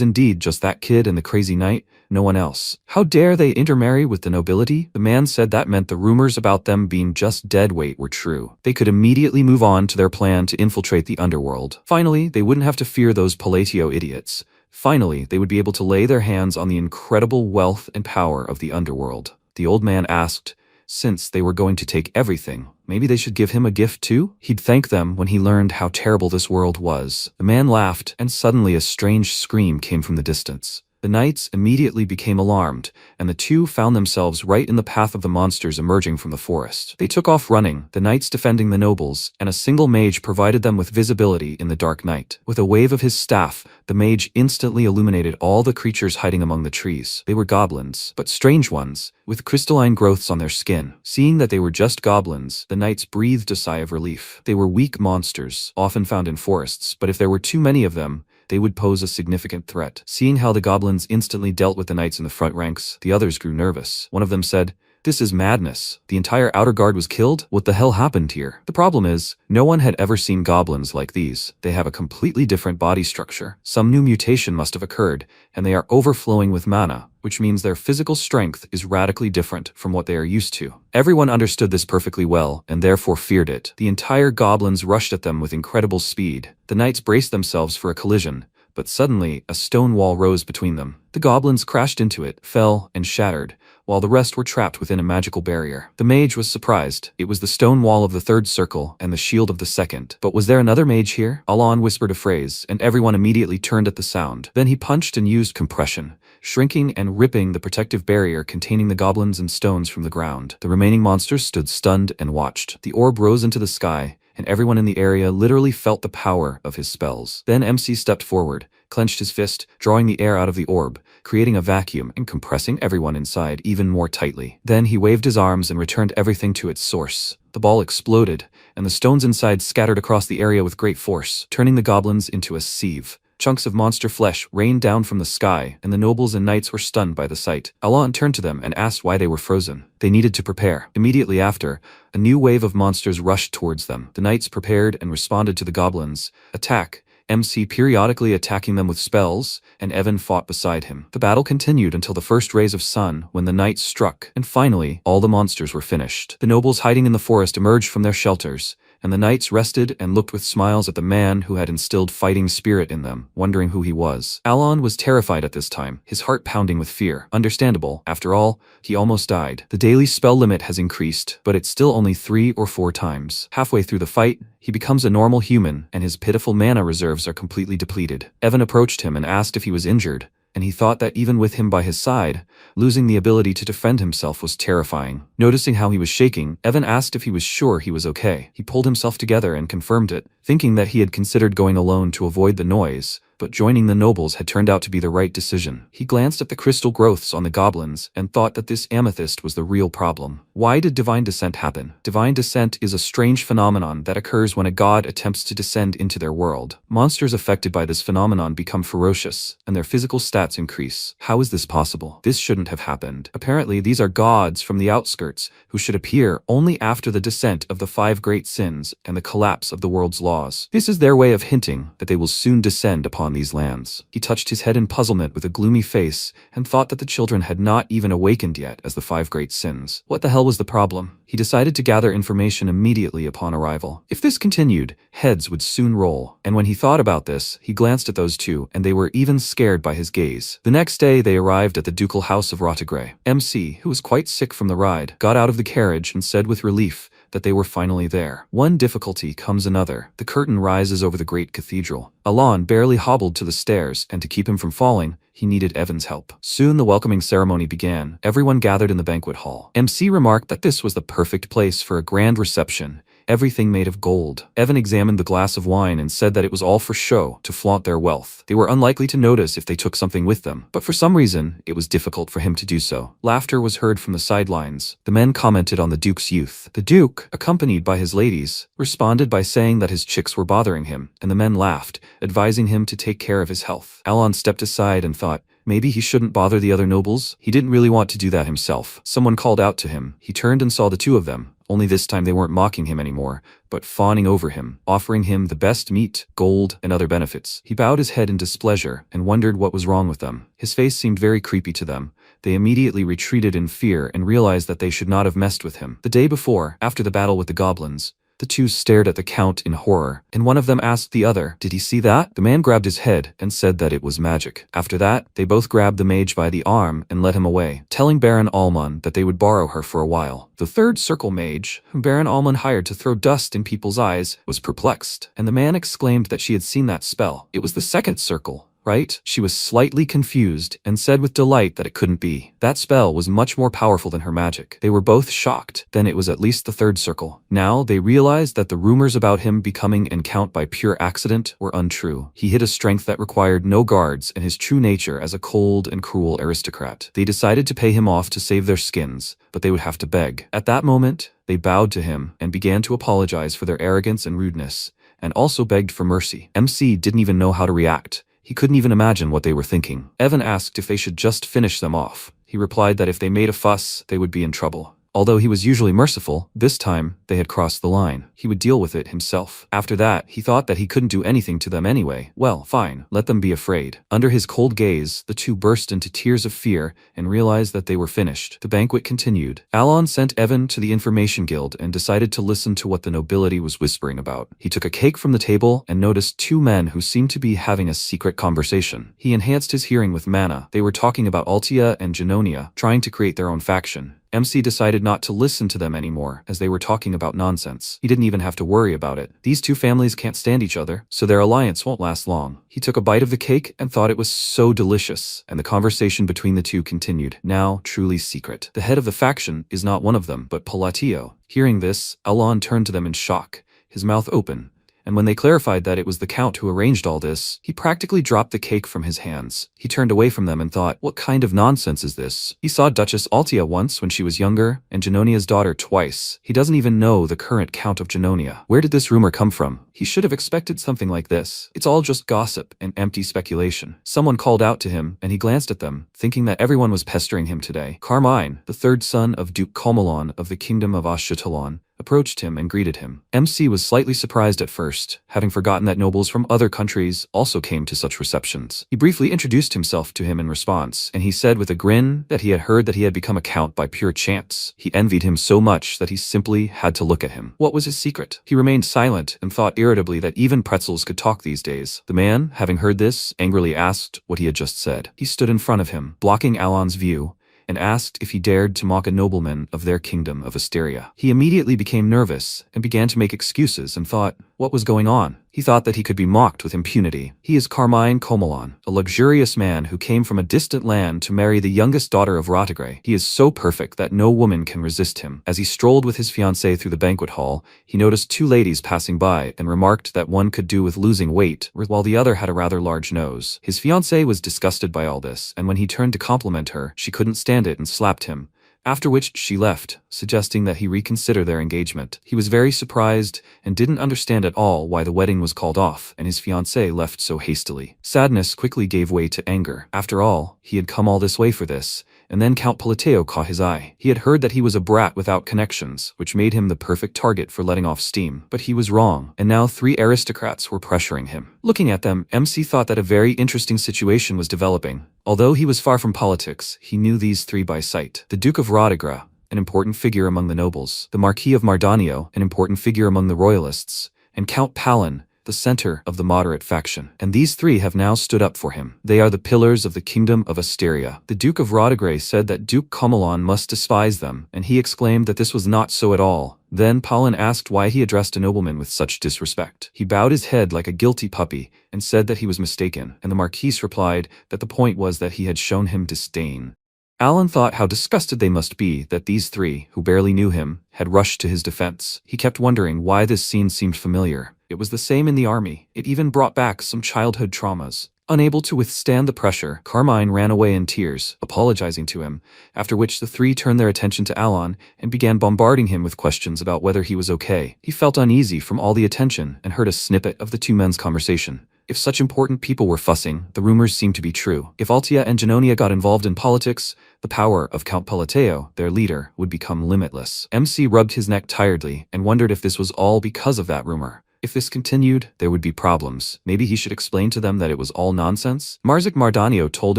indeed just that kid and the crazy knight, no one else. How dare they intermarry with the nobility? The man said that meant the rumors about them being just dead weight were true. They could immediately move on to their plan to infiltrate the underworld. Finally, they wouldn't have to fear those Palatio idiots. Finally, they would be able to lay their hands on the incredible wealth and power of the underworld. The old man asked, since they were going to take everything, maybe they should give him a gift too? He'd thank them when he learned how terrible this world was. The man laughed, and suddenly a strange scream came from the distance. The knights immediately became alarmed, and the two found themselves right in the path of the monsters emerging from the forest. They took off running, the knights defending the nobles, and a single mage provided them with visibility in the dark night. With a wave of his staff, the mage instantly illuminated all the creatures hiding among the trees. They were goblins, but strange ones, with crystalline growths on their skin. Seeing that they were just goblins, the knights breathed a sigh of relief. They were weak monsters, often found in forests, but if there were too many of them, they would pose a significant threat. Seeing how the goblins instantly dealt with the knights in the front ranks, the others grew nervous. One of them said, "This is madness. The entire outer guard was killed? What the hell happened here?" The problem is, no one had ever seen goblins like these. They have a completely different body structure. Some new mutation must have occurred, and they are overflowing with mana, which means their physical strength is radically different from what they are used to. Everyone understood this perfectly well, and therefore feared it. The entire goblins rushed at them with incredible speed. The knights braced themselves for a collision, but suddenly a stone wall rose between them. The goblins crashed into it, fell, and shattered, while the rest were trapped within a magical barrier. The mage was surprised. It was the stone wall of the third circle and the shield of the second. But was there another mage here? Alon whispered a phrase, and everyone immediately turned at the sound. Then he punched and used compression, shrinking and ripping the protective barrier containing the goblins and stones from the ground. The remaining monsters stood stunned and watched. The orb rose into the sky, and everyone in the area literally felt the power of his spells. Then MC stepped forward, clenched his fist, drawing the air out of the orb, creating a vacuum and compressing everyone inside even more tightly. Then he waved his arms and returned everything to its source. The ball exploded, and the stones inside scattered across the area with great force, turning the goblins into a sieve. Chunks of monster flesh rained down from the sky, and the nobles and knights were stunned by the sight. Alon turned to them and asked why they were frozen. They needed to prepare. Immediately after, a new wave of monsters rushed towards them. The knights prepared and responded to the goblins' attack, MC periodically attacking them with spells, and Evan fought beside him. The battle continued until the first rays of sun when the knights struck, and finally, all the monsters were finished. The nobles hiding in the forest emerged from their shelters, and the knights rested and looked with smiles at the man who had instilled fighting spirit in them, wondering who he was. Alon was terrified at this time, his heart pounding with fear. Understandable, after all, he almost died. The daily spell limit has increased, but it's still only 3 or 4 times. Halfway through the fight, he becomes a normal human, and his pitiful mana reserves are completely depleted. Evan approached him and asked if he was injured, and he thought that even with him by his side, losing the ability to defend himself was terrifying. Noticing how he was shaking, Evan asked if he was sure he was okay. He pulled himself together and confirmed it, thinking that he had considered going alone to avoid the noise, but joining the nobles had turned out to be the right decision. He glanced at the crystal growths on the goblins and thought that this amethyst was the real problem. Why did divine descent happen? Divine descent is a strange phenomenon that occurs when a god attempts to descend into their world. Monsters affected by this phenomenon become ferocious, and their physical stats increase. How is this possible? This shouldn't have happened. Apparently, these are gods from the outskirts who should appear only after the descent of the 5 great sins and the collapse of the world's laws. This is their way of hinting that they will soon descend upon these lands. He touched his head in puzzlement with a gloomy face and thought that the children had not even awakened yet as the 5 great sins. What the hell was the problem? He decided to gather information immediately upon arrival. If this continued, heads would soon roll, and when he thought about this, he glanced at those two, and they were even scared by his gaze. The next day, they arrived at the ducal house of Rottegray. MC, who was quite sick from the ride, got out of the carriage and said with relief that they were finally there. One difficulty comes another. The curtain rises over the great cathedral. Alon barely hobbled to the stairs, and to keep him from falling, he needed Evan's help. Soon the welcoming ceremony began. Everyone gathered in the banquet hall. MC remarked that this was the perfect place for a grand reception, everything made of gold. Evan examined the glass of wine and said that it was all for show, to flaunt their wealth. They were unlikely to notice if they took something with them, but for some reason, it was difficult for him to do so. Laughter was heard from the sidelines. The men commented on the Duke's youth. The Duke, accompanied by his ladies, responded by saying that his chicks were bothering him, and the men laughed, advising him to take care of his health. Alon stepped aside and thought, maybe he shouldn't bother the other nobles? He didn't really want to do that himself. Someone called out to him. He turned and saw the two of them. Only this time they weren't mocking him anymore, but fawning over him, offering him the best meat, gold, and other benefits. He bowed his head in displeasure and wondered what was wrong with them. His face seemed very creepy to them. They immediately retreated in fear and realized that they should not have messed with him. The day before, after the battle with the goblins, the two stared at the Count in horror, and one of them asked the other, "Did he see that?" The man grabbed his head and said that it was magic. After that, they both grabbed the mage by the arm and led him away, telling Baron Almon that they would borrow her for a while. The third circle mage, whom Baron Almon hired to throw dust in people's eyes, was perplexed, and the man exclaimed that she had seen that spell. It was the second circle, right? She was slightly confused and said with delight that it couldn't be. That spell was much more powerful than her magic. They were both shocked. Then it was at least the third circle. Now they realized that the rumors about him becoming an Count by pure accident were untrue. He hid a strength that required no guards and his true nature as a cold and cruel aristocrat. They decided to pay him off to save their skins, but they would have to beg. At that moment, they bowed to him and began to apologize for their arrogance and rudeness, and also begged for mercy. MC didn't even know how to react. He couldn't even imagine what they were thinking. Evan asked if they should just finish them off. He replied that if they made a fuss, they would be in trouble. Although he was usually merciful, this time they had crossed the line. He would deal with it himself. After that, he thought that he couldn't do anything to them anyway. Well, fine, let them be afraid. Under his cold gaze, the two burst into tears of fear and realized that they were finished. The banquet continued. Alon sent Evan to the Information Guild and decided to listen to what the nobility was whispering about. He took a cake from the table and noticed two men who seemed to be having a secret conversation. He enhanced his hearing with mana. They were talking about Altia and Genonia, trying to create their own faction. MC decided not to listen to them anymore, as they were talking about nonsense. He didn't even have to worry about it. These two families can't stand each other, so their alliance won't last long. He took a bite of the cake and thought it was so delicious, and the conversation between the two continued, now truly secret. The head of the faction is not one of them, but Palatio. Hearing this, Alon turned to them in shock. his mouth open. And when they clarified that it was the Count who arranged all this, he practically dropped the cake from his hands. He turned away from them and thought, what kind of nonsense is this? He saw Duchess Altia once when she was younger, and Janonia's daughter twice. He doesn't even know the current Count of Janonia. Where did this rumor come from? He should have expected something like this. It's all just gossip and empty speculation. Someone called out to him, and he glanced at them, thinking that everyone was pestering him today. Carmine, the third son of Duke Comelon of the Kingdom of Ashkelon, approached him and greeted him. MC was slightly surprised at first, having forgotten that nobles from other countries also came to such receptions. He briefly introduced himself to him in response, and he said with a grin that he had heard that he had become a count by pure chance. He envied him so much that he simply had to look at him. What was his secret? He remained silent and thought irritably that even pretzels could talk these days. The man, having heard this, angrily asked what he had just said. He stood in front of him, blocking Alon's view, and asked if he dared to mock a nobleman of their kingdom of Asteria. He immediately became nervous and began to make excuses and thought, what was going on? He thought that he could be mocked with impunity. He is Carmine Comelon, a luxurious man who came from a distant land to marry the youngest daughter of Rottigray. He is so perfect that no woman can resist him. As he strolled with his fiancée through the banquet hall, he noticed two ladies passing by and remarked that one could do with losing weight, while the other had a rather large nose. His fiancée was disgusted by all this, and when he turned to compliment her, she couldn't stand it and slapped him. After which she left, suggesting that he reconsider their engagement. He was very surprised and didn't understand at all why the wedding was called off and his fiancée left so hastily. Sadness quickly gave way to anger. After all, he had come all this way for this. And then Count Politeo caught his eye. He had heard that he was a brat without connections, which made him the perfect target for letting off steam. But he was wrong, and now three aristocrats were pressuring him. Looking at them, MC thought that a very interesting situation was developing. Although he was far from politics, he knew these three by sight. The Duke of Rodigra, an important figure among the nobles, the Marquis of Mardanio, an important figure among the royalists, and Count Palin, the center of the moderate faction. And these three have now stood up for him. They are the pillars of the kingdom of Asteria. The Duke of Rottigray said that Duke Comelon must despise them, and he exclaimed that this was not so at all. Then Palin asked why he addressed a nobleman with such disrespect. He bowed his head like a guilty puppy and said that he was mistaken, and the Marquis replied that the point was that he had shown him disdain. Alan thought how disgusted they must be that these three, who barely knew him, had rushed to his defense. He kept wondering why this scene seemed familiar. It was the same in the army. It even brought back some childhood traumas. Unable to withstand the pressure, Carmine ran away in tears, apologizing to him, after which the three turned their attention to Alan and began bombarding him with questions about whether he was okay. He felt uneasy from all the attention and heard a snippet of the two men's conversation. If such important people were fussing, the rumors seemed to be true. If Altia and Janonia got involved in politics, the power of Count Politeo, their leader, would become limitless. MC rubbed his neck tiredly and wondered if this was all because of that rumor. If this continued, there would be problems. Maybe he should explain to them that it was all nonsense? Marzik Mardanio told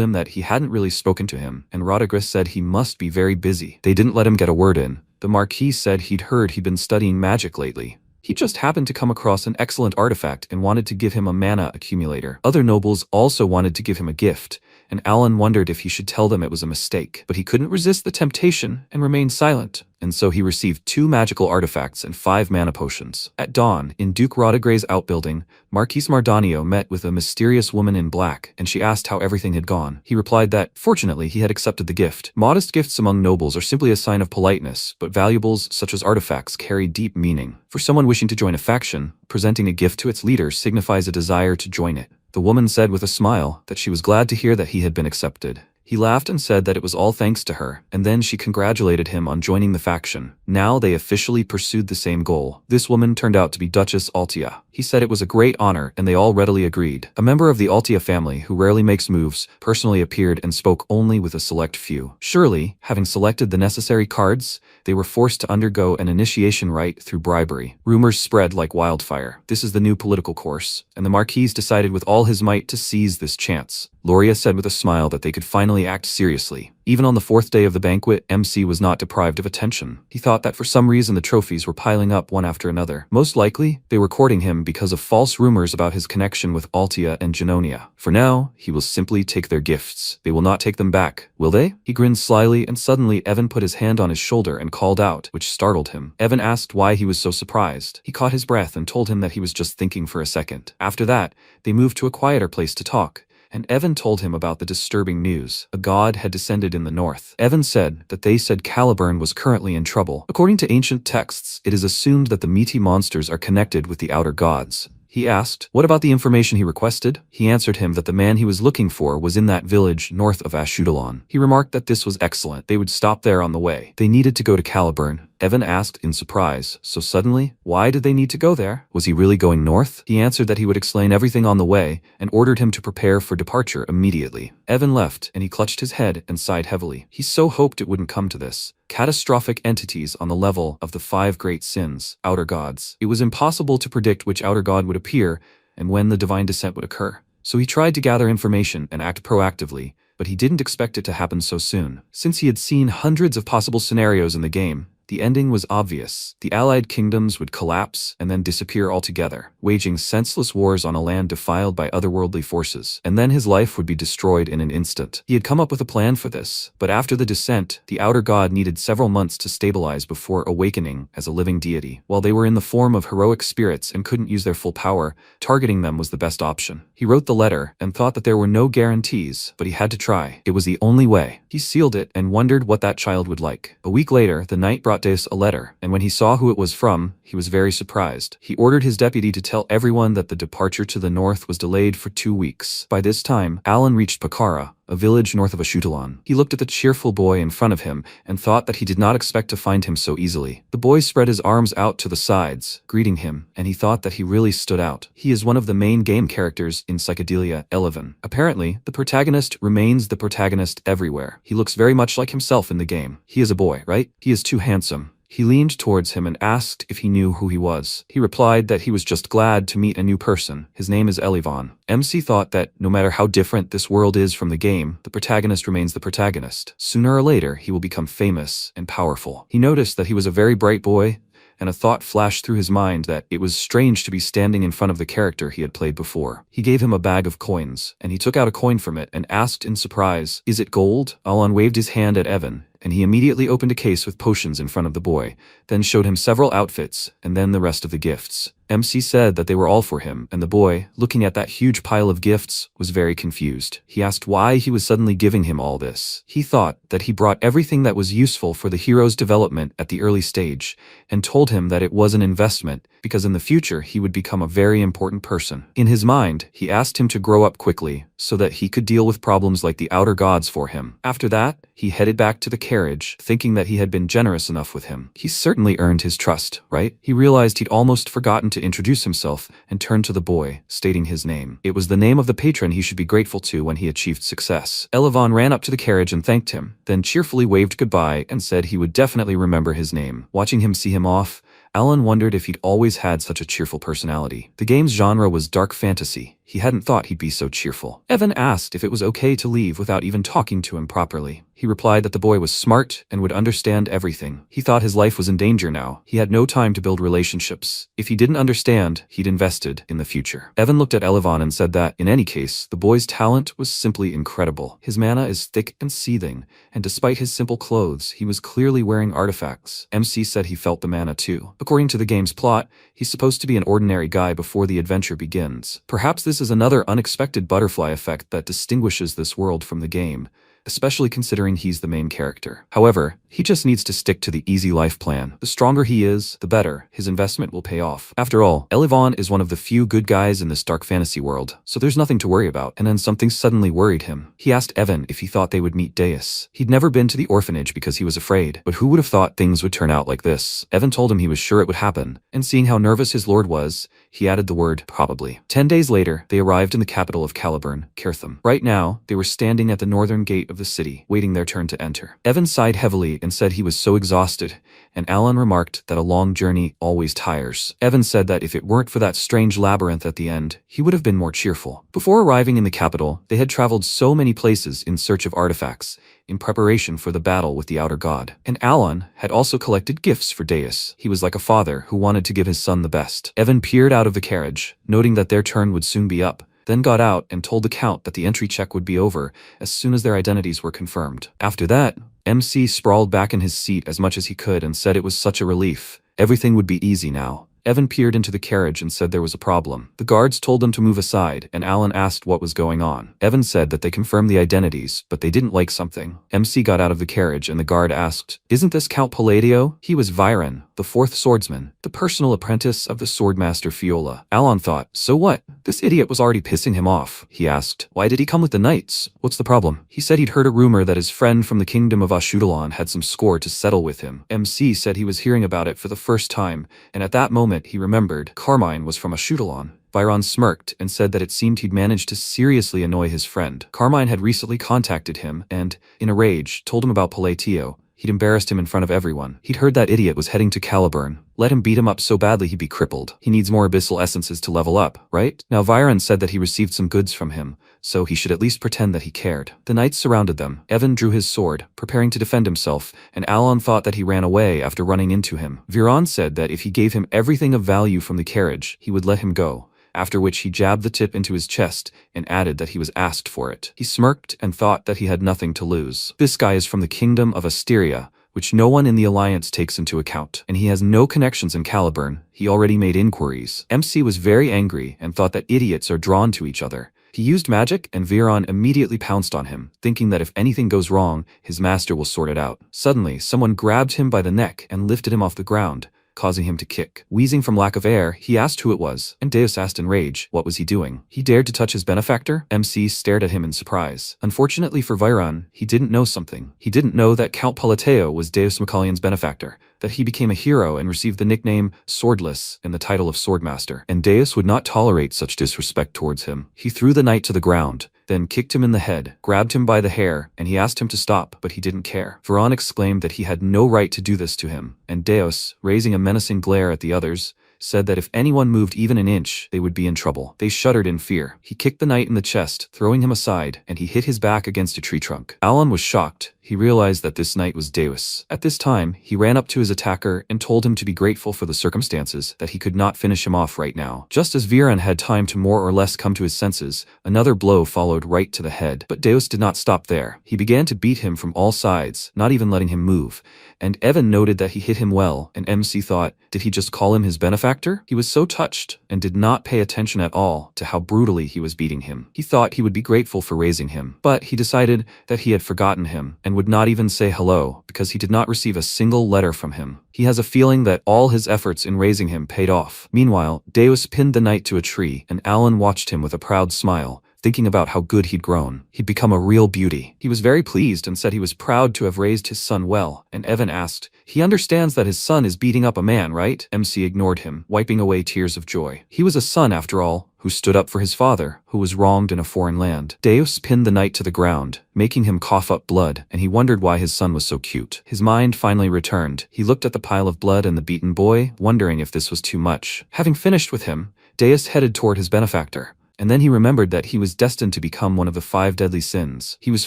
him that he hadn't really spoken to him, and Rodigris said he must be very busy. They didn't let him get a word in. The Marquis said he'd heard he'd been studying magic lately. He just happened to come across an excellent artifact and wanted to give him a mana accumulator. Other nobles also wanted to give him a gift, and Alan wondered if he should tell them it was a mistake. But he couldn't resist the temptation and remained silent, and so he received 2 magical artifacts and 5 mana potions. At dawn, in Duke Rodigray's outbuilding, Marquis Mardanio met with a mysterious woman in black, and she asked how everything had gone. He replied that, fortunately, he had accepted the gift. Modest gifts among nobles are simply a sign of politeness, but valuables such as artifacts carry deep meaning. For someone wishing to join a faction, presenting a gift to its leader signifies a desire to join it. The woman said with a smile that she was glad to hear that he had been accepted. He laughed and said that it was all thanks to her, and then she congratulated him on joining the faction. Now they officially pursued the same goal. This woman turned out to be Duchess Altia. He said it was a great honor, and they all readily agreed. A member of the Altia family, who rarely makes moves, personally appeared and spoke only with a select few. Surely, having selected the necessary cards, they were forced to undergo an initiation rite through bribery. Rumors spread like wildfire. This is the new political course, and the Marquis decided with all his might to seize this chance. Loria said with a smile that they could finally act seriously. Even on the 4th day of the banquet, MC was not deprived of attention. He thought that for some reason the trophies were piling up one after another. Most likely, they were courting him because of false rumors about his connection with Altia and Janonia. For now, he will simply take their gifts. They will not take them back, will they? He grinned slyly, and suddenly Evan put his hand on his shoulder and called out, which startled him. Evan asked why he was so surprised. He caught his breath and told him that he was just thinking for a second. After that, they moved to a quieter place to talk, and Evan told him about the disturbing news. A god had descended in the north. Evan said that they said Caliburn was currently in trouble. According to ancient texts, it is assumed that the meaty monsters are connected with the outer gods. He asked, what about the information he requested? He answered him that the man he was looking for was in that village north of Ashudalon. He remarked that this was excellent. They would stop there on the way. They needed to go to Caliburn. Evan asked in surprise, so suddenly, why did they need to go there? Was he really going north? He answered that he would explain everything on the way and ordered him to prepare for departure immediately. Evan left, and he clutched his head and sighed heavily. He so hoped it wouldn't come to this. Catastrophic entities on the level of the 5 great sins, outer gods. It was impossible to predict which outer god would appear and when the divine descent would occur. So he tried to gather information and act proactively, but he didn't expect it to happen so soon. Since he had seen hundreds of possible scenarios in the game, the ending was obvious. The allied kingdoms would collapse and then disappear altogether, waging senseless wars on a land defiled by otherworldly forces, and then his life would be destroyed in an instant. He had come up with a plan for this, but after the descent, the outer god needed several months to stabilize before awakening as a living deity. While they were in the form of heroic spirits and couldn't use their full power, targeting them was the best option. He wrote the letter and thought that there were no guarantees, but he had to try. It was the only way. He sealed it and wondered what that child would like. A week later, the knight brought Deus a letter, and when he saw who it was from, he was very surprised. He ordered his deputy to tell everyone that the departure to the north was delayed for 2 weeks. By this time, Alan reached Pakara, a village north of Ashudalon. He looked at the cheerful boy in front of him and thought that he did not expect to find him so easily. The boy spread his arms out to the sides, greeting him, and he thought that he really stood out. He is one of the main game characters in Psychedelia 11. Apparently, the protagonist remains the protagonist everywhere. He looks very much like himself in the game. He is a boy, right? He is too handsome. He leaned towards him and asked if he knew who he was. He replied that he was just glad to meet a new person. His name is Elivan. MC thought that no matter how different this world is from the game, the protagonist remains the protagonist. Sooner or later, he will become famous and powerful. He noticed that he was a very bright boy, and a thought flashed through his mind that it was strange to be standing in front of the character he had played before. He gave him a bag of coins, and he took out a coin from it and asked in surprise, "Is it gold?" Alan waved his hand at Evan, and he immediately opened a case with potions in front of the boy, then showed him several outfits, and then the rest of the gifts. MC said that they were all for him, and the boy, looking at that huge pile of gifts, was very confused. He asked why he was suddenly giving him all this. He thought that he brought everything that was useful for the hero's development at the early stage, and told him that it was an investment, because in the future he would become a very important person. In his mind, he asked him to grow up quickly, so that he could deal with problems like the outer gods for him. After that, he headed back to the carriage, thinking that he had been generous enough with him. He certainly earned his trust, right? He realized he'd almost forgotten to introduce himself and turned to the boy, stating his name. It was the name of the patron he should be grateful to when he achieved success. Elivan ran up to the carriage and thanked him, then cheerfully waved goodbye and said he would definitely remember his name. Watching him see him off, Alan wondered if he'd always had such a cheerful personality. The game's genre was dark fantasy. He hadn't thought he'd be so cheerful. Evan asked if it was okay to leave without even talking to him properly. He replied that the boy was smart and would understand everything. He thought his life was in danger now. He had no time to build relationships. If he didn't understand, he'd invested in the future. Evan looked at Elivan and said that, in any case, the boy's talent was simply incredible. His mana is thick and seething, and despite his simple clothes, he was clearly wearing artifacts. MC said he felt the mana too. According to the game's plot, he's supposed to be an ordinary guy before the adventure begins. Perhaps this is another unexpected butterfly effect that distinguishes this world from the game, especially considering he's the main character. However, he just needs to stick to the easy life plan. The stronger he is, the better. His investment will pay off. After all, Elivan is one of the few good guys in this dark fantasy world, so there's nothing to worry about. And then something suddenly worried him. He asked Evan if he thought they would meet Deus. He'd never been to the orphanage because he was afraid, but who would have thought things would turn out like this? Evan told him he was sure it would happen, and seeing how nervous his lord was, he added the word probably. 10 days later, they arrived in the capital of Caliburn, Kirtham. Right now, they were standing at the northern gate of the city, waiting their turn to enter. Evan sighed heavily and said he was so exhausted, and Alan remarked that a long journey always tires. Evan said that if it weren't for that strange labyrinth at the end, he would have been more cheerful. Before arriving in the capital, they had traveled so many places in search of artifacts, in preparation for the battle with the outer god. And Alan had also collected gifts for Deus. He was like a father who wanted to give his son the best. Evan peered out of the carriage, noting that their turn would soon be up, then got out and told the Count that the entry check would be over as soon as their identities were confirmed. After that, MC sprawled back in his seat as much as he could and said it was such a relief. Everything would be easy now. Evan peered into the carriage and said there was a problem. The guards told them to move aside, and Alan asked what was going on. Evan said that they confirmed the identities, but they didn't like something. MC got out of the carriage and the guard asked, "Isn't this Count Palladio?" He was Viren, the fourth swordsman, the personal apprentice of the swordmaster Fiola. Alan thought, so what? This idiot was already pissing him off. He asked, why did he come with the knights? What's the problem? He said he'd heard a rumor that his friend from the kingdom of Ashudalon had some score to settle with him. MC said he was hearing about it for the first time, and at that moment he remembered Carmine was from Ashudalon. Viron smirked and said that it seemed he'd managed to seriously annoy his friend. Carmine had recently contacted him and, in a rage, told him about Palatio. He'd embarrassed him in front of everyone. He'd heard that idiot was heading to Caliburn. Let him beat him up so badly he'd be crippled. He needs more abyssal essences to level up, right? Now Viron said that he received some goods from him, so he should at least pretend that he cared. The knights surrounded them. Evan drew his sword, preparing to defend himself, and Alan thought that he ran away after running into him. Viron said that if he gave him everything of value from the carriage, he would let him go. After which he jabbed the tip into his chest and added that he was asked for it. He smirked and thought that he had nothing to lose. This guy is from the kingdom of Asteria, which no one in the Alliance takes into account, and he has no connections in Caliburn. He already made inquiries. MC was very angry and thought that idiots are drawn to each other. He used magic, and Viron immediately pounced on him, thinking that if anything goes wrong, his master will sort it out. Suddenly, someone grabbed him by the neck and lifted him off the ground, causing him to kick. Wheezing from lack of air, he asked who it was, and Deus asked in rage, what was he doing? He dared to touch his benefactor? MC stared at him in surprise. Unfortunately for Viron, he didn't know something. He didn't know that Count Palateo was Deus Macallion's benefactor, that he became a hero and received the nickname Swordless and the title of Swordmaster, and Deus would not tolerate such disrespect towards him. He threw the knight to the ground, then kicked him in the head, grabbed him by the hair, and he asked him to stop, but he didn't care. Viron exclaimed that he had no right to do this to him, and Deus, raising a menacing glare at the others, said that if anyone moved even an inch, they would be in trouble. They shuddered in fear. He kicked the knight in the chest, throwing him aside, and he hit his back against a tree trunk. Alan was shocked. He realized that this knight was Deus. At this time, he ran up to his attacker and told him to be grateful for the circumstances, that he could not finish him off right now. Just as Viren had time to more or less come to his senses, another blow followed right to the head. But Deus did not stop there. He began to beat him from all sides, not even letting him move. And Evan noted that he hit him well, and MC thought, did he just call him his benefactor? He was so touched, and did not pay attention at all to how brutally he was beating him. He thought he would be grateful for raising him, but he decided that he had forgotten him, and would not even say hello, because he did not receive a single letter from him. He has a feeling that all his efforts in raising him paid off. Meanwhile, Deus pinned the knight to a tree, and Alan watched him with a proud smile, thinking about how good he'd grown. He'd become a real beauty. He was very pleased and said he was proud to have raised his son well, and Evan asked, he understands that his son is beating up a man, right? MC ignored him, wiping away tears of joy. He was a son, after all, who stood up for his father, who was wronged in a foreign land. Deus pinned the knight to the ground, making him cough up blood, and he wondered why his son was so cute. His mind finally returned. He looked at the pile of blood and the beaten boy, wondering if this was too much. Having finished with him, Deus headed toward his benefactor. And then he remembered that he was destined to become one of the 5 deadly sins. He was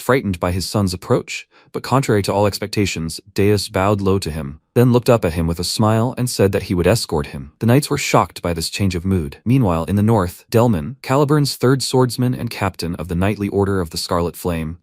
frightened by his son's approach, but contrary to all expectations, Deus bowed low to him, then looked up at him with a smile and said that he would escort him. The knights were shocked by this change of mood. Meanwhile, in the north, Delman, Caliburn's 3rd swordsman and captain of the Knightly Order of the Scarlet Flame,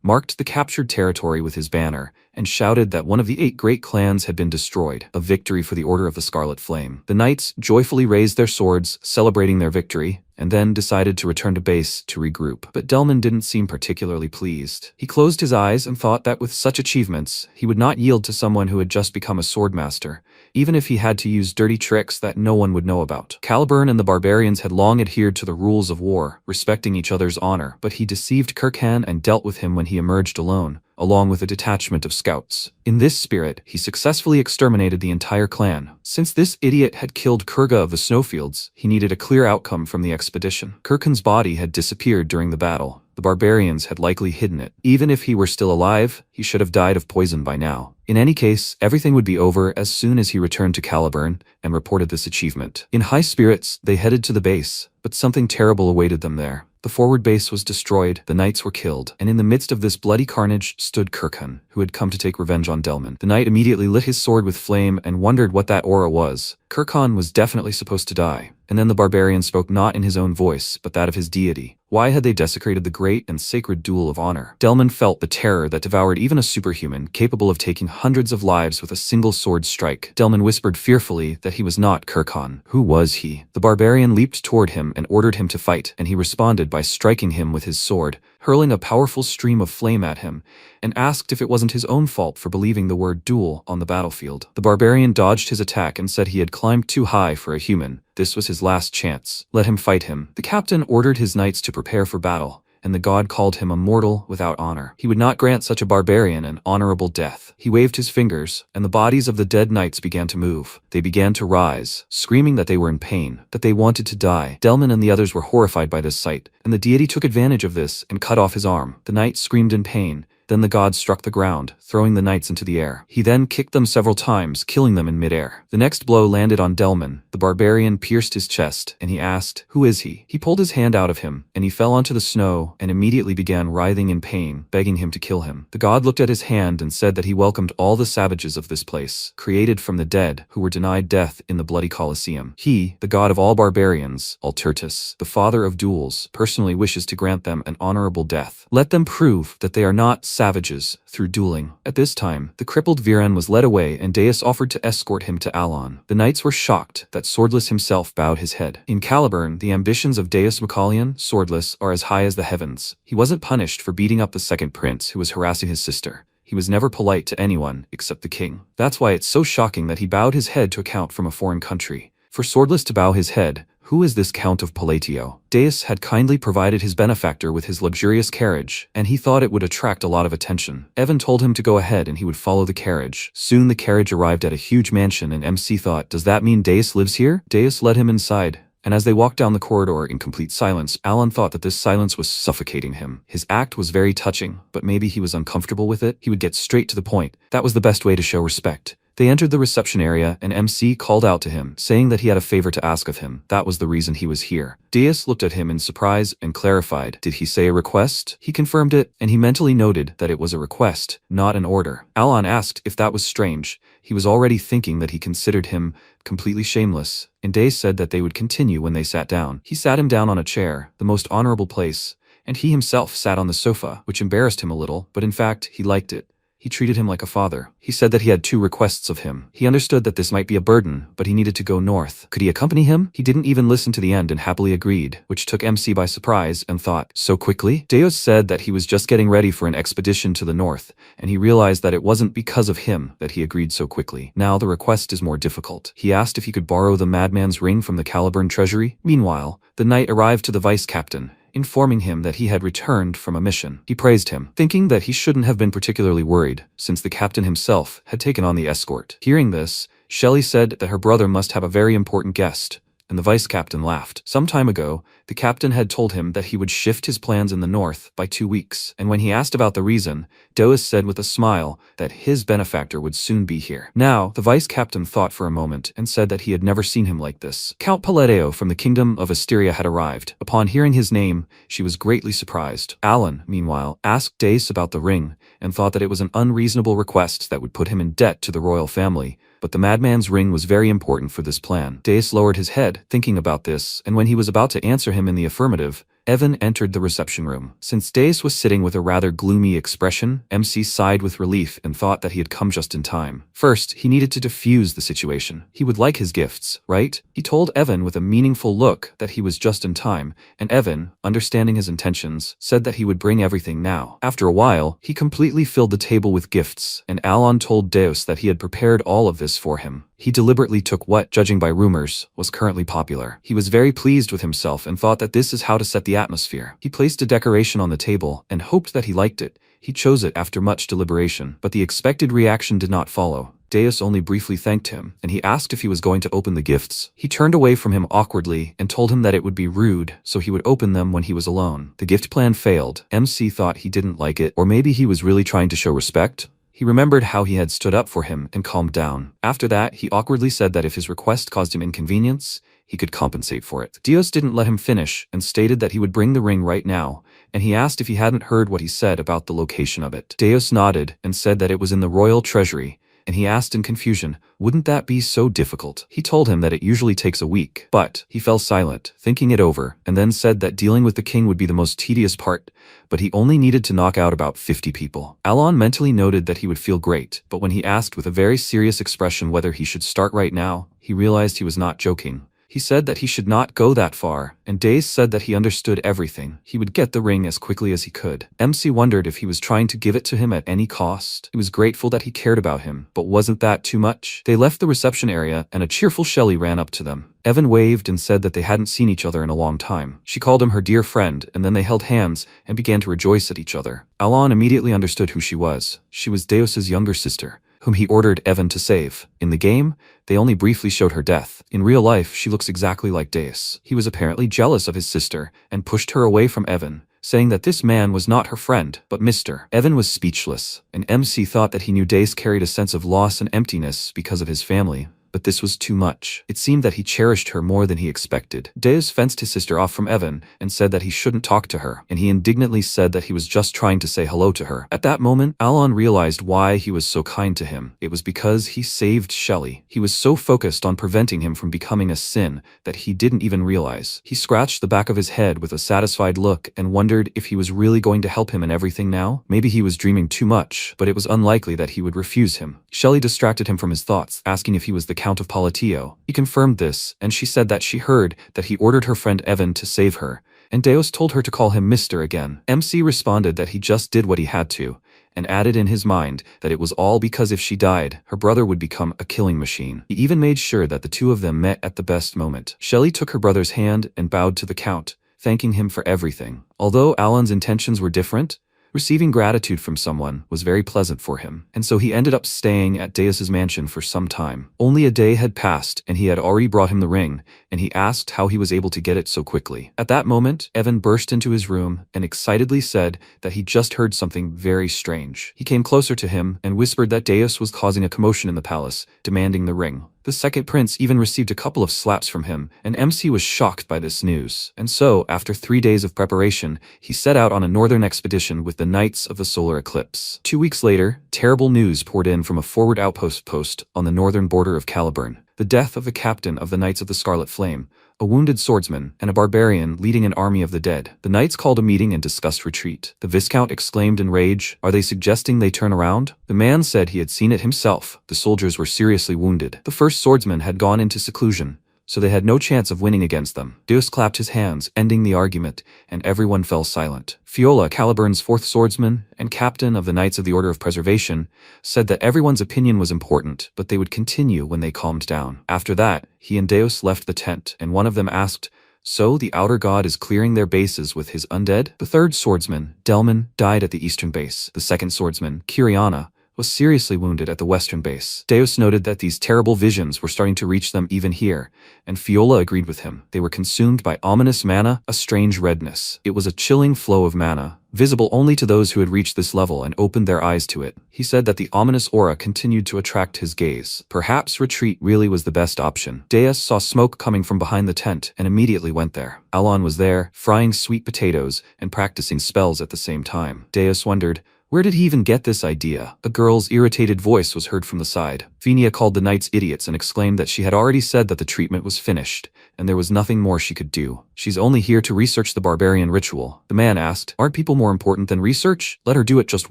marked the captured territory with his banner, and shouted that one of the 8 great clans had been destroyed, a victory for the Order of the Scarlet Flame. The knights joyfully raised their swords, celebrating their victory, and then decided to return to base to regroup. But Delman didn't seem particularly pleased. He closed his eyes and thought that with such achievements, he would not yield to someone who had just become a swordmaster, even if he had to use dirty tricks that no one would know about. Caliburn and the barbarians had long adhered to the rules of war, respecting each other's honor, but he deceived Kirkhan and dealt with him when he emerged alone, along with a detachment of scouts. In this spirit, he successfully exterminated the entire clan. Since this idiot had killed Kurga of the Snowfields, he needed a clear outcome from the expedition. Kirkhan's body had disappeared during the battle. The barbarians had likely hidden it. Even if he were still alive, he should have died of poison by now. In any case, everything would be over as soon as he returned to Caliburn and reported this achievement. In high spirits, they headed to the base, but something terrible awaited them there. The forward base was destroyed, the knights were killed, and in the midst of this bloody carnage stood Kirkhan, who had come to take revenge on Delman. The knight immediately lit his sword with flame and wondered what that aura was, Kirkan was definitely supposed to die. And then the barbarian spoke not in his own voice, but that of his deity. Why had they desecrated the great and sacred duel of honor? Delman felt the terror that devoured even a superhuman capable of taking hundreds of lives with a single sword strike. Delman whispered fearfully that he was not Kirkan. Who was he? The barbarian leaped toward him and ordered him to fight, and he responded by striking him with his sword, hurling a powerful stream of flame at him, and asked if it wasn't his own fault for believing the word duel on the battlefield. The barbarian dodged his attack and said he had climbed too high for a human. This was his last chance. Let him fight him. The captain ordered his knights to prepare for battle, and the god called him a mortal without honor. He would not grant such a barbarian an honorable death. He waved his fingers, and the bodies of the dead knights began to move. They began to rise, screaming that they were in pain, that they wanted to die. Delman and the others were horrified by this sight, and the deity took advantage of this and cut off his arm. The knights screamed in pain. Then the god struck the ground, throwing the knights into the air. He then kicked them several times, killing them in midair. The next blow landed on Delman. The barbarian pierced his chest, and he asked, "Who is he?" He pulled his hand out of him, and he fell onto the snow and immediately began writhing in pain, begging him to kill him. The god looked at his hand and said that he welcomed all the savages of this place, created from the dead, who were denied death in the bloody Colosseum. He, the god of all barbarians, Altertus, the father of duels, personally wishes to grant them an honorable death. Let them prove that they are not savages through dueling. At this time, the crippled Viren was led away and Deus offered to escort him to Alon. The knights were shocked that Swordless himself bowed his head. In Caliburn, the ambitions of Deus Macallion, Swordless, are as high as the heavens. He wasn't punished for beating up the second prince who was harassing his sister. He was never polite to anyone except the king. That's why it's so shocking that he bowed his head to a count from a foreign country. For Swordless to bow his head, who is this Count of Palatio? Deus had kindly provided his benefactor with his luxurious carriage, and he thought it would attract a lot of attention. Evan told him to go ahead and he would follow the carriage. Soon the carriage arrived at a huge mansion and MC thought, does that mean Deus lives here? Deus led him inside, and as they walked down the corridor in complete silence, Alan thought that this silence was suffocating him. His act was very touching, but maybe he was uncomfortable with it. He would get straight to the point. That was the best way to show respect. They entered the reception area and MC called out to him, saying that he had a favor to ask of him. That was the reason he was here. Deus looked at him in surprise and clarified, did he say a request? He confirmed it, and he mentally noted that it was a request, not an order. Alon asked if that was strange. He was already thinking that he considered him completely shameless, and Deus said that they would continue when they sat down. He sat him down on a chair, the most honorable place, and he himself sat on the sofa, which embarrassed him a little, but in fact, he liked it. He treated him like a father. He said that he had 2 requests of him. He understood that this might be a burden, but he needed to go north. Could he accompany him? He didn't even listen to the end and happily agreed, which took MC by surprise and thought, so quickly? Deus said that he was just getting ready for an expedition to the north, and he realized that it wasn't because of him that he agreed so quickly. Now the request is more difficult. He asked if he could borrow the madman's ring from the Caliburn treasury. Meanwhile, the knight arrived to the vice captain, informing him that he had returned from a mission. He praised him, thinking that he shouldn't have been particularly worried, since the captain himself had taken on the escort. Hearing this, Shelley said that her brother must have a very important guest, and the vice captain laughed. Some time ago, the captain had told him that he would shift his plans in the north by 2 weeks, and when he asked about the reason, Deus said with a smile that his benefactor would soon be here. Now, the vice captain thought for a moment and said that he had never seen him like this. Count Paleteo from the kingdom of Asteria had arrived. Upon hearing his name, she was greatly surprised. Alan, meanwhile, asked Deus about the ring and thought that it was an unreasonable request that would put him in debt to the royal family, but the madman's ring was very important for this plan. Deus lowered his head, thinking about this, and when he was about to answer him in the affirmative, Evan entered the reception room. Since Deus was sitting with a rather gloomy expression, MC sighed with relief and thought that he had come just in time. First, he needed to defuse the situation. He would like his gifts, right? He told Evan with a meaningful look that he was just in time, and Evan, understanding his intentions, said that he would bring everything now. After a while, he completely filled the table with gifts, and Alon told Deus that he had prepared all of this for him. He deliberately took what, judging by rumors, was currently popular. He was very pleased with himself and thought that this is how to set the atmosphere. He placed a decoration on the table and hoped that he liked it. He chose it after much deliberation, but the expected reaction did not follow. Deus only briefly thanked him, and he asked if he was going to open the gifts. He turned away from him awkwardly and told him that it would be rude, so he would open them when he was alone. The gift plan failed. MC thought he didn't like it, or maybe he was really trying to show respect. He remembered how he had stood up for him and calmed down. After that, he awkwardly said that if his request caused him inconvenience, he could compensate for it. Deus didn't let him finish and stated that he would bring the ring right now, and he asked if he hadn't heard what he said about the location of it. Deus nodded and said that it was in the royal treasury, and he asked in confusion, "Wouldn't that be so difficult?" He told him that it usually takes a week, but he fell silent, thinking it over, and then said that dealing with the king would be the most tedious part, but he only needed to knock out about 50 people. Alon mentally noted that he would feel great, but when he asked with a very serious expression whether he should start right now, he realized he was not joking. He said that he should not go that far, and Days said that he understood everything. He would get the ring as quickly as he could. MC wondered if he was trying to give it to him at any cost. He was grateful that he cared about him, but wasn't that too much? They left the reception area, and a cheerful Shelley ran up to them. Evan waved and said that they hadn't seen each other in a long time. She called him her dear friend, and then they held hands and began to rejoice at each other. Alon immediately understood who she was. She was Deus's younger sister, whom he ordered Evan to save. In the game, they only briefly showed her death. In real life, she looks exactly like Deus. He was apparently jealous of his sister and pushed her away from Evan, saying that this man was not her friend, but Mr. Evan was speechless, and MC thought that he knew Deus carried a sense of loss and emptiness because of his family. But this was too much. It seemed that he cherished her more than he expected. Deus fenced his sister off from Evan and said that he shouldn't talk to her, and he indignantly said that he was just trying to say hello to her. At that moment, Alon realized why he was so kind to him. It was because he saved Shelley. He was so focused on preventing him from becoming a sin that he didn't even realize. He scratched the back of his head with a satisfied look and wondered if he was really going to help him in everything now. Maybe he was dreaming too much, but it was unlikely that he would refuse him. Shelley distracted him from his thoughts, asking if he was the Count of Palatio. He confirmed this, and she said that she heard that he ordered her friend Evan to save her, and Deus told her to call him Mr. again. MC responded that he just did what he had to, and added in his mind that it was all because if she died, her brother would become a killing machine. He even made sure that the two of them met at the best moment. Shelley took her brother's hand and bowed to the Count, thanking him for everything. Although Alan's intentions were different, receiving gratitude from someone was very pleasant for him, and so he ended up staying at Deus's mansion for some time. Only a day had passed, and he had already brought him the ring, and he asked how he was able to get it so quickly. At that moment, Evan burst into his room and excitedly said that he just heard something very strange. He came closer to him and whispered that Deus was causing a commotion in the palace, demanding the ring. The second prince even received a couple of slaps from him, and MC was shocked by this news. And so, after 3 days of preparation, he set out on a northern expedition with the Knights of the Solar Eclipse. 2 weeks later, terrible news poured in from a forward outpost post on the northern border of Caliburn. The death of the captain of the Knights of the Scarlet Flame, a wounded swordsman, and a barbarian leading an army of the dead. The knights called a meeting and discussed retreat. The Viscount exclaimed in rage, "Are they suggesting they turn around?" The man said he had seen it himself. The soldiers were seriously wounded. The first swordsman had gone into seclusion, so they had no chance of winning against them. Deus clapped his hands, ending the argument, and everyone fell silent. Fiola, Caliburn's fourth swordsman and captain of the Knights of the Order of Preservation, said that everyone's opinion was important, but they would continue when they calmed down. After that, he and Deus left the tent, and one of them asked, "So the outer god is clearing their bases with his undead?" The third swordsman, Delman, died at the eastern base. The second swordsman, Kiriana, was seriously wounded at the western base. Deus noted that these terrible visions were starting to reach them even here, and Fiola agreed with him. They were consumed by ominous mana, a strange redness. It was a chilling flow of mana, visible only to those who had reached this level and opened their eyes to it. He said that the ominous aura continued to attract his gaze. Perhaps retreat really was the best option. Deus saw smoke coming from behind the tent and immediately went there. Alon was there, frying sweet potatoes and practicing spells at the same time. Deus wondered, where did he even get this idea? A girl's irritated voice was heard from the side. Venia called the knights idiots and exclaimed that she had already said that the treatment was finished, and there was nothing more she could do. She's only here to research the barbarian ritual. The man asked, aren't people more important than research? Let her do it just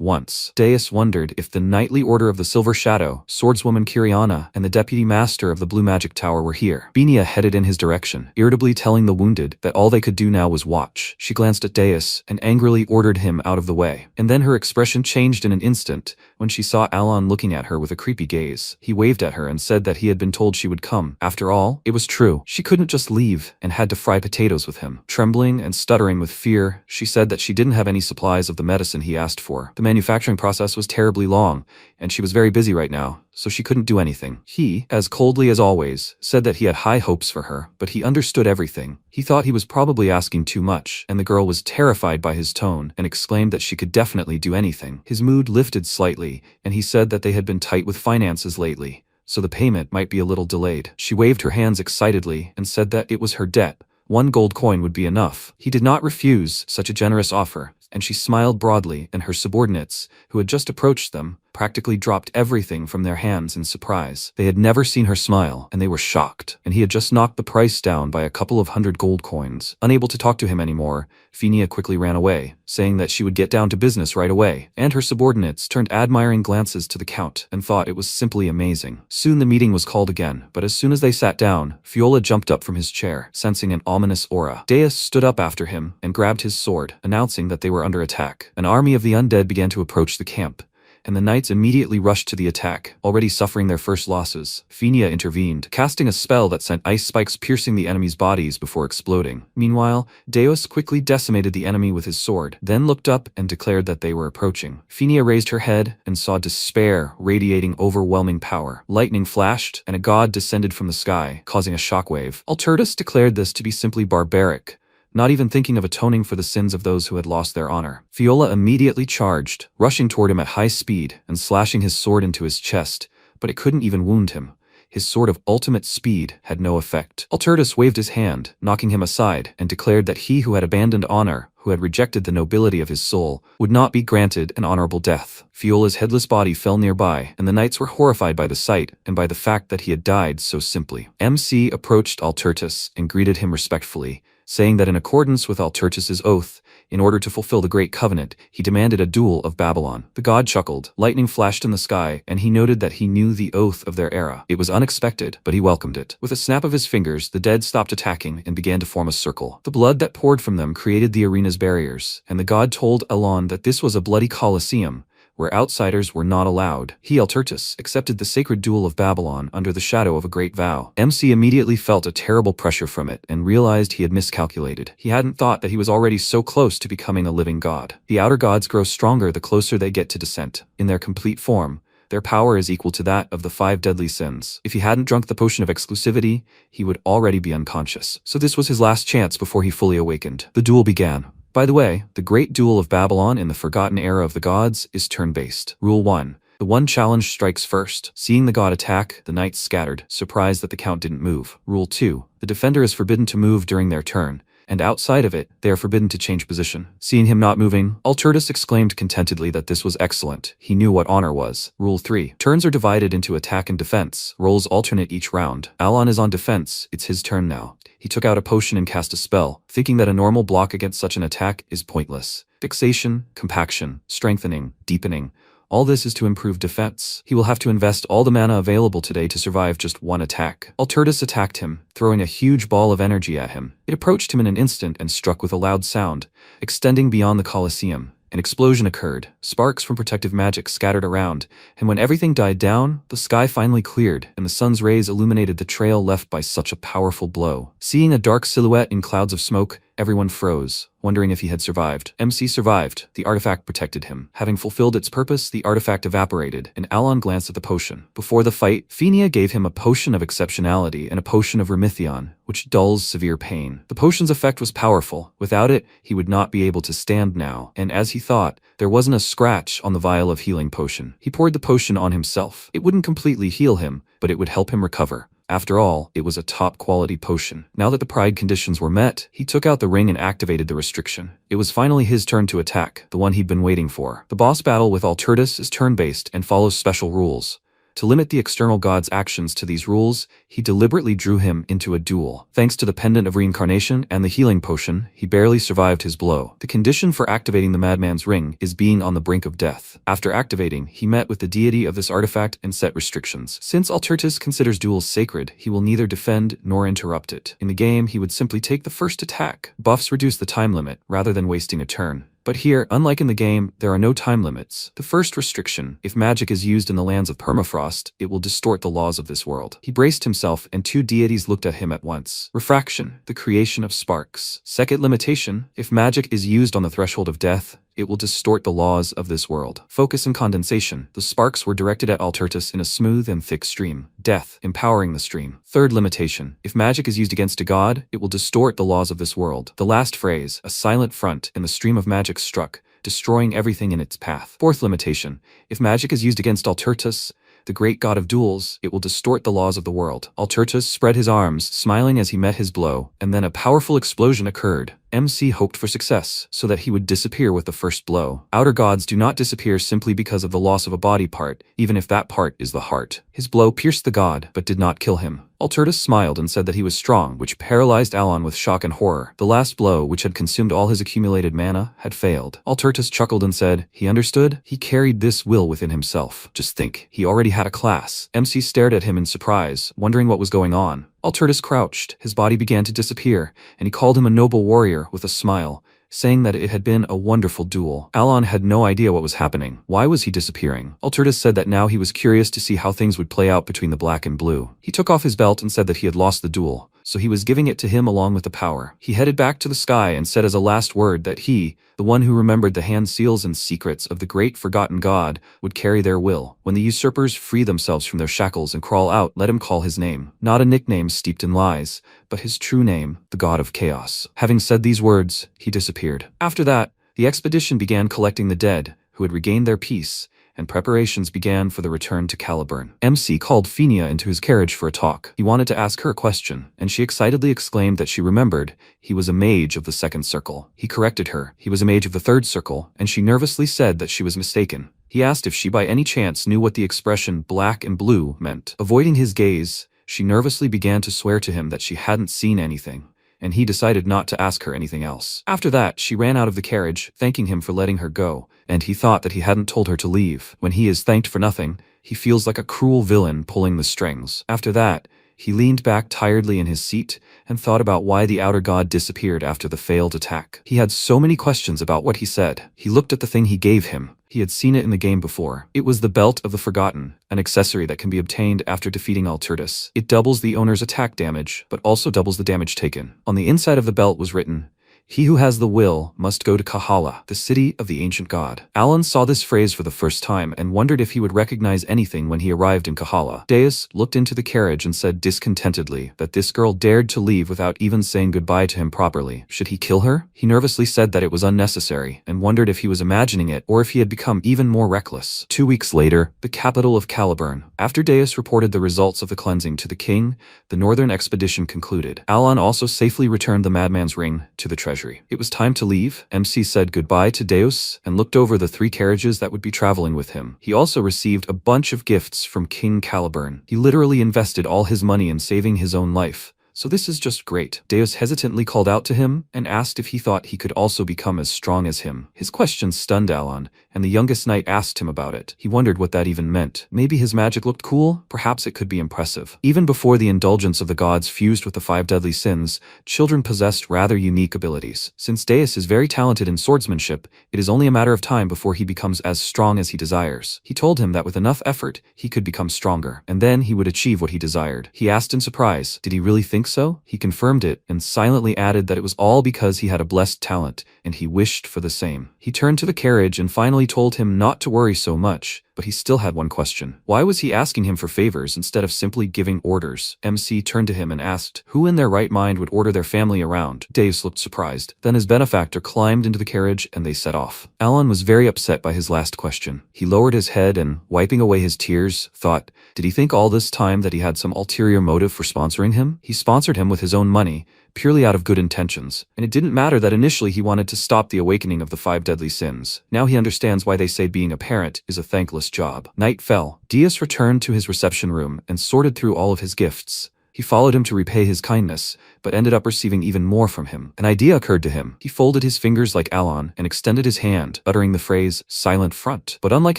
once. Deus wondered if the Knightly Order of the Silver Shadow, swordswoman Kiriana, and the deputy master of the Blue Magic Tower were here. Venia headed in his direction, irritably telling the wounded that all they could do now was watch. She glanced at Deus and angrily ordered him out of the way. And then her expression changed in an instant when she saw Alon looking at her with a creepy gaze. He waved at her and said that he had been told she would come. After all, it was true. She couldn't just leave and had to fry potatoes with him. Trembling and stuttering with fear, she said that she didn't have any supplies of the medicine he asked for. The manufacturing process was terribly long, and she was very busy right now, so she couldn't do anything. He, as coldly as always, said that he had high hopes for her, but he understood everything. He thought he was probably asking too much, and the girl was terrified by his tone and exclaimed that she could definitely do anything. His mood lifted slightly, and he said that they had been tight with finances lately, so the payment might be a little delayed. She waved her hands excitedly and said that it was her debt. 1 gold coin would be enough. He did not refuse such a generous offer, and she smiled broadly, and her subordinates, who had just approached them, practically dropped everything from their hands in surprise. They had never seen her smile, and they were shocked, and he had just knocked the price down by a couple of 100 gold coins. Unable to talk to him anymore, Phinia quickly ran away, saying that she would get down to business right away, and her subordinates turned admiring glances to the Count and thought it was simply amazing. Soon the meeting was called again, but as soon as they sat down, Fiola jumped up from his chair, sensing an ominous aura. Deus stood up after him and grabbed his sword, announcing that they were under attack. An army of the undead began to approach the camp, and the knights immediately rushed to the attack, already suffering their first losses. Phinia intervened, casting a spell that sent ice spikes piercing the enemy's bodies before exploding. Meanwhile, Deus quickly decimated the enemy with his sword, then looked up and declared that they were approaching. Phinia raised her head and saw despair radiating overwhelming power. Lightning flashed, and a god descended from the sky, causing a shockwave. Alturtus declared this to be simply barbaric, not even thinking of atoning for the sins of those who had lost their honor. Fiola immediately charged, rushing toward him at high speed and slashing his sword into his chest, but it couldn't even wound him. His sword of ultimate speed had no effect. Alturtus waved his hand, knocking him aside, and declared that he who had abandoned honor, who had rejected the nobility of his soul, would not be granted an honorable death. Fiola's headless body fell nearby, and the knights were horrified by the sight and by the fact that he had died so simply. MC approached Alturtus and greeted him respectfully, saying that in accordance with Alturtus's oath, in order to fulfill the Great Covenant, he demanded a duel of Babylon. The god chuckled, lightning flashed in the sky, and he noted that he knew the oath of their era. It was unexpected, but he welcomed it. With a snap of his fingers, the dead stopped attacking and began to form a circle. The blood that poured from them created the arena's barriers, and the god told Elon that this was a bloody Colosseum, where outsiders were not allowed. He, Alturtus, accepted the sacred duel of Babylon under the shadow of a great vow. MC immediately felt a terrible pressure from it and realized he had miscalculated. He hadn't thought that he was already so close to becoming a living god. The outer gods grow stronger the closer they get to descent. In their complete form, their power is equal to that of the 5 deadly sins. If he hadn't drunk the potion of exclusivity, he would already be unconscious. So this was his last chance before he fully awakened. The duel began. By the way, the Great Duel of Babylon in the Forgotten Era of the Gods is turn-based. Rule 1. The one challenged strikes first. Seeing the god attack, the knights scattered, surprised that the count didn't move. Rule 2. The defender is forbidden to move during their turn, and outside of it, they are forbidden to change position. Seeing him not moving, Alturtus exclaimed contentedly that this was excellent. He knew what honor was. Rule 3. Turns are divided into attack and defense. Roles alternate each round. Alon is on defense. It's his turn now. He took out a potion and cast a spell, thinking that a normal block against such an attack is pointless. Fixation, compaction, strengthening, deepening. All this is to improve defense. He will have to invest all the mana available today to survive just one attack. Alturtus attacked him, throwing a huge ball of energy at him. It approached him in an instant and struck with a loud sound, extending beyond the Colosseum. An explosion occurred. Sparks from protective magic scattered around, and when everything died down, the sky finally cleared, and the sun's rays illuminated the trail left by such a powerful blow. Seeing a dark silhouette in clouds of smoke, everyone froze, wondering if he had survived. MC survived. The artifact protected him. Having fulfilled its purpose, the artifact evaporated, and Alon glanced at the potion. Before the fight, Phinia gave him a potion of exceptionality and a potion of remithion, which dulls severe pain. The potion's effect was powerful. Without it, he would not be able to stand now, and as he thought, there wasn't a scratch on the vial of healing potion. He poured the potion on himself. It wouldn't completely heal him, but it would help him recover. After all, it was a top-quality potion. Now that the pride conditions were met, he took out the ring and activated the restriction. It was finally his turn to attack, the one he'd been waiting for. The boss battle with Alturtus is turn-based and follows special rules. To limit the external god's actions to these rules, he deliberately drew him into a duel. Thanks to the pendant of reincarnation and the healing potion, he barely survived his blow. The condition for activating the madman's ring is being on the brink of death. After activating, he met with the deity of this artifact and set restrictions. Since Alturtus considers duels sacred, he will neither defend nor interrupt it. In the game, he would simply take the first attack. Buffs reduce the time limit, rather than wasting a turn. But here, unlike in the game, there are no time limits. The first restriction: if magic is used in the lands of permafrost, it will distort the laws of this world. He braced himself, and 2 deities looked at him at once. Refraction, the creation of sparks. Second limitation: if magic is used on the threshold of death, it will distort the laws of this world. Focus and condensation. The sparks were directed at Alturtus in a smooth and thick stream. Death, empowering the stream. Third limitation: if magic is used against a god, it will distort the laws of this world. The last phrase: a silent front, and the stream of magic struck, destroying everything in its path. Fourth limitation: if magic is used against Alturtus, the great god of duels, it will distort the laws of the world. Alturtus spread his arms, smiling as he met his blow, and then a powerful explosion occurred. MC hoped for success, so that he would disappear with the first blow. Outer gods do not disappear simply because of the loss of a body part, even if that part is the heart. His blow pierced the god, but did not kill him. Alturtus smiled and said that he was strong, which paralyzed Alon with shock and horror. The last blow, which had consumed all his accumulated mana, had failed. Alturtus chuckled and said, he understood? He carried this will within himself. Just think, he already had a class. MC stared at him in surprise, wondering what was going on. Alturtus crouched, his body began to disappear, and he called him a noble warrior with a smile, saying that it had been a wonderful duel. Alon had no idea what was happening. Why was he disappearing? Alturtus said that now he was curious to see how things would play out between the black and blue. He took off his belt and said that he had lost the duel, so he was giving it to him along with the power. He headed back to the sky and said as a last word that he, the one who remembered the hand seals and secrets of the great forgotten god, would carry their will. When the usurpers free themselves from their shackles and crawl out, let him call his name. Not a nickname steeped in lies, but his true name, the god of chaos. Having said these words, he disappeared. After that, the expedition began collecting the dead, who had regained their peace, and preparations began for the return to Caliburn. MC called Fenia into his carriage for a talk. He wanted to ask her a question, and she excitedly exclaimed that she remembered he was a mage of the second circle. He corrected her. He was a mage of the third circle, and she nervously said that she was mistaken. He asked if she by any chance knew what the expression black and blue meant. Avoiding his gaze, she nervously began to swear to him that she hadn't seen anything, and he decided not to ask her anything else. After that, she ran out of the carriage, thanking him for letting her go, and he thought that he hadn't told her to leave. When he is thanked for nothing, he feels like a cruel villain pulling the strings. After that, he leaned back tiredly in his seat and thought about why the outer god disappeared after the failed attack. He had so many questions about what he said. He looked at the thing he gave him. He had seen it in the game before. It was the Belt of the Forgotten, an accessory that can be obtained after defeating Alturtus. It doubles the owner's attack damage, but also doubles the damage taken. On the inside of the belt was written, "He who has the will must go to Kahala, the city of the ancient god." Alan saw this phrase for the first time and wondered if he would recognize anything when he arrived in Kahala. Deus looked into the carriage and said discontentedly that this girl dared to leave without even saying goodbye to him properly. Should he kill her? He nervously said that it was unnecessary and wondered if he was imagining it or if he had become even more reckless. 2 weeks later, the capital of Caliburn. After Deus reported the results of the cleansing to the king, the northern expedition concluded. Alan also safely returned the madman's ring to the treasury. It was time to leave. MC said goodbye to Deus and looked over the 3 carriages that would be traveling with him. He also received a bunch of gifts from King Caliburn. He literally invested all his money in saving his own life. So this is just great. Deus hesitantly called out to him and asked if he thought he could also become as strong as him. His question stunned Alon, and the youngest knight asked him about it. He wondered what that even meant. Maybe his magic looked cool? Perhaps it could be impressive. Even before the indulgence of the gods fused with the 5 deadly sins, children possessed rather unique abilities. Since Deus is very talented in swordsmanship, it is only a matter of time before he becomes as strong as he desires. He told him that with enough effort, he could become stronger, and then he would achieve what he desired. He asked in surprise, did he really think so? He confirmed it and silently added that it was all because he had a blessed talent and he wished for the same. He turned to the carriage and finally told him not to worry so much, but he still had one question. Why was he asking him for favors instead of simply giving orders? MC turned to him and asked, who in their right mind would order their family around? Deus looked surprised. Then his benefactor climbed into the carriage and they set off. Alan was very upset by his last question. He lowered his head and, wiping away his tears, thought, did he think all this time that he had some ulterior motive for sponsoring him? He sponsored him with his own money, purely out of good intentions, and it didn't matter that initially he wanted to stop the awakening of the 5 deadly sins. Now he understands why they say being a parent is a thankless job. Night fell. Deus returned to his reception room and sorted through all of his gifts. He followed him to repay his kindness, but ended up receiving even more from him. An idea occurred to him. He folded his fingers like Alon and extended his hand, uttering the phrase, silent front. But unlike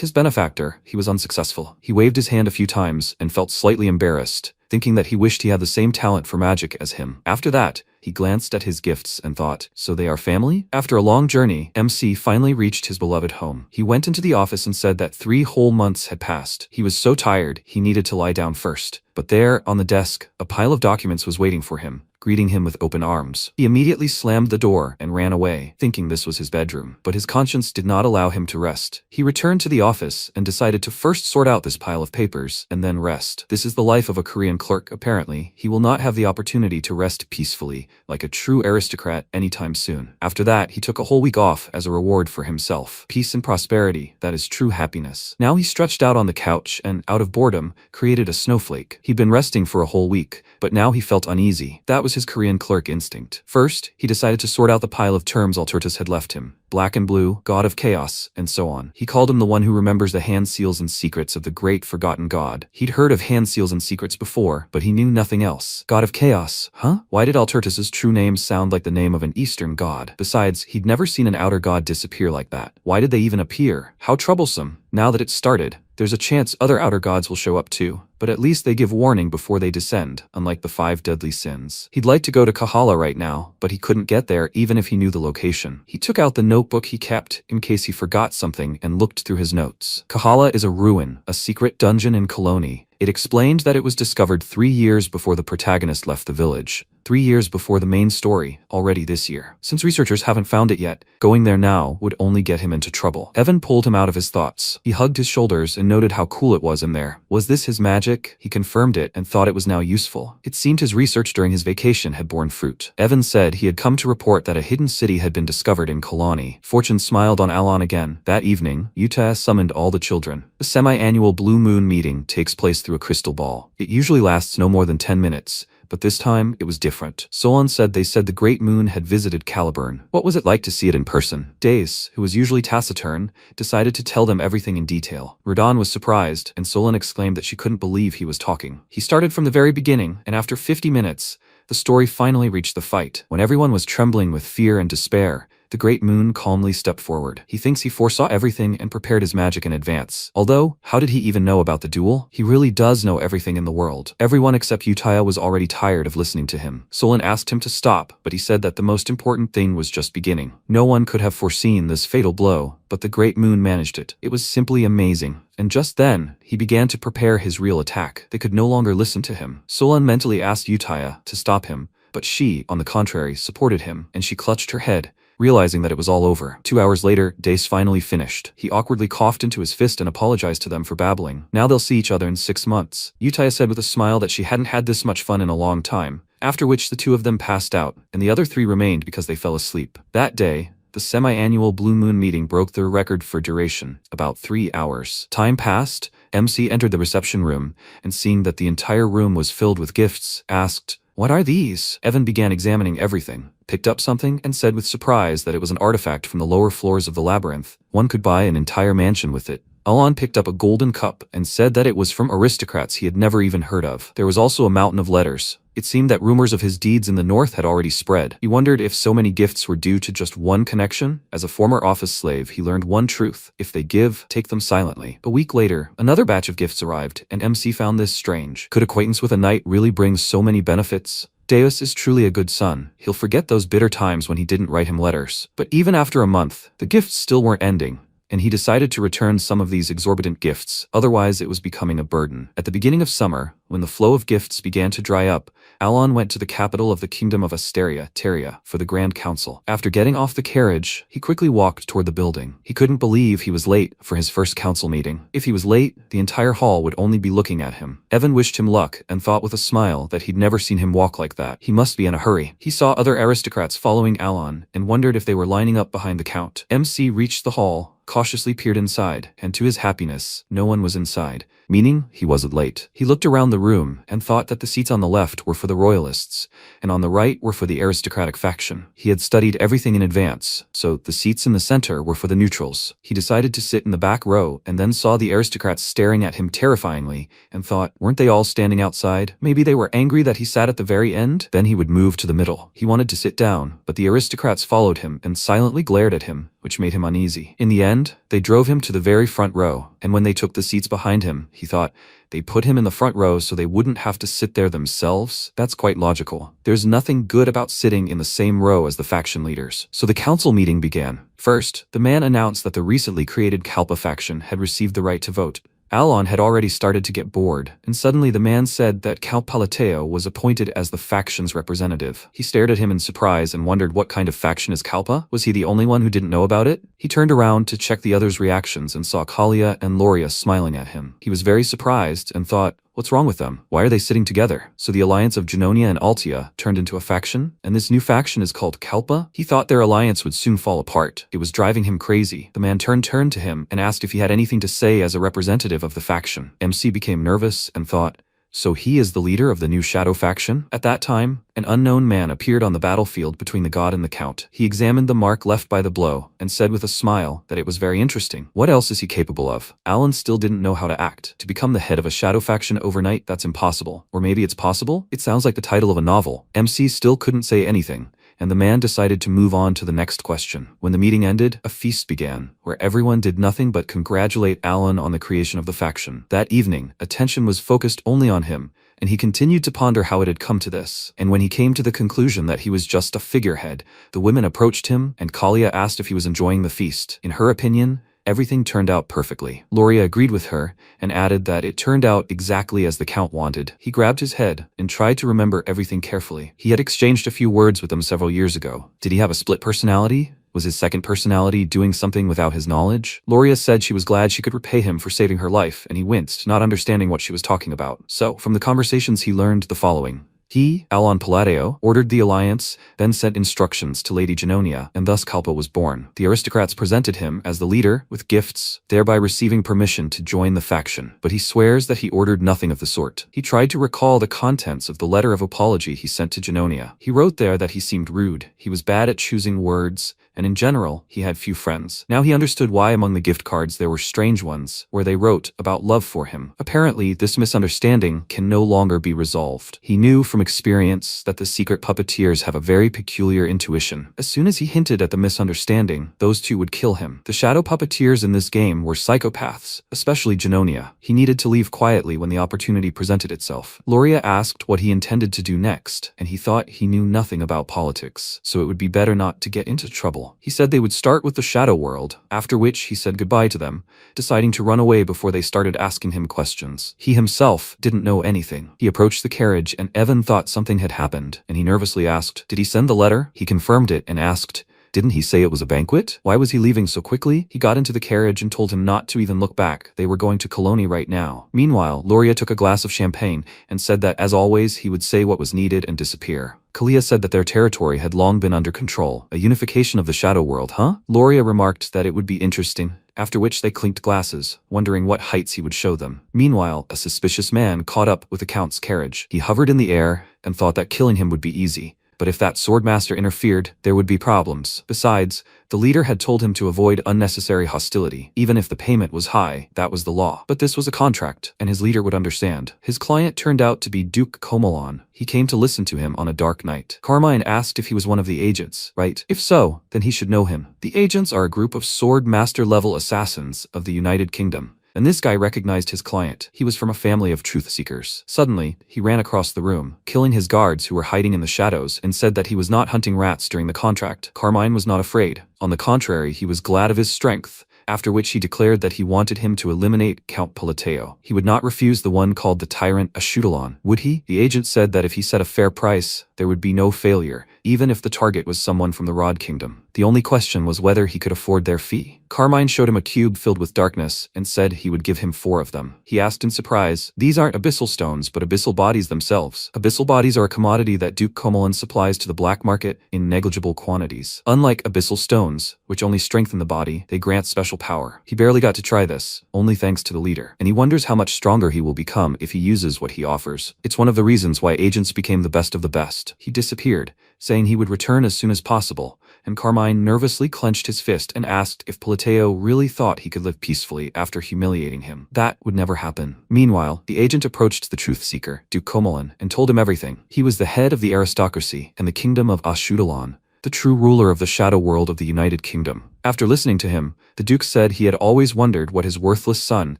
his benefactor, he was unsuccessful. He waved his hand a few times and felt slightly embarrassed, thinking that he wished he had the same talent for magic as him. After that, he glanced at his gifts and thought, so they are family? After a long journey, MC finally reached his beloved home. He went into the office and said that 3 whole months had passed. He was so tired, he needed to lie down first. But there, on the desk, a pile of documents was waiting for him, greeting him with open arms. He immediately slammed the door and ran away, thinking this was his bedroom. But his conscience did not allow him to rest. He returned to the office and decided to first sort out this pile of papers and then rest. This is the life of a Korean clerk, apparently. He will not have the opportunity to rest peacefully, like a true aristocrat, anytime soon. After that, he took a whole week off as a reward for himself. Peace and prosperity, that is true happiness. Now he stretched out on the couch and, out of boredom, created a snowflake. He'd been resting for a whole week, but now he felt uneasy. That was was his Korean clerk instinct. First, he decided to sort out the pile of terms Alturtus had left him. Black and blue, god of chaos, and so on. He called him the one who remembers the hand seals and secrets of the great forgotten god. He'd heard of hand seals and secrets before, but he knew nothing else. God of chaos, huh? Why did Alturtus's true name sound like the name of an Eastern god? Besides, he'd never seen an outer god disappear like that. Why did they even appear? How troublesome. Now that it's started, there's a chance other outer gods will show up too, but at least they give warning before they descend, unlike the 5 deadly sins. He'd like to go to Kahala right now, but he couldn't get there even if he knew the location. He took out the notebook he kept in case he forgot something and looked through his notes. Kahala is a ruin, a secret dungeon in Koloni. It explained that it was discovered 3 years before the protagonist left the village. 3 years before the main story, already this year. Since researchers haven't found it yet, going there now would only get him into trouble. Evan pulled him out of his thoughts. He hugged his shoulders and noted how cool it was in there. Was this his magic? He confirmed it and thought it was now useful. It seemed his research during his vacation had borne fruit. Evan said he had come to report that a hidden city had been discovered in Kalani. Fortune smiled on Alon again. That evening, Utah summoned all the children. The semi-annual Blue Moon meeting takes place through a crystal ball. It usually lasts no more than 10 minutes. But this time, it was different. Solon said they said the Great Moon had visited Caliburn. What was it like to see it in person? Dace, who was usually taciturn, decided to tell them everything in detail. Radon was surprised, and Solon exclaimed that she couldn't believe he was talking. He started from the very beginning, and after 50 minutes, the story finally reached the fight. When everyone was trembling with fear and despair, the Great Moon calmly stepped forward. He thinks he foresaw everything and prepared his magic in advance. Although, how did he even know about the duel? He really does know everything in the world. Everyone except Utaya was already tired of listening to him. Solon asked him to stop, but he said that the most important thing was just beginning. No one could have foreseen this fatal blow, but the Great Moon managed it. It was simply amazing. And just then, he began to prepare his real attack. They could no longer listen to him. Solon mentally asked Utaya to stop him, but she, on the contrary, supported him, and she clutched her head, realizing that it was all over. 2 hours later, Dace finally finished. He awkwardly coughed into his fist and apologized to them for babbling. Now they'll see each other in 6 months. Utaya said with a smile that she hadn't had this much fun in a long time, after which the 2 of them passed out, and the other 3 remained because they fell asleep. That day, the semi-annual Blue Moon meeting broke the record for duration, about 3 hours. Time passed, MC entered the reception room, and seeing that the entire room was filled with gifts, asked, "What are these?" Evan began examining everything, picked up something, and said with surprise that it was an artifact from the lower floors of the labyrinth. One could buy an entire mansion with it. Alon picked up a golden cup and said that it was from aristocrats he had never even heard of. There was also a mountain of letters. It seemed that rumors of his deeds in the north had already spread. He wondered if so many gifts were due to just one connection. As a former office slave, he learned one truth: if they give, take them silently. A week later, another batch of gifts arrived, and MC found this strange. Could acquaintance with a knight really bring so many benefits? Deus is truly a good son. He'll forget those bitter times when he didn't write him letters. But even after a month, the gifts still weren't ending, and he decided to return some of these exorbitant gifts, otherwise it was becoming a burden. At the beginning of summer, when the flow of gifts began to dry up, Alon went to the capital of the kingdom of Asteria, Teria, for the Grand Council. After getting off the carriage, he quickly walked toward the building. He couldn't believe he was late for his first council meeting. If he was late, the entire hall would only be looking at him. Evan wished him luck and thought with a smile that he'd never seen him walk like that. He must be in a hurry. He saw other aristocrats following Alon and wondered if they were lining up behind the count. MC reached the hall, cautiously peered inside, and to his happiness, no one was inside, meaning he wasn't late. He looked around the room and thought that the seats on the left were for the royalists, and on the right were for the aristocratic faction. He had studied everything in advance, so the seats in the center were for the neutrals. He decided to sit in the back row and then saw the aristocrats staring at him terrifyingly and thought, weren't they all standing outside? Maybe they were angry that he sat at the very end? Then he would move to the middle. He wanted to sit down, but the aristocrats followed him and silently glared at him, which made him uneasy. In the end, they drove him to the very front row, and when they took the seats behind him, he thought, they put him in the front row so they wouldn't have to sit there themselves? That's quite logical. There's nothing good about sitting in the same row as the faction leaders. So the council meeting began. First, the man announced that the recently created Kalpa faction had received the right to vote. Alon had already started to get bored, and suddenly the man said that Count Palateo was appointed as the faction's representative. He stared at him in surprise and wondered what kind of faction is Kalpa? Was he the only one who didn't know about it? He turned around to check the others' reactions and saw Kalia and Loria smiling at him. He was very surprised and thought, what's wrong with them? Why are they sitting together? So the alliance of Junonia and Altia turned into a faction? And this new faction is called Kalpa? He thought their alliance would soon fall apart. It was driving him crazy. The man turned to him and asked if he had anything to say as a representative of the faction. MC became nervous and thought, So he is the leader of the new shadow faction? At that time, an unknown man appeared on the battlefield between the god and the count. He examined the mark left by the blow and said with a smile that it was very interesting. What else is he capable of? Alan still didn't know how to act. To become the head of a shadow faction overnight, that's impossible. Or maybe it's possible? It sounds like the title of a novel. MC still couldn't say anything, and the man decided to move on to the next question. When the meeting ended, a feast began, where everyone did nothing but congratulate Alan on the creation of the faction. That evening, attention was focused only on him, and he continued to ponder how it had come to this. And when he came to the conclusion that he was just a figurehead, the women approached him, and Kalia asked if he was enjoying the feast. In her opinion, everything turned out perfectly. Loria agreed with her and added that it turned out exactly as the count wanted. He grabbed his head and tried to remember everything carefully. He had exchanged a few words with them several years ago. Did he have a split personality? Was his second personality doing something without his knowledge? Loria said she was glad she could repay him for saving her life, and he winced, not understanding what she was talking about. So, from the conversations he learned the following. He, Alon Palladio, ordered the alliance, then sent instructions to Lady Genonia, and thus Kalpa was born. The aristocrats presented him as the leader, with gifts, thereby receiving permission to join the faction. But he swears that he ordered nothing of the sort. He tried to recall the contents of the letter of apology he sent to Genonia. He wrote there that he seemed rude, he was bad at choosing words, and in general, he had few friends. Now he understood why among the gift cards there were strange ones, where they wrote about love for him. Apparently, this misunderstanding can no longer be resolved. He knew from experience that the secret puppeteers have a very peculiar intuition. As soon as he hinted at the misunderstanding, those two would kill him. The shadow puppeteers in this game were psychopaths, especially Genonia. He needed to leave quietly when the opportunity presented itself. Loria asked what he intended to do next, and he thought he knew nothing about politics, so it would be better not to get into trouble. He said they would start with the shadow world, after which he said goodbye to them, deciding to run away before they started asking him questions. He himself didn't know anything. He approached the carriage and Evan thought something had happened, and he nervously asked, "Did he send the letter?" He confirmed it and asked, "Didn't he say it was a banquet? Why was he leaving so quickly?" He got into the carriage and told him not to even look back. They were going to Colony right now. Meanwhile, Loria took a glass of champagne and said that, as always, he would say what was needed and disappear. Kalia said that their territory had long been under control. A unification of the shadow world, huh? Loria remarked that it would be interesting, after which they clinked glasses, wondering what heights he would show them. Meanwhile, a suspicious man caught up with the Count's carriage. He hovered in the air and thought that killing him would be easy. But if that swordmaster interfered, there would be problems. Besides, the leader had told him to avoid unnecessary hostility. Even if the payment was high, that was the law. But this was a contract, and his leader would understand. His client turned out to be Duke Comelon. He came to listen to him on a dark night. Carmine asked if he was one of the agents, right? If so, then he should know him. The agents are a group of sword master level assassins of the United Kingdom. And this guy recognized his client. He was from a family of truth seekers. Suddenly, he ran across the room, killing his guards who were hiding in the shadows, and said that he was not hunting rats during the contract. Carmine was not afraid. On the contrary, he was glad of his strength, after which he declared that he wanted him to eliminate Count Palateo. He would not refuse the one called the tyrant Ashutalon, would he? The agent said that if he set a fair price, there would be no failure, even if the target was someone from the Rod Kingdom. The only question was whether he could afford their fee. Carmine showed him a cube filled with darkness and said he would give him 4 of them. He asked in surprise, "These aren't abyssal stones but abyssal bodies themselves." Abyssal bodies are a commodity that Duke Comelon supplies to the black market in negligible quantities. Unlike abyssal stones, which only strengthen the body, they grant special power. He barely got to try this, only thanks to the leader, and he wonders how much stronger he will become if he uses what he offers. It's one of the reasons why agents became the best of the best. He disappeared, saying he would return as soon as possible, and Carmine nervously clenched his fist and asked if Palateo really thought he could live peacefully after humiliating him. That would never happen. Meanwhile, the agent approached the truth seeker, Duke Comelon, and told him everything. He was the head of the aristocracy and the kingdom of Ashutalon, the true ruler of the shadow world of the United Kingdom. After listening to him, the Duke said he had always wondered what his worthless son,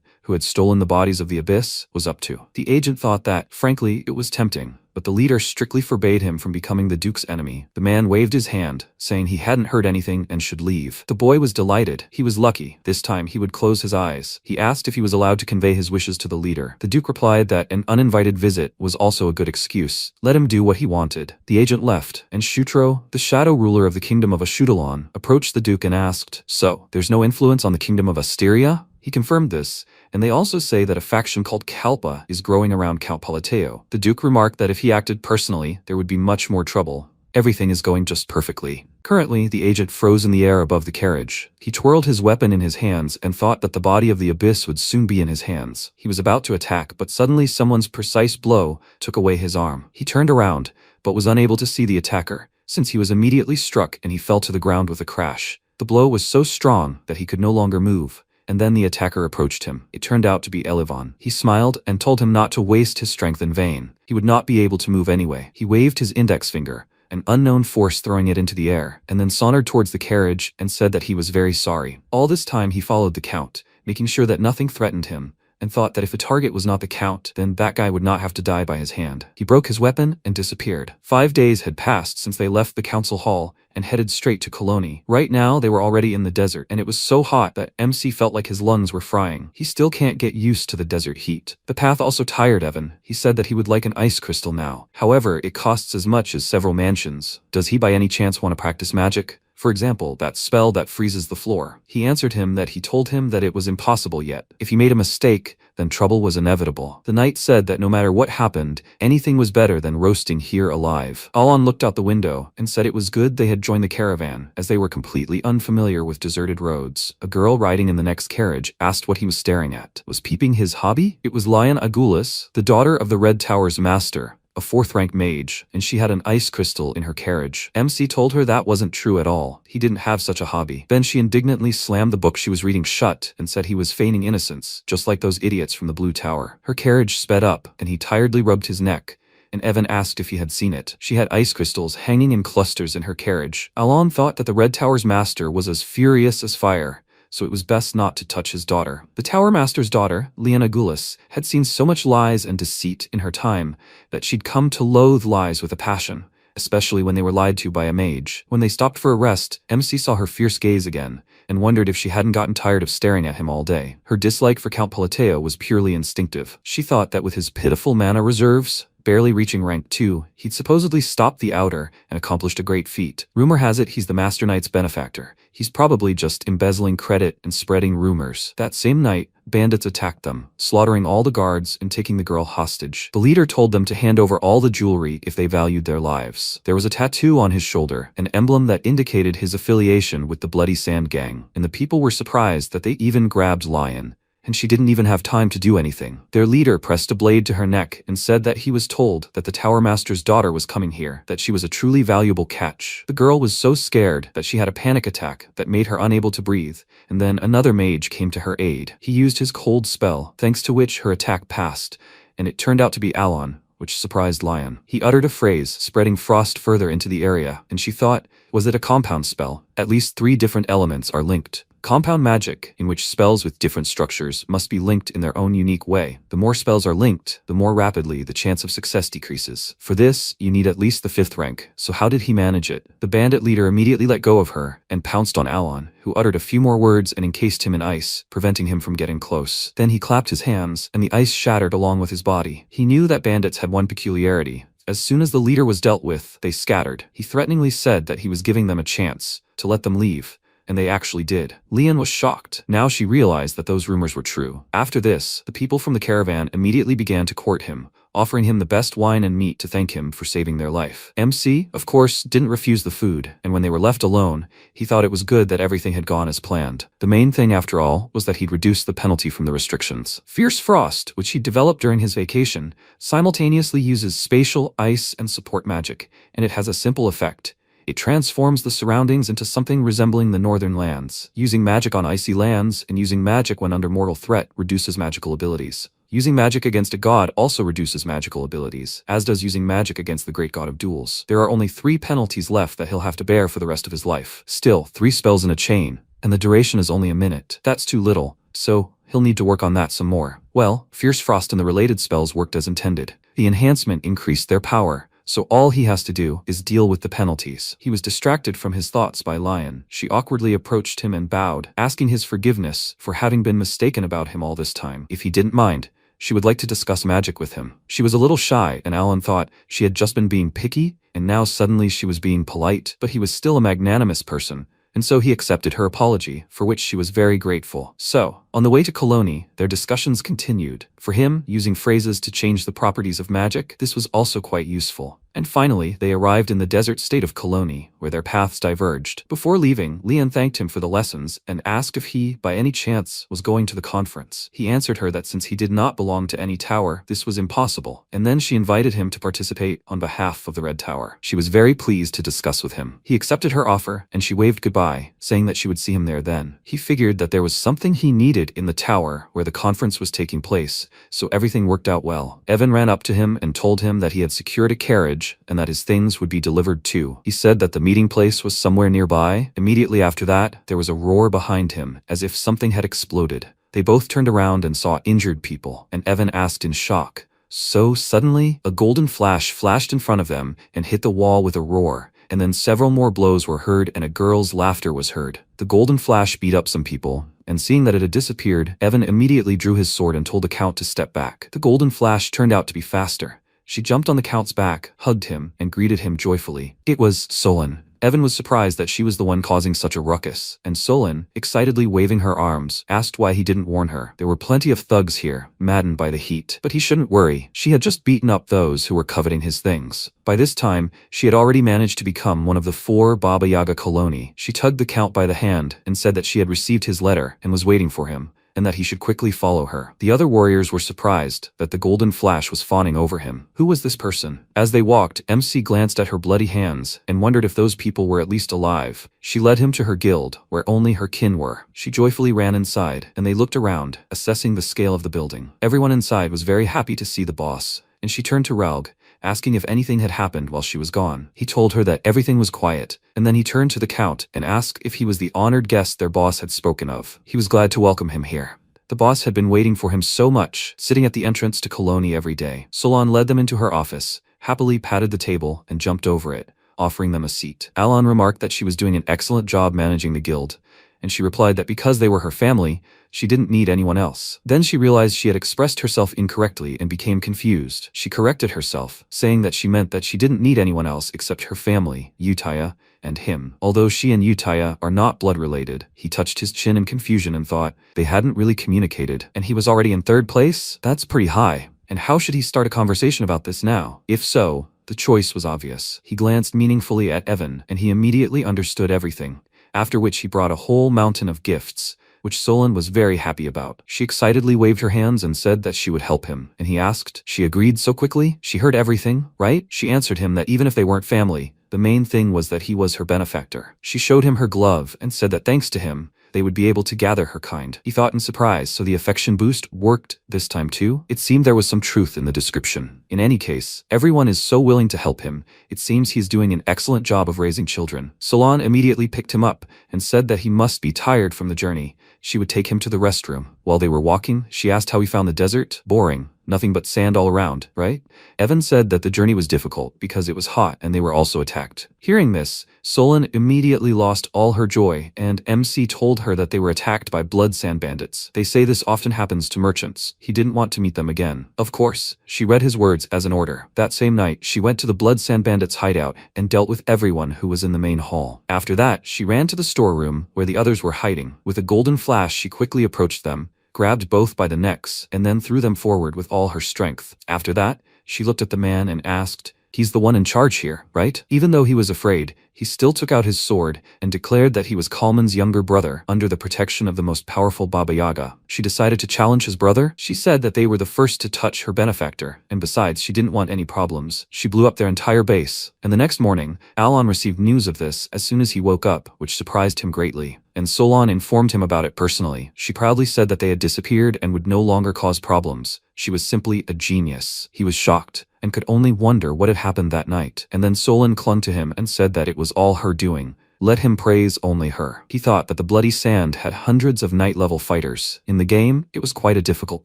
who had stolen the bodies of the Abyss, was up to. The agent thought that, frankly, it was tempting, but the leader strictly forbade him from becoming the Duke's enemy. The man waved his hand, saying he hadn't heard anything and should leave. The boy was delighted. He was lucky. This time he would close his eyes. He asked if he was allowed to convey his wishes to the leader. The Duke replied that an uninvited visit was also a good excuse. Let him do what he wanted. The agent left, and Shutro, the shadow ruler of the kingdom of Ashutalon, approached the Duke and asked, "So, there's no influence on the kingdom of Asteria?" He confirmed this, and they also say that a faction called Kalpa is growing around Count Palateo. The Duke remarked that if he acted personally, there would be much more trouble. Everything is going just perfectly. Currently, the agent froze in the air above the carriage. He twirled his weapon in his hands and thought that the body of the abyss would soon be in his hands. He was about to attack, but suddenly someone's precise blow took away his arm. He turned around, but was unable to see the attacker, since he was immediately struck and he fell to the ground with a crash. The blow was so strong that he could no longer move. And then the attacker approached him. It turned out to be Elivan. He smiled and told him not to waste his strength in vain. He would not be able to move anyway. He waved his index finger, an unknown force throwing it into the air, and then sauntered towards the carriage and said that he was very sorry. All this time he followed the Count, making sure that nothing threatened him, and thought that if the target was not the Count, then that guy would not have to die by his hand. He broke his weapon and disappeared. 5 days had passed since they left the council hall and headed straight to Colony. Right now, they were already in the desert, and it was so hot that MC felt like his lungs were frying. He still can't get used to the desert heat. The path also tired Evan. He said that he would like an ice crystal now. However, it costs as much as several mansions. Does he by any chance want to practice magic? For example, that spell that freezes the floor. He answered him that he told him that it was impossible yet. If he made a mistake, then trouble was inevitable. The knight said that no matter what happened, anything was better than roasting here alive. Alon looked out the window and said it was good they had joined the caravan, as they were completely unfamiliar with deserted roads. A girl riding in the next carriage asked what he was staring at. Was peeping his hobby? It was Lion Agulis, the daughter of the Red Tower's master, a 4th-rank mage, and she had an ice crystal in her carriage. MC told her that wasn't true at all. He didn't have such a hobby. Then she indignantly slammed the book she was reading shut and said he was feigning innocence, just like those idiots from the Blue Tower. Her carriage sped up, and he tiredly rubbed his neck, and Evan asked if he had seen it. She had ice crystals hanging in clusters in her carriage. Alon thought that the Red Tower's master was as furious as fire, so it was best not to touch his daughter. The Tower Master's daughter, Liana Gulis, had seen so much lies and deceit in her time that she'd come to loathe lies with a passion, especially when they were lied to by a mage. When they stopped for a rest, MC saw her fierce gaze again, and wondered if she hadn't gotten tired of staring at him all day. Her dislike for Count Palateo was purely instinctive. She thought that with his pitiful mana reserves, barely reaching rank 2, he'd supposedly stopped the Outer and accomplished a great feat. Rumor has it he's the Master Knight's benefactor. He's probably just embezzling credit and spreading rumors. That same night, bandits attacked them, slaughtering all the guards and taking the girl hostage. The leader told them to hand over all the jewelry if they valued their lives. There was a tattoo on his shoulder, an emblem that indicated his affiliation with the Bloody Sand Gang, and the people were surprised that they even grabbed Lion, and she didn't even have time to do anything. Their leader pressed a blade to her neck and said that he was told that the Tower Master's daughter was coming here, that she was a truly valuable catch. The girl was so scared that she had a panic attack that made her unable to breathe, and then another mage came to her aid. He used his cold spell, thanks to which her attack passed, and it turned out to be Alon, which surprised Lion. He uttered a phrase, spreading frost further into the area, and she thought, was it a compound spell? At least 3 different elements are linked. Compound magic, in which spells with different structures must be linked in their own unique way. The more spells are linked, the more rapidly the chance of success decreases. For this, you need at least the 5th rank. So how did he manage it? The bandit leader immediately let go of her and pounced on Alon, who uttered a few more words and encased him in ice, preventing him from getting close. Then he clapped his hands, and the ice shattered along with his body. He knew that bandits had one peculiarity. As soon as the leader was dealt with, they scattered. He threateningly said that he was giving them a chance to let them leave, and they actually did. Leon was shocked. Now she realized that those rumors were true. After this, the people from the caravan immediately began to court him, offering him the best wine and meat to thank him for saving their life. MC, of course, didn't refuse the food, and when they were left alone, he thought it was good that everything had gone as planned. The main thing, after all, was that he'd reduced the penalty from the restrictions. Fierce Frost, which he developed during his vacation, simultaneously uses spatial, ice, and support magic, and it has a simple effect. It transforms the surroundings into something resembling the northern lands. Using magic on icy lands and using magic when under mortal threat reduces magical abilities. Using magic against a god also reduces magical abilities, as does using magic against the great god of duels. There are only 3 penalties left that he'll have to bear for the rest of his life. Still, 3 spells in a chain, and the duration is only a minute. That's too little, so he'll need to work on that some more. Well, Fierce Frost and the related spells worked as intended. The enhancement increased their power, so all he has to do is deal with the penalties. He was distracted from his thoughts by Lion. She awkwardly approached him and bowed, asking his forgiveness for having been mistaken about him all this time. If he didn't mind, she would like to discuss magic with him. She was a little shy, and Alan thought she had just been being picky, and now suddenly she was being polite, but he was still a magnanimous person, and so he accepted her apology, for which she was very grateful. So, On the way to Colony, their discussions continued. For him, using phrases to change the properties of magic, this was also quite useful. And finally, they arrived in the desert state of Colony, where their paths diverged. Before leaving, Leon thanked him for the lessons and asked if he, by any chance, was going to the conference. He answered her that since he did not belong to any tower, this was impossible, and then she invited him to participate on behalf of the Red Tower. She was very pleased to discuss with him. He accepted her offer, and she waved goodbye, saying that she would see him there then. He figured that there was something he needed in the tower where the conference was taking place, so everything worked out well. Evan ran up to him and told him that he had secured a carriage and that his things would be delivered too. He said that the meeting place was somewhere nearby. Immediately after that, there was a roar behind him, as if something had exploded. They both turned around and saw injured people, and Evan asked in shock. So suddenly, a golden flash flashed in front of them and hit the wall with a roar, and then several more blows were heard and a girl's laughter was heard. The golden flash beat up some people, and seeing that it had disappeared, Evan immediately drew his sword and told the Count to step back. The golden flash turned out to be faster. She jumped on the Count's back, hugged him, and greeted him joyfully. It was Solon. Evan was surprised that she was the one causing such a ruckus, and Solon, excitedly waving her arms, asked why he didn't warn her. There were plenty of thugs here, maddened by the heat, but he shouldn't worry. She had just beaten up those who were coveting his things. By this time, she had already managed to become one of the 4 Baba Yaga Colony. She tugged the Count by the hand and said that she had received his letter and was waiting for him, and that he should quickly follow her. The other warriors were surprised that the golden flash was fawning over him. Who was this person? As they walked, MC glanced at her bloody hands and wondered if those people were at least alive. She led him to her guild, where only her kin were. She joyfully ran inside, and they looked around, assessing the scale of the building. Everyone inside was very happy to see the boss, and she turned to Raug, asking if anything had happened while she was gone. He told her that everything was quiet, and then he turned to the Count and asked if he was the honored guest their boss had spoken of. He was glad to welcome him here. The boss had been waiting for him so much, sitting at the entrance to Colony every day. Solon led them into her office, happily patted the table, and jumped over it, offering them a seat. Alon remarked that she was doing an excellent job managing the guild, and she replied that because they were her family, she didn't need anyone else. Then she realized she had expressed herself incorrectly and became confused. She corrected herself, saying that she meant that she didn't need anyone else except her family, Utaya, and him. Although she and Utaya are not blood-related, he touched his chin in confusion and thought they hadn't really communicated, and he was already in 3rd place? That's pretty high. And how should he start a conversation about this now? If so, the choice was obvious. He glanced meaningfully at Evan, and he immediately understood everything, after which he brought a whole mountain of gifts, which Solon was very happy about. She excitedly waved her hands and said that she would help him, and he asked. She agreed so quickly. She heard everything, right? She answered him that even if they weren't family, the main thing was that he was her benefactor. She showed him her glove and said that thanks to him, they would be able to gather her kind. He thought in surprise, so the affection boost worked this time too? It seemed there was some truth in the description. In any case, everyone is so willing to help him. It seems he's doing an excellent job of raising children. Solon immediately picked him up and said that he must be tired from the journey. She would take him to the restroom. While they were walking, she asked how he found the desert. Boring. Nothing but sand all around, right? Evan said that the journey was difficult because it was hot and they were also attacked. Hearing this, Solon immediately lost all her joy, and MC told her that they were attacked by blood sand bandits. They say this often happens to merchants. He didn't want to meet them again. Of course, she read his words as an order. That same night, she went to the blood sand bandits' hideout and dealt with everyone who was in the main hall. After that, she ran to the storeroom where the others were hiding. With a golden flash, she quickly approached them, grabbed both by the necks, and then threw them forward with all her strength. After that, she looked at the man and asked, "He's the one in charge here, right?" Even though he was afraid, he still took out his sword and declared that he was Kalman's younger brother under the protection of the most powerful Baba Yaga. She decided to challenge his brother. She said that they were the first to touch her benefactor, and besides, she didn't want any problems. She blew up their entire base, and the next morning, Alon received news of this as soon as he woke up, which surprised him greatly, and Solon informed him about it personally. She proudly said that they had disappeared and would no longer cause problems. She was simply a genius. He was shocked and could only wonder what had happened that night. And then Solon clung to him and said that it was all her doing. Let him praise only her. He thought that the bloody sand had hundreds of night-level fighters. In the game, it was quite a difficult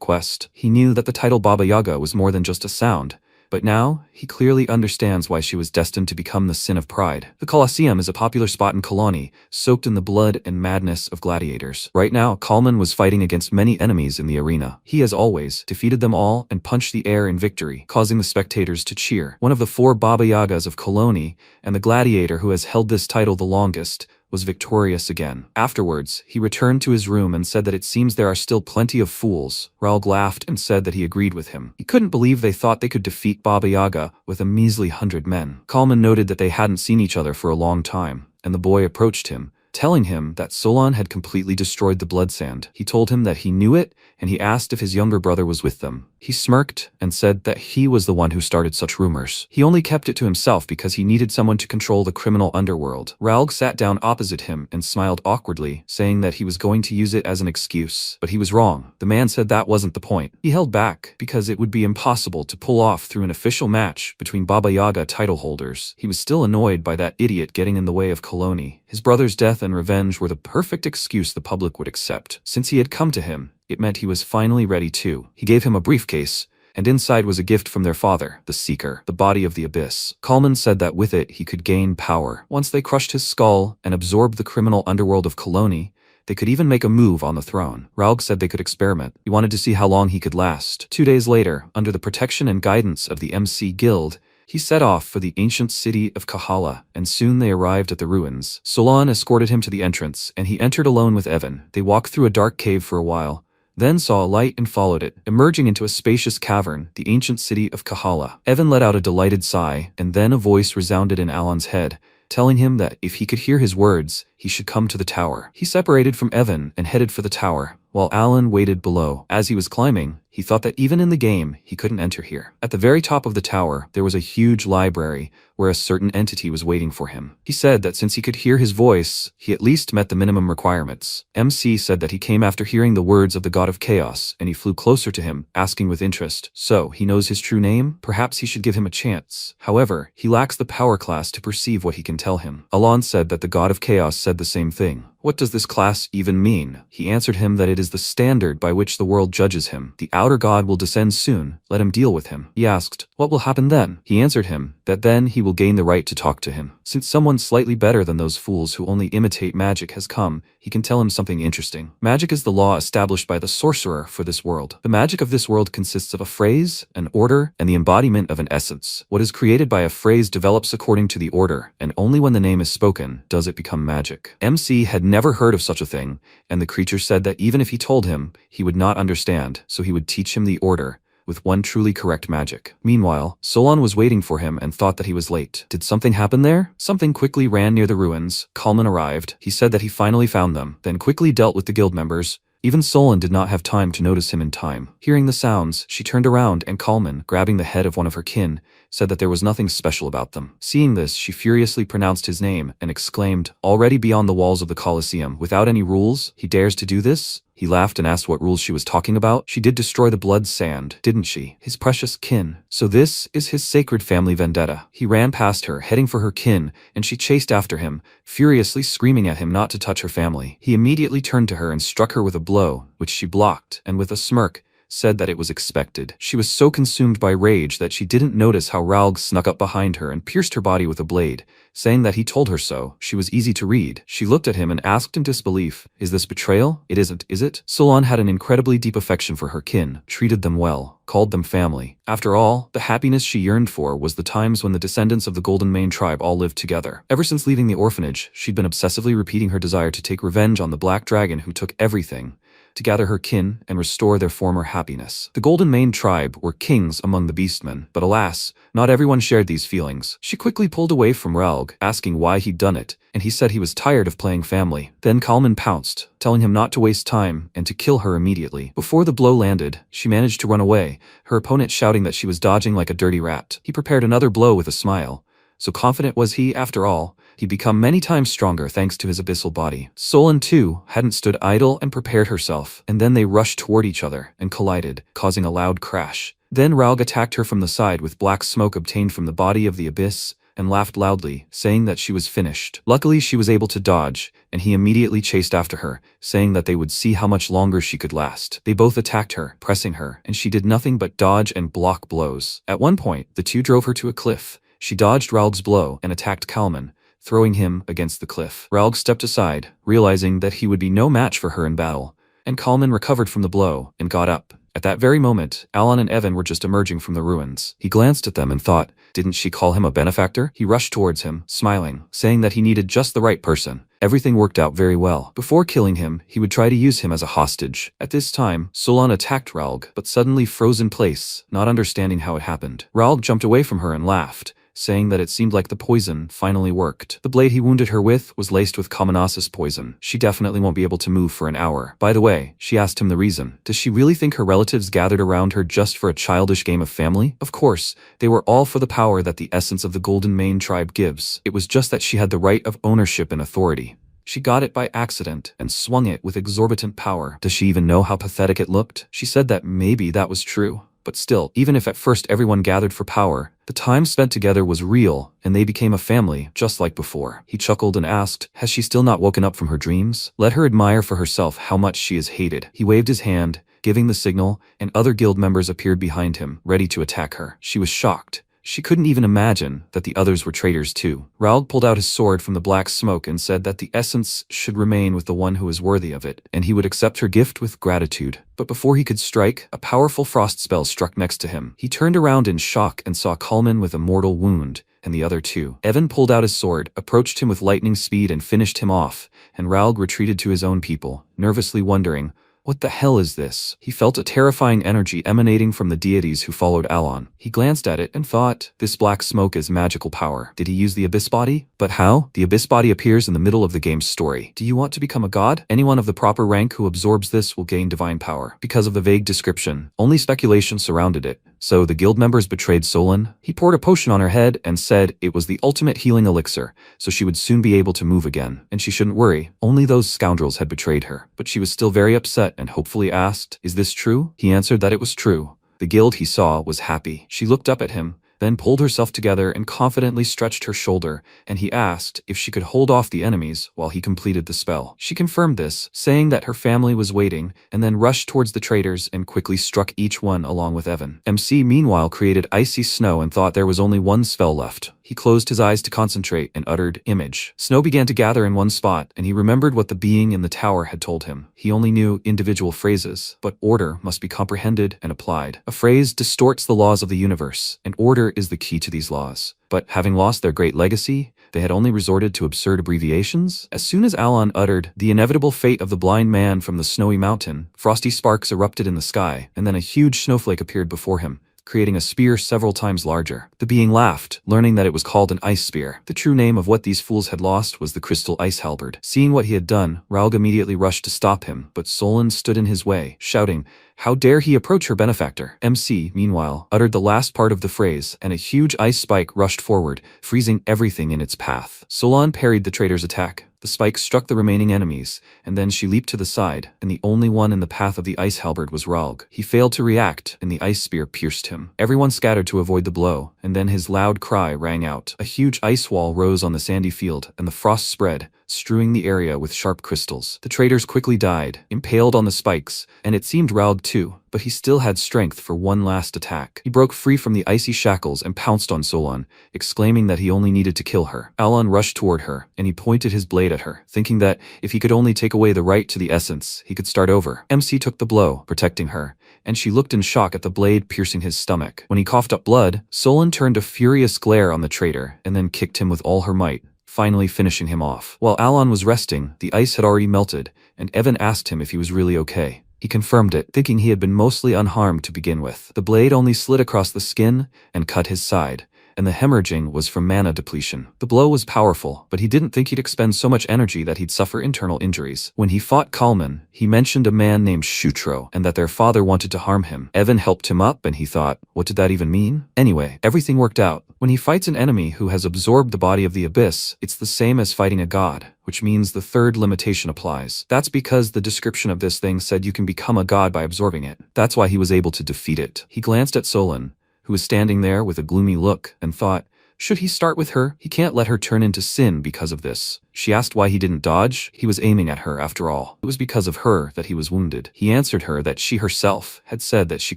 quest. He knew that the title Baba Yaga was more than just a sound, but now, he clearly understands why she was destined to become the sin of pride. The Colosseum is a popular spot in Colony, soaked in the blood and madness of gladiators. Right now, Kalman was fighting against many enemies in the arena. He, as always, defeated them all and punched the air in victory, causing the spectators to cheer. One of the 4 Baba Yagas of Colony, and the gladiator who has held this title the longest, was victorious again. Afterwards, he returned to his room and said that it seems there are still plenty of fools. Ralg laughed and said that he agreed with him. He couldn't believe they thought they could defeat Baba Yaga with a measly 100 men. Kalman noted that they hadn't seen each other for a long time, and the boy approached him, telling him that Solon had completely destroyed the blood sand. He told him that he knew it, and he asked if his younger brother was with them. He smirked and said that he was the one who started such rumors. He only kept it to himself because he needed someone to control the criminal underworld. Ralg sat down opposite him and smiled awkwardly, saying that he was going to use it as an excuse. But he was wrong. The man said that wasn't the point. He held back because it would be impossible to pull off through an official match between Baba Yaga title holders. He was still annoyed by that idiot getting in the way of Koloni. His brother's death and revenge were the perfect excuse the public would accept. Since he had come to him, it meant he was finally ready too. He gave him a briefcase, and inside was a gift from their father, the Seeker, the body of the abyss. Kalman said that with it he could gain power. Once they crushed his skull and absorbed the criminal underworld of Koloni, they could even make a move on the throne. Ralg said they could experiment. He wanted to see how long he could last. 2 days later, under the protection and guidance of the MC Guild, he set off for the ancient city of Kahala, and soon they arrived at the ruins. Solon escorted him to the entrance, and he entered alone with Evan. They walked through a dark cave for a while, then saw a light and followed it, emerging into a spacious cavern, the ancient city of Kahala. Evan let out a delighted sigh, and then a voice resounded in Alan's head, telling him that if he could hear his words, he should come to the tower. He separated from Evan and headed for the tower, while Alan waited below. As he was climbing, he thought that even in the game, he couldn't enter here. At the very top of the tower, there was a huge library where a certain entity was waiting for him. He said that since he could hear his voice, he at least met the minimum requirements. MC said that he came after hearing the words of the god of chaos, and he flew closer to him, asking with interest, "So, he knows his true name? Perhaps he should give him a chance." However, he lacks the power class to perceive what he can tell him. Alan said that the god of chaos said the same thing. What does this class even mean? He answered him that it is the standard by which the world judges him. The outer god will descend soon, let him deal with him. He asked, what will happen then? He answered him that then he will gain the right to talk to him. Since someone slightly better than those fools who only imitate magic has come, he can tell him something interesting. Magic is the law established by the sorcerer for this world. The magic of this world consists of a phrase, an order, and the embodiment of an essence. What is created by a phrase develops according to the order, and only when the name is spoken does it become magic. MC had never heard of such a thing, and the creature said that even if he told him, he would not understand, so he would teach him the order, with one truly correct magic. Meanwhile, Solon was waiting for him and thought that he was late. Did something happen there? Something quickly ran near the ruins. Kalman arrived. He said that he finally found them, then quickly dealt with the guild members. Even Solon did not have time to notice him in time. Hearing the sounds, she turned around and Kalman, grabbing the head of one of her kin, said that there was nothing special about them. Seeing this, she furiously pronounced his name and exclaimed, already beyond the walls of the Colosseum, without any rules, he dares to do this? He laughed and asked what rules she was talking about. She did destroy the blood sand, didn't she? His precious kin. So this is his sacred family vendetta. He ran past her, heading for her kin, and she chased after him, furiously screaming at him not to touch her family. He immediately turned to her and struck her with a blow, which she blocked, and with a smirk, said that it was expected. She was so consumed by rage that she didn't notice how Ralg snuck up behind her and pierced her body with a blade, saying that he told her so. She was easy to read. She looked at him and asked in disbelief, is this betrayal? It isn't, is it? Solon had an incredibly deep affection for her kin, treated them well, called them family. After all, the happiness she yearned for was the times when the descendants of the Golden Mane tribe all lived together. Ever since leaving the orphanage, she'd been obsessively repeating her desire to take revenge on the Black Dragon who took everything, to gather her kin and restore their former happiness. The Golden Mane tribe were kings among the beastmen, but alas, not everyone shared these feelings. She quickly pulled away from Ralg, asking why he'd done it, and he said he was tired of playing family. Then Kalman pounced, telling him not to waste time and to kill her immediately. Before the blow landed, she managed to run away, her opponent shouting that she was dodging like a dirty rat. He prepared another blow with a smile. So confident was he, after all, he'd become many times stronger thanks to his abyssal body. Solon, too, hadn't stood idle and prepared herself, and then they rushed toward each other and collided, causing a loud crash. Then Ralg attacked her from the side with black smoke obtained from the body of the abyss, and laughed loudly, saying that she was finished. Luckily, she was able to dodge, and he immediately chased after her, saying that they would see how much longer she could last. They both attacked her, pressing her, and she did nothing but dodge and block blows. At one point, the two drove her to a cliff. She dodged Ralg's blow and attacked Kalman, throwing him against the cliff. Ralg stepped aside, realizing that he would be no match for her in battle, and Kalman recovered from the blow and got up. At that very moment, Alan and Evan were just emerging from the ruins. He glanced at them and thought, didn't she call him a benefactor? He rushed towards him, smiling, saying that he needed just the right person. Everything worked out very well. Before killing him, he would try to use him as a hostage. At this time, Solon attacked Raoul, but suddenly froze in place, not understanding how it happened. Raoul jumped away from her and laughed, saying that it seemed like the poison finally worked. The blade he wounded her with was laced with Commonosis poison. She definitely won't be able to move for an hour. By the way, she asked him the reason. Does she really think her relatives gathered around her just for a childish game of family? Of course, they were all for the power that the essence of the Golden Mane tribe gives. It was just that she had the right of ownership and authority. She got it by accident and swung it with exorbitant power. Does she even know how pathetic it looked? She said that maybe that was true. But still, even if at first everyone gathered for power, the time spent together was real, and they became a family, just like before. He chuckled and asked, has she still not woken up from her dreams? Let her admire for herself how much she is hated. He waved his hand, giving the signal, and other guild members appeared behind him, ready to attack her. She was shocked. She couldn't even imagine that the others were traitors too. Raoul pulled out his sword from the black smoke and said that the essence should remain with the one who is worthy of it, and he would accept her gift with gratitude. But before he could strike, a powerful frost spell struck next to him. He turned around in shock and saw Kalman with a mortal wound, and the other two. Evan pulled out his sword, approached him with lightning speed and finished him off, and Raoul retreated to his own people, nervously wondering, what the hell is this? He felt a terrifying energy emanating from the deities who followed Alon. He glanced at it and thought, this black smoke is magical power. Did he use the Abyss Body? But how? The Abyss Body appears in the middle of the game's story. Do you want to become a god? Anyone of the proper rank who absorbs this will gain divine power. Because of the vague description, only speculation surrounded it. So the guild members betrayed Solon. He poured a potion on her head and said it was the ultimate healing elixir, so she would soon be able to move again. And she shouldn't worry, only those scoundrels had betrayed her. But she was still very upset and hopefully asked, is this true? He answered that it was true. The guild he saw was happy. She looked up at him, then pulled herself together and confidently stretched her shoulder, and he asked if she could hold off the enemies while he completed the spell. She confirmed this, saying that her family was waiting, and then rushed towards the traitors and quickly struck each one along with Evan. MC meanwhile created icy snow and thought there was only one spell left. He closed his eyes to concentrate and uttered, image. Snow began to gather in one spot, and he remembered what the being in the tower had told him. He only knew individual phrases, but order must be comprehended and applied. A phrase distorts the laws of the universe, and order is the key to these laws. But having lost their great legacy, they had only resorted to absurd abbreviations. As soon as Alon uttered the inevitable fate of the blind man from the snowy mountain, frosty sparks erupted in the sky, and then a huge snowflake appeared before him, creating a spear several times larger. The being laughed, learning that it was called an ice spear. The true name of what these fools had lost was the crystal ice halberd. Seeing what he had done, Raoul immediately rushed to stop him, but Solon stood in his way, shouting, how dare he approach her benefactor? MC, meanwhile, uttered the last part of the phrase, and a huge ice spike rushed forward, freezing everything in its path. Solon parried the traitor's attack. The spike struck the remaining enemies, and then she leaped to the side, and the only one in the path of the ice halberd was Raoul. He failed to react, and the ice spear pierced him. Everyone scattered to avoid the blow, and then his loud cry rang out. A huge ice wall rose on the sandy field, and the frost spread, strewing the area with sharp crystals. The traitors quickly died, impaled on the spikes, and it seemed Raoul too, but he still had strength for one last attack. He broke free from the icy shackles and pounced on Solon, exclaiming that he only needed to kill her. Alon rushed toward her, and he pointed his blade at her, thinking that if he could only take away the right to the essence, he could start over. MC took the blow, protecting her, and she looked in shock at the blade piercing his stomach. When he coughed up blood, Solon turned a furious glare on the traitor, and then kicked him with all her might, finally finishing him off. While Alon was resting, the ice had already melted, and Evan asked him if he was really okay. He confirmed it, thinking he had been mostly unharmed to begin with. The blade only slid across the skin and cut his side, and the hemorrhaging was from mana depletion. The blow was powerful, but he didn't think he'd expend so much energy that he'd suffer internal injuries. When he fought Kalman, he mentioned a man named Shutro, and that their father wanted to harm him. Evan helped him up, and he thought, what did that even mean? Anyway, everything worked out. When he fights an enemy who has absorbed the body of the abyss, it's the same as fighting a god, which means the third limitation applies. That's because the description of this thing said you can become a god by absorbing it. That's why he was able to defeat it. He glanced at Solon, who was standing there with a gloomy look, and thought, should he start with her? He can't let her turn into sin because of this. She asked why he didn't dodge. He was aiming at her after all. It was because of her that he was wounded. He answered her that she herself had said that she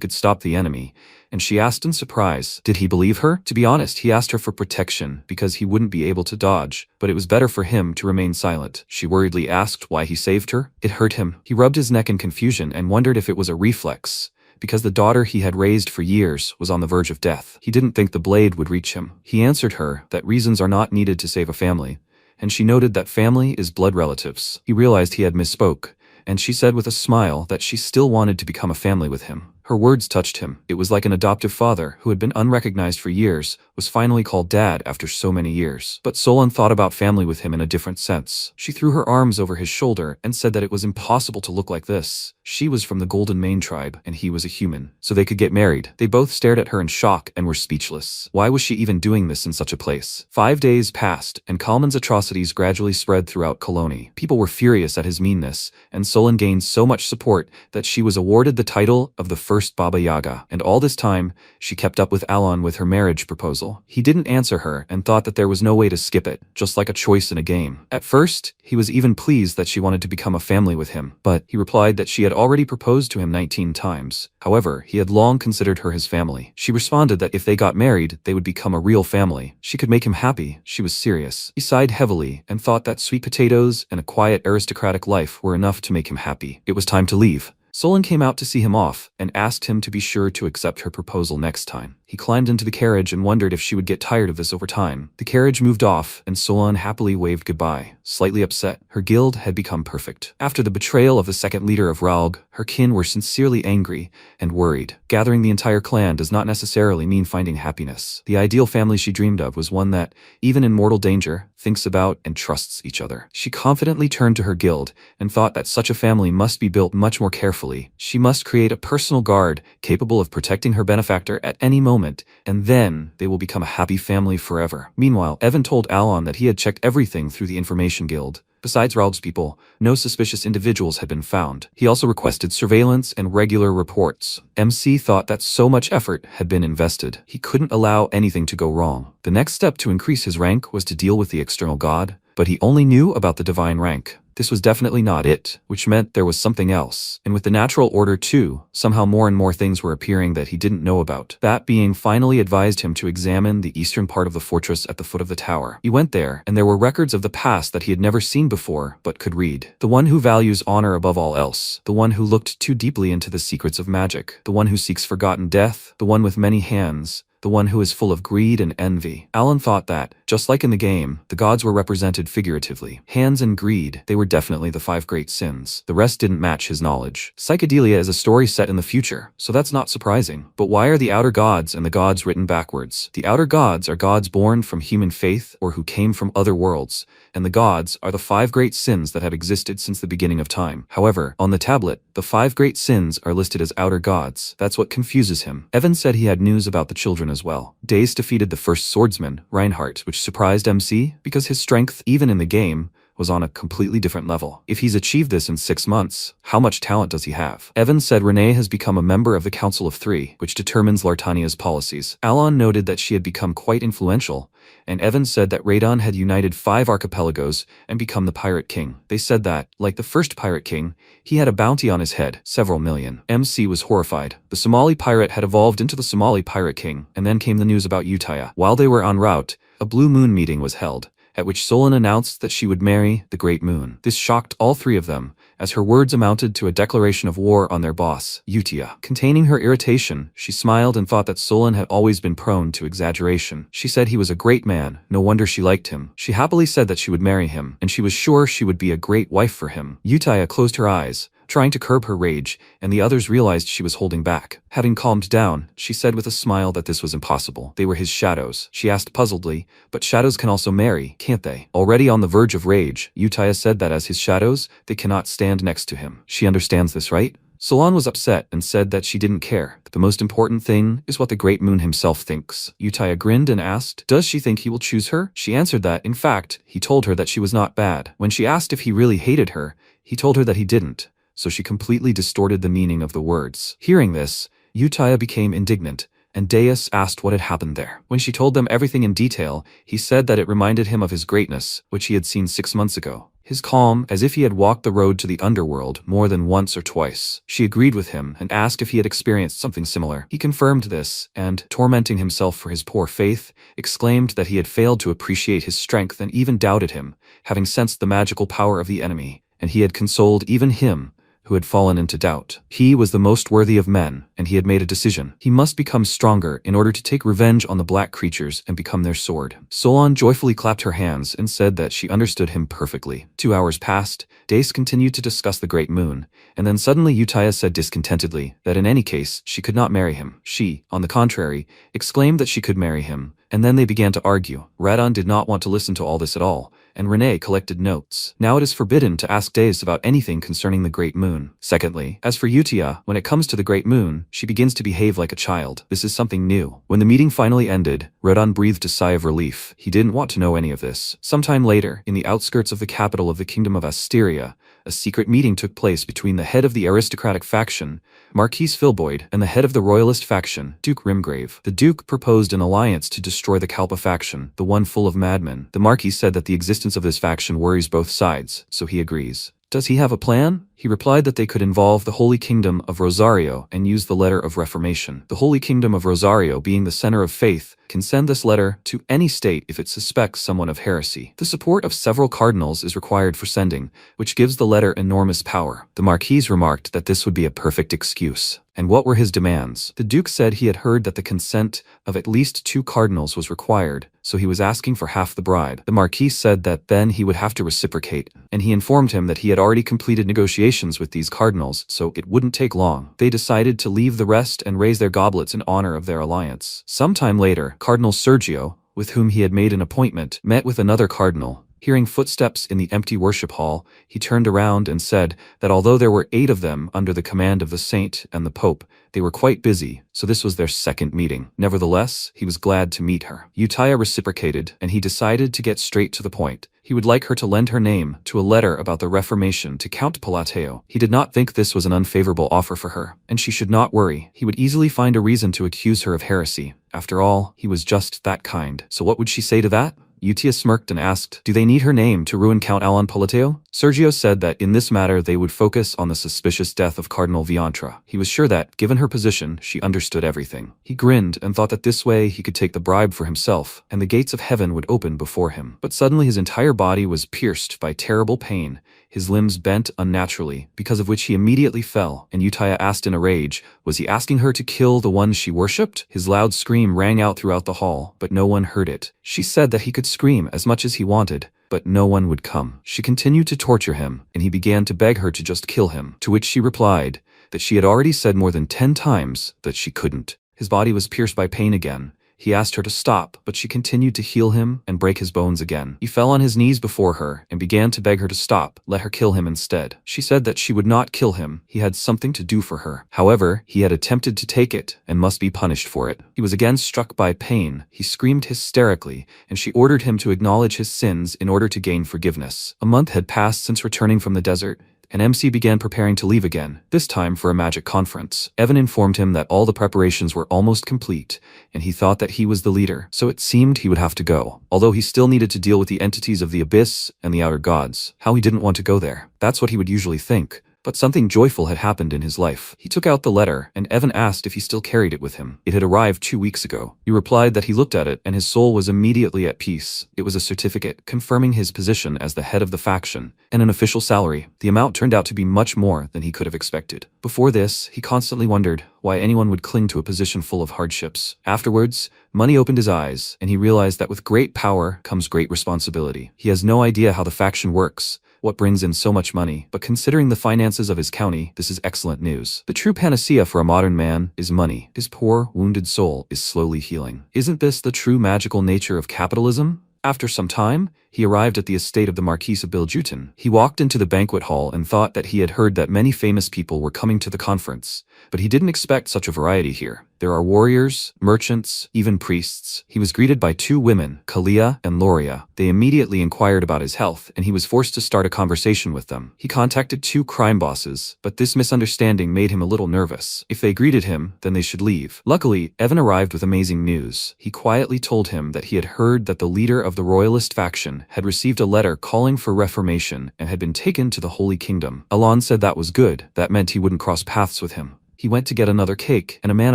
could stop the enemy, and she asked in surprise, did he believe her? To be honest, he asked her for protection because he wouldn't be able to dodge, but it was better for him to remain silent. She worriedly asked why he saved her. It hurt him. He rubbed his neck in confusion and wondered if it was a reflex, because the daughter he had raised for years was on the verge of death. He didn't think the blade would reach him. He answered her that reasons are not needed to save a family, and she noted that family is blood relatives. He realized he had misspoke, and she said with a smile that she still wanted to become a family with him. Her words touched him. It was like an adoptive father who had been unrecognized for years was finally called dad after so many years. But Solon thought about family with him in a different sense. She threw her arms over his shoulder and said that it was impossible to look like this. She was from the Golden Mane tribe and he was a human, so they could get married. They both stared at her in shock and were speechless. Why was she even doing this in such a place? 5 days passed, and Kalman's atrocities gradually spread throughout Colony. People were furious at his meanness, and Solon gained so much support that she was awarded the title of the first Baba Yaga. And all this time, she kept up with Alon with her marriage proposal. He didn't answer her and thought that there was no way to skip it, just like a choice in a game. At first, he was even pleased that she wanted to become a family with him, but he replied that she had already proposed to him 19 times. However, he had long considered her his family. She responded that if they got married, they would become a real family. She could make him happy. She was serious. He sighed heavily and thought that sweet potatoes and a quiet aristocratic life were enough to make him happy. It was time to leave. Solon came out to see him off and asked him to be sure to accept her proposal next time. He climbed into the carriage and wondered if she would get tired of this over time. The carriage moved off and Solon happily waved goodbye, slightly upset. Her guild had become perfect. After the betrayal of the second leader of Ralg, her kin were sincerely angry and worried. Gathering the entire clan does not necessarily mean finding happiness. The ideal family she dreamed of was one that, even in mortal danger, thinks about and trusts each other. She confidently turned to her guild and thought that such a family must be built much more carefully. She must create a personal guard capable of protecting her benefactor at any moment, and then they will become a happy family forever. Meanwhile, Evan told Alon that he had checked everything through the information guild. Besides Ralg's people, no suspicious individuals had been found. He also requested surveillance and regular reports. MC thought that so much effort had been invested. He couldn't allow anything to go wrong. The next step to increase his rank was to deal with the external god, but he only knew about the divine rank. This was definitely not it, which meant there was something else. And with the natural order too, somehow more and more things were appearing that he didn't know about. That being finally advised him to examine the eastern part of the fortress at the foot of the tower. He went there, and there were records of the past that he had never seen before, but could read. The one who values honor above all else. The one who looked too deeply into the secrets of magic. The one who seeks forgotten death. The one with many hands. The one who is full of greed and envy. Alon thought that, just like in the game, the gods were represented figuratively. Hands and greed, they were definitely the 5 great sins. The rest didn't match his knowledge. Psychedelia is a story set in the future, so that's not surprising. But why are the outer gods and the gods written backwards? The outer gods are gods born from human faith or who came from other worlds, and the gods are the 5 great sins that have existed since the beginning of time. However, on the tablet, the 5 great sins are listed as outer gods. That's what confuses him. Evan said he had news about the children as well. Dace defeated the first swordsman, Reinhardt, which surprised MC because his strength, even in the game, was on a completely different level. If he's achieved this in 6 months, how much talent does he have? Evan said Renee has become a member of the Council of Three, which determines Lartania's policies. Alon noted that she had become quite influential, and Evan said that Radon had united 5 archipelagos and become the Pirate King. They said that, like the first Pirate King, he had a bounty on his head, several million. MC was horrified. The Somali pirate had evolved into the Somali Pirate King, and then came the news about Uttaya. While they were en route, a Blue Moon meeting was held, at which Solon announced that she would marry the Great Moon. This shocked all 3 of them, as her words amounted to a declaration of war on their boss, Uttaya. Containing her irritation, she smiled and thought that Solon had always been prone to exaggeration. She said he was a great man, no wonder she liked him. She happily said that she would marry him, and she was sure she would be a great wife for him. Uttaya closed her eyes, trying to curb her rage, and the others realized she was holding back. Having calmed down, she said with a smile that this was impossible. They were his shadows. She asked puzzledly, but shadows can also marry, can't they? Already on the verge of rage, Uttaya said that as his shadows, they cannot stand next to him. She understands this, right? Solon was upset and said that she didn't care. The most important thing is what the Great Moon himself thinks. Uttaya grinned and asked, does she think he will choose her? She answered that, in fact, he told her that she was not bad. When she asked if he really hated her, he told her that he didn't. So she completely distorted the meaning of the words. Hearing this, Uttaya became indignant, and Deus asked what had happened there. When she told them everything in detail, he said that it reminded him of his greatness, which he had seen 6 months ago. His calm, as if he had walked the road to the underworld more than once or twice. She agreed with him and asked if he had experienced something similar. He confirmed this, and, tormenting himself for his poor faith, exclaimed that he had failed to appreciate his strength and even doubted him, having sensed the magical power of the enemy, and he had consoled even him, who who had fallen into doubt. He was the most worthy of men, and he had made a decision. He must become stronger in order to take revenge on the black creatures and become their sword. Solon joyfully clapped her hands and said that she understood him perfectly. 2 hours passed. Dace continued to discuss the great moon, and then suddenly Utia said discontentedly that in any case she could not marry him. She, on the contrary, exclaimed that she could marry him, and then they began to argue. Radon did not want to listen to all this at all, and Renee collected notes. Now it is forbidden to ask Dace about anything concerning the great moon. Secondly, as for Utia, when it comes to the great moon, she begins to behave like a child. This is something new. When the meeting finally ended, Radon breathed a sigh of relief. He didn't want to know any of this. Sometime later, in the outskirts of the capital of the Kingdom of Asteria, a secret meeting took place between the head of the aristocratic faction, Marquise Filboid, and the head of the royalist faction, Duke Rimgrave. The Duke proposed an alliance to destroy the Kalpa faction, the one full of madmen. The Marquis said that the existence of this faction worries both sides, so he agrees. Does he have a plan? He replied that they could involve the Holy Kingdom of Rosario and use the letter of Reformation. The Holy Kingdom of Rosario, being the center of faith, can send this letter to any state if it suspects someone of heresy. The support of several cardinals is required for sending, which gives the letter enormous power. The Marquis remarked that this would be a perfect excuse. And what were his demands? The Duke said he had heard that the consent of at least 2 cardinals was required, so he was asking for half the bribe. The Marquis said that then he would have to reciprocate, and he informed him that he had already completed negotiations with these cardinals, so it wouldn't take long. They decided to leave the rest and raise their goblets in honor of their alliance. Sometime later, Cardinal Sergio, with whom he had made an appointment, met with another cardinal. Hearing footsteps in the empty worship hall, he turned around and said that although there were 8 of them under the command of the saint and the pope, they were quite busy, so this was their second meeting. Nevertheless, he was glad to meet her. Utia reciprocated, and he decided to get straight to the point. He would like her to lend her name to a letter about the Reformation to Count Palateo. He did not think this was an unfavorable offer for her, and she should not worry. He would easily find a reason to accuse her of heresy. After all, he was just that kind. So what would she say to that? Utia smirked and asked, do they need her name to ruin Count Alon Palateo? Sergio said that in this matter they would focus on the suspicious death of Cardinal Viantra. He was sure that, given her position, she understood everything. He grinned and thought that this way he could take the bribe for himself, and the gates of heaven would open before him. But suddenly his entire body was pierced by terrible pain. His limbs bent unnaturally, because of which he immediately fell, and Utia asked in a rage, was he asking her to kill the one she worshipped? His loud scream rang out throughout the hall, but no one heard it. She said that he could scream as much as he wanted, but no one would come. She continued to torture him, and he began to beg her to just kill him, to which she replied that she had already said more than 10 times that she couldn't. His body was pierced by pain again. He asked her to stop, but she continued to heal him and break his bones again. He fell on his knees before her and began to beg her to stop, let her kill him instead. She said that she would not kill him. He had something to do for her. However, he had attempted to take it and must be punished for it. He was again struck by pain. He screamed hysterically, and she ordered him to acknowledge his sins in order to gain forgiveness. A month had passed since returning from the desert, and MC began preparing to leave again, this time for a magic conference. Evan informed him that all the preparations were almost complete, and he thought that he was the leader, so it seemed he would have to go. Although he still needed to deal with the entities of the abyss and the outer gods. How he didn't want to go there. That's what he would usually think. But something joyful had happened in his life. He took out the letter, and Evan asked if he still carried it with him. It had arrived 2 weeks ago. He replied that he looked at it, and his soul was immediately at peace. It was a certificate confirming his position as the head of the faction, and an official salary. The amount turned out to be much more than he could have expected. Before this, he constantly wondered why anyone would cling to a position full of hardships. Afterwards, money opened his eyes, and he realized that with great power comes great responsibility. He has no idea how the faction works, what brings in so much money, but considering the finances of his county, this is excellent news. The true panacea for a modern man is money. His poor, wounded soul is slowly healing. Isn't this the true magical nature of capitalism? After some time, he arrived at the estate of the Marquis of Biljutin. He walked into the banquet hall and thought that he had heard that many famous people were coming to the conference, but he didn't expect such a variety here. There are warriors, merchants, even priests. He was greeted by 2 women, Kalia and Loria. They immediately inquired about his health, and he was forced to start a conversation with them. He contacted 2 crime bosses, but this misunderstanding made him a little nervous. If they greeted him, then they should leave. Luckily, Evan arrived with amazing news. He quietly told him that he had heard that the leader of the royalist faction had received a letter calling for reformation and had been taken to the Holy Kingdom. Alon said that was good. That meant he wouldn't cross paths with him. He went to get another cake, and a man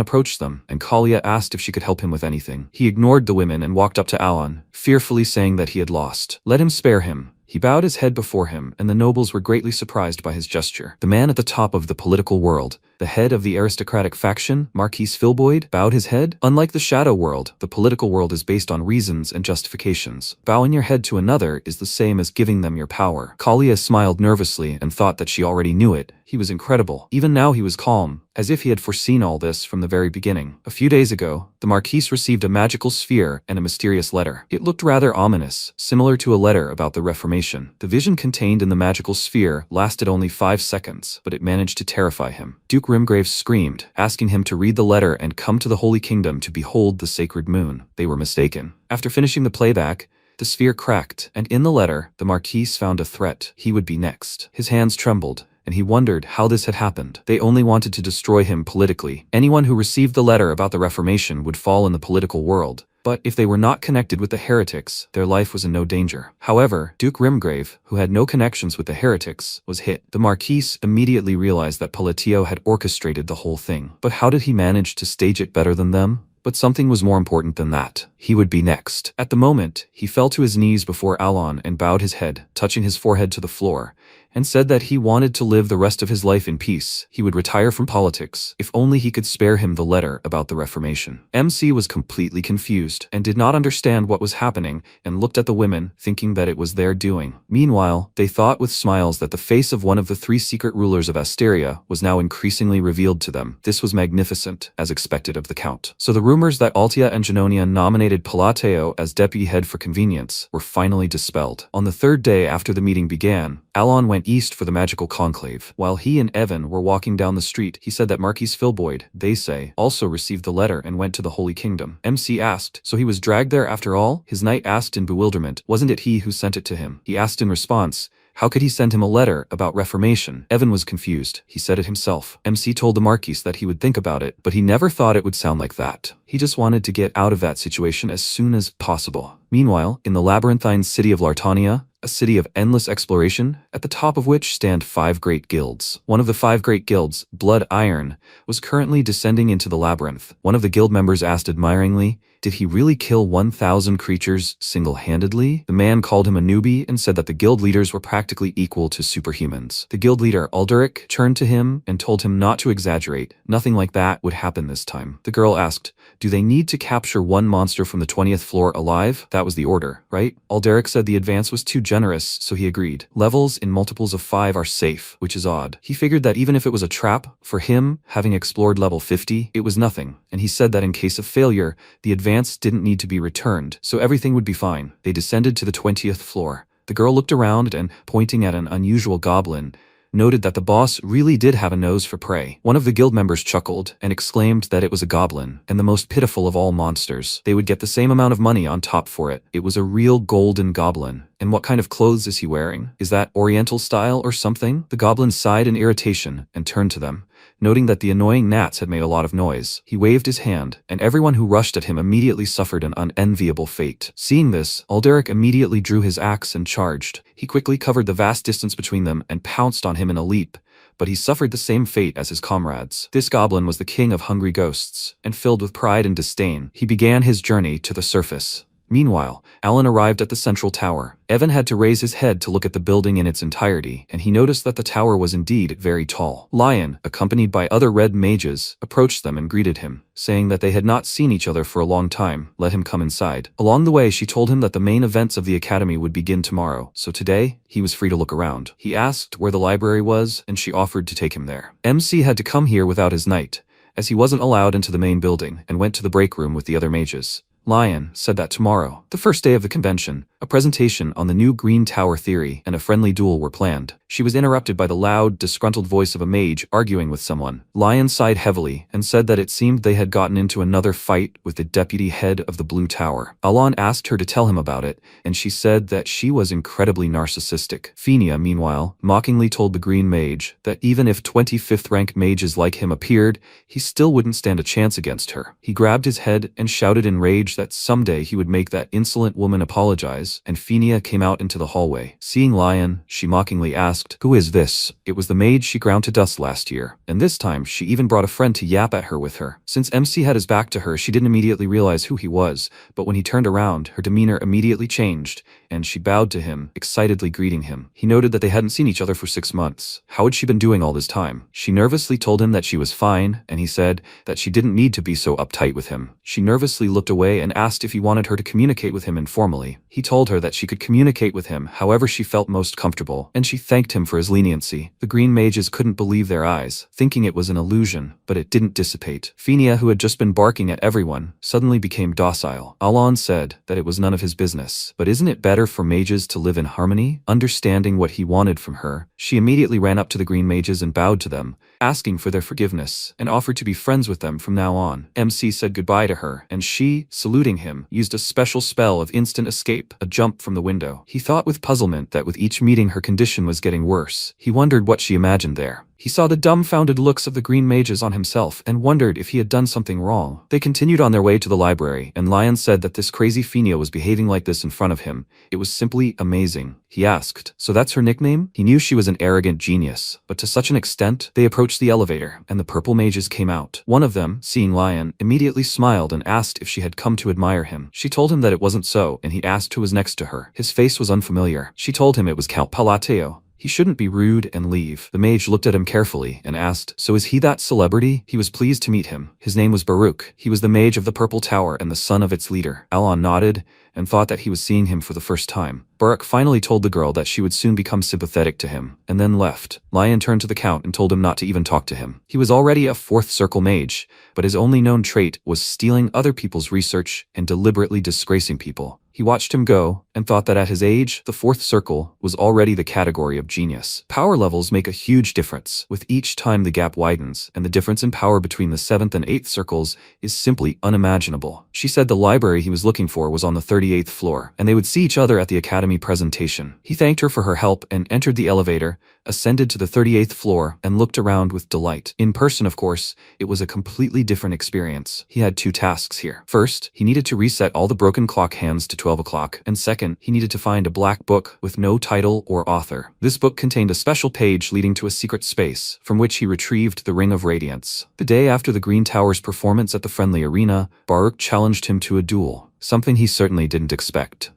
approached them, and Kalia asked if she could help him with anything. He ignored the women and walked up to Alon, fearfully saying that he had lost. Let him spare him. He bowed his head before him, and the nobles were greatly surprised by his gesture. The man at the top of the political world, the head of the aristocratic faction, Marquis Filboid, bowed his head. Unlike the shadow world, the political world is based on reasons and justifications. Bowing your head to another is the same as giving them your power. Kalia smiled nervously and thought that she already knew it. He was incredible. Even now he was calm, as if he had foreseen all this from the very beginning. A few days ago, the Marquis received a magical sphere and a mysterious letter. It looked rather ominous, similar to a letter about the Reformation. The vision contained in the magical sphere lasted only 5 seconds, but it managed to terrify him. Duke Rimgrave screamed, asking him to read the letter and come to the Holy Kingdom to behold the sacred moon. They were mistaken. After finishing the playback, the sphere cracked, and in the letter, the Marquis found a threat. He would be next. His hands trembled, and he wondered how this had happened. They only wanted to destroy him politically. Anyone who received the letter about the Reformation would fall in the political world. But if they were not connected with the heretics, their life was in no danger. However, Duke Rimgrave, who had no connections with the heretics, was hit. The Marquis immediately realized that Palatio had orchestrated the whole thing. But how did he manage to stage it better than them? But something was more important than that. He would be next. At the moment, he fell to his knees before Alon and bowed his head, touching his forehead to the floor, and said that he wanted to live the rest of his life in peace. He would retire from politics, if only he could spare him the letter about the Reformation. MC was completely confused, and did not understand what was happening, and looked at the women, thinking that it was their doing. Meanwhile, they thought with smiles that the face of one of the 3 secret rulers of Asteria was now increasingly revealed to them. This was magnificent, as expected of the Count. So the rumors that Altia and Genonia nominated Palateo as deputy head for convenience were finally dispelled. On the 3rd day after the meeting began, Alon went east for the magical conclave. While he and Evan were walking down the street, he said that Marquis Filboid, they say, also received the letter and went to the Holy Kingdom. MC asked, so he was dragged there after all? His knight asked in bewilderment, wasn't it he who sent it to him? He asked in response, how could he send him a letter about Reformation? Evan was confused. He said it himself. MC told the Marquis that he would think about it, but he never thought it would sound like that. He just wanted to get out of that situation as soon as possible. Meanwhile, in the labyrinthine city of Lartania, a city of endless exploration, at the top of which stand 5 great guilds. One of the 5 great guilds, Blood Iron, was currently descending into the labyrinth. One of the guild members asked admiringly, did he really kill 1,000 creatures single-handedly? The man called him a newbie and said that the guild leaders were practically equal to superhumans. The guild leader, Alderic, turned to him and told him not to exaggerate. Nothing like that would happen this time. The girl asked, do they need to capture 1 monster from the 20th floor alive? That was the order, right? Alderic said the advance was too generous, so he agreed. Levels in multiples of 5 are safe, which is odd. He figured that even if it was a trap, for him, having explored level 50, it was nothing, and he said that in case of failure, the advance didn't need to be returned, so everything would be fine. They descended to the 20th floor. The girl looked around and, pointing at an unusual goblin, noted that the boss really did have a nose for prey. One of the guild members chuckled and exclaimed that it was a goblin, and the most pitiful of all monsters. They would get the same amount of money on top for it. It was a real golden goblin. And what kind of clothes is he wearing? Is that Oriental style or something? The goblin sighed in irritation and turned to them, noting that the annoying gnats had made a lot of noise. He waved his hand, and everyone who rushed at him immediately suffered an unenviable fate. Seeing this, Alderic immediately drew his axe and charged. He quickly covered the vast distance between them and pounced on him in a leap, but he suffered the same fate as his comrades. This goblin was the king of hungry ghosts, and filled with pride and disdain, he began his journey to the surface. Meanwhile, Alan arrived at the central tower. Evan had to raise his head to look at the building in its entirety, and he noticed that the tower was indeed very tall. Lion, accompanied by other red mages, approached them and greeted him, saying that they had not seen each other for a long time. Let him come inside. Along the way, she told him that the main events of the academy would begin tomorrow, so today, he was free to look around. He asked where the library was, and she offered to take him there. MC had to come here without his knight, as he wasn't allowed into the main building, and went to the break room with the other mages. Lion said that tomorrow, the first day of the convention, a presentation on the new Green Tower theory and a friendly duel were planned. She was interrupted by the loud, disgruntled voice of a mage arguing with someone. Lion sighed heavily and said that it seemed they had gotten into another fight with the deputy head of the Blue Tower. Alon asked her to tell him about it, and she said that she was incredibly narcissistic. Fenia, meanwhile, mockingly told the Green Mage that even if 25th rank mages like him appeared, he still wouldn't stand a chance against her. He grabbed his head and shouted in rage that someday he would make that insolent woman apologize, and Fenia came out into the hallway. Seeing Lion, she mockingly asked, "Who is this?" It was the mage she ground to dust last year, and this time she even brought a friend to yap at her with her. Since MC had his back to her, she didn't immediately realize who he was, but when he turned around, her demeanor immediately changed, and she bowed to him, excitedly greeting him. He noted that they hadn't seen each other for 6 months. How had she been doing all this time? She nervously told him that she was fine, and he said that she didn't need to be so uptight with him. She nervously looked away and asked if he wanted her to communicate with him informally. He told her that she could communicate with him however she felt most comfortable, and she thanked him for his leniency. The green mages couldn't believe their eyes, thinking it was an illusion, but it didn't dissipate. Phinia, who had just been barking at everyone, suddenly became docile. Alon said that it was none of his business. But isn't it better for mages to live in harmony? Understanding what he wanted from her, she immediately ran up to the green mages and bowed to them, asking for their forgiveness, and offered to be friends with them from now on. MC said goodbye to her, and she, saluting him, used a special spell of instant escape, a jump from the window. He thought with puzzlement that with each meeting her condition was getting worse. He wondered what she imagined there. He saw the dumbfounded looks of the green mages on himself and wondered if he had done something wrong. They continued on their way to the library, and Lion said that this crazy Phinia was behaving like this in front of him. It was simply amazing. He asked, "So that's her nickname?" He knew she was an arrogant genius, but to such an extent. They approached the elevator, and the purple mages came out. One of them, seeing Lion, immediately smiled and asked if she had come to admire him. She told him that it wasn't so, and he asked who was next to her. His face was unfamiliar. She told him it was Count Palateo. He shouldn't be rude and leave. The mage looked at him carefully and asked, "So is he that celebrity?" He was pleased to meet him. His name was Baruch. He was the mage of the Purple Tower and the son of its leader. Alon nodded and thought that he was seeing him for the first time. Baruch finally told the girl that she would soon become sympathetic to him, and then left. Lion turned to the Count and told him not to even talk to him. He was already a fourth circle mage, but his only known trait was stealing other people's research and deliberately disgracing people. He watched him go and thought that at his age, the fourth circle was already the category of genius. Power levels make a huge difference. With each time the gap widens, and the difference in power between the 7th and 8th circles is simply unimaginable. She said the library he was looking for was on the 38th floor, and they would see each other at the academy presentation. He thanked her for her help and entered the elevator, ascended to the 38th floor, and looked around with delight. In person, of course, it was a completely different experience. He had 2 tasks here. First, he needed to reset all the broken clock hands to 12 o'clock, and second, he needed to find a black book with no title or author. This book contained a special page leading to a secret space, from which he retrieved the Ring of Radiance. The day after the Green Tower's performance at the friendly arena, Baruch challenged him to a duel, something he certainly didn't expect.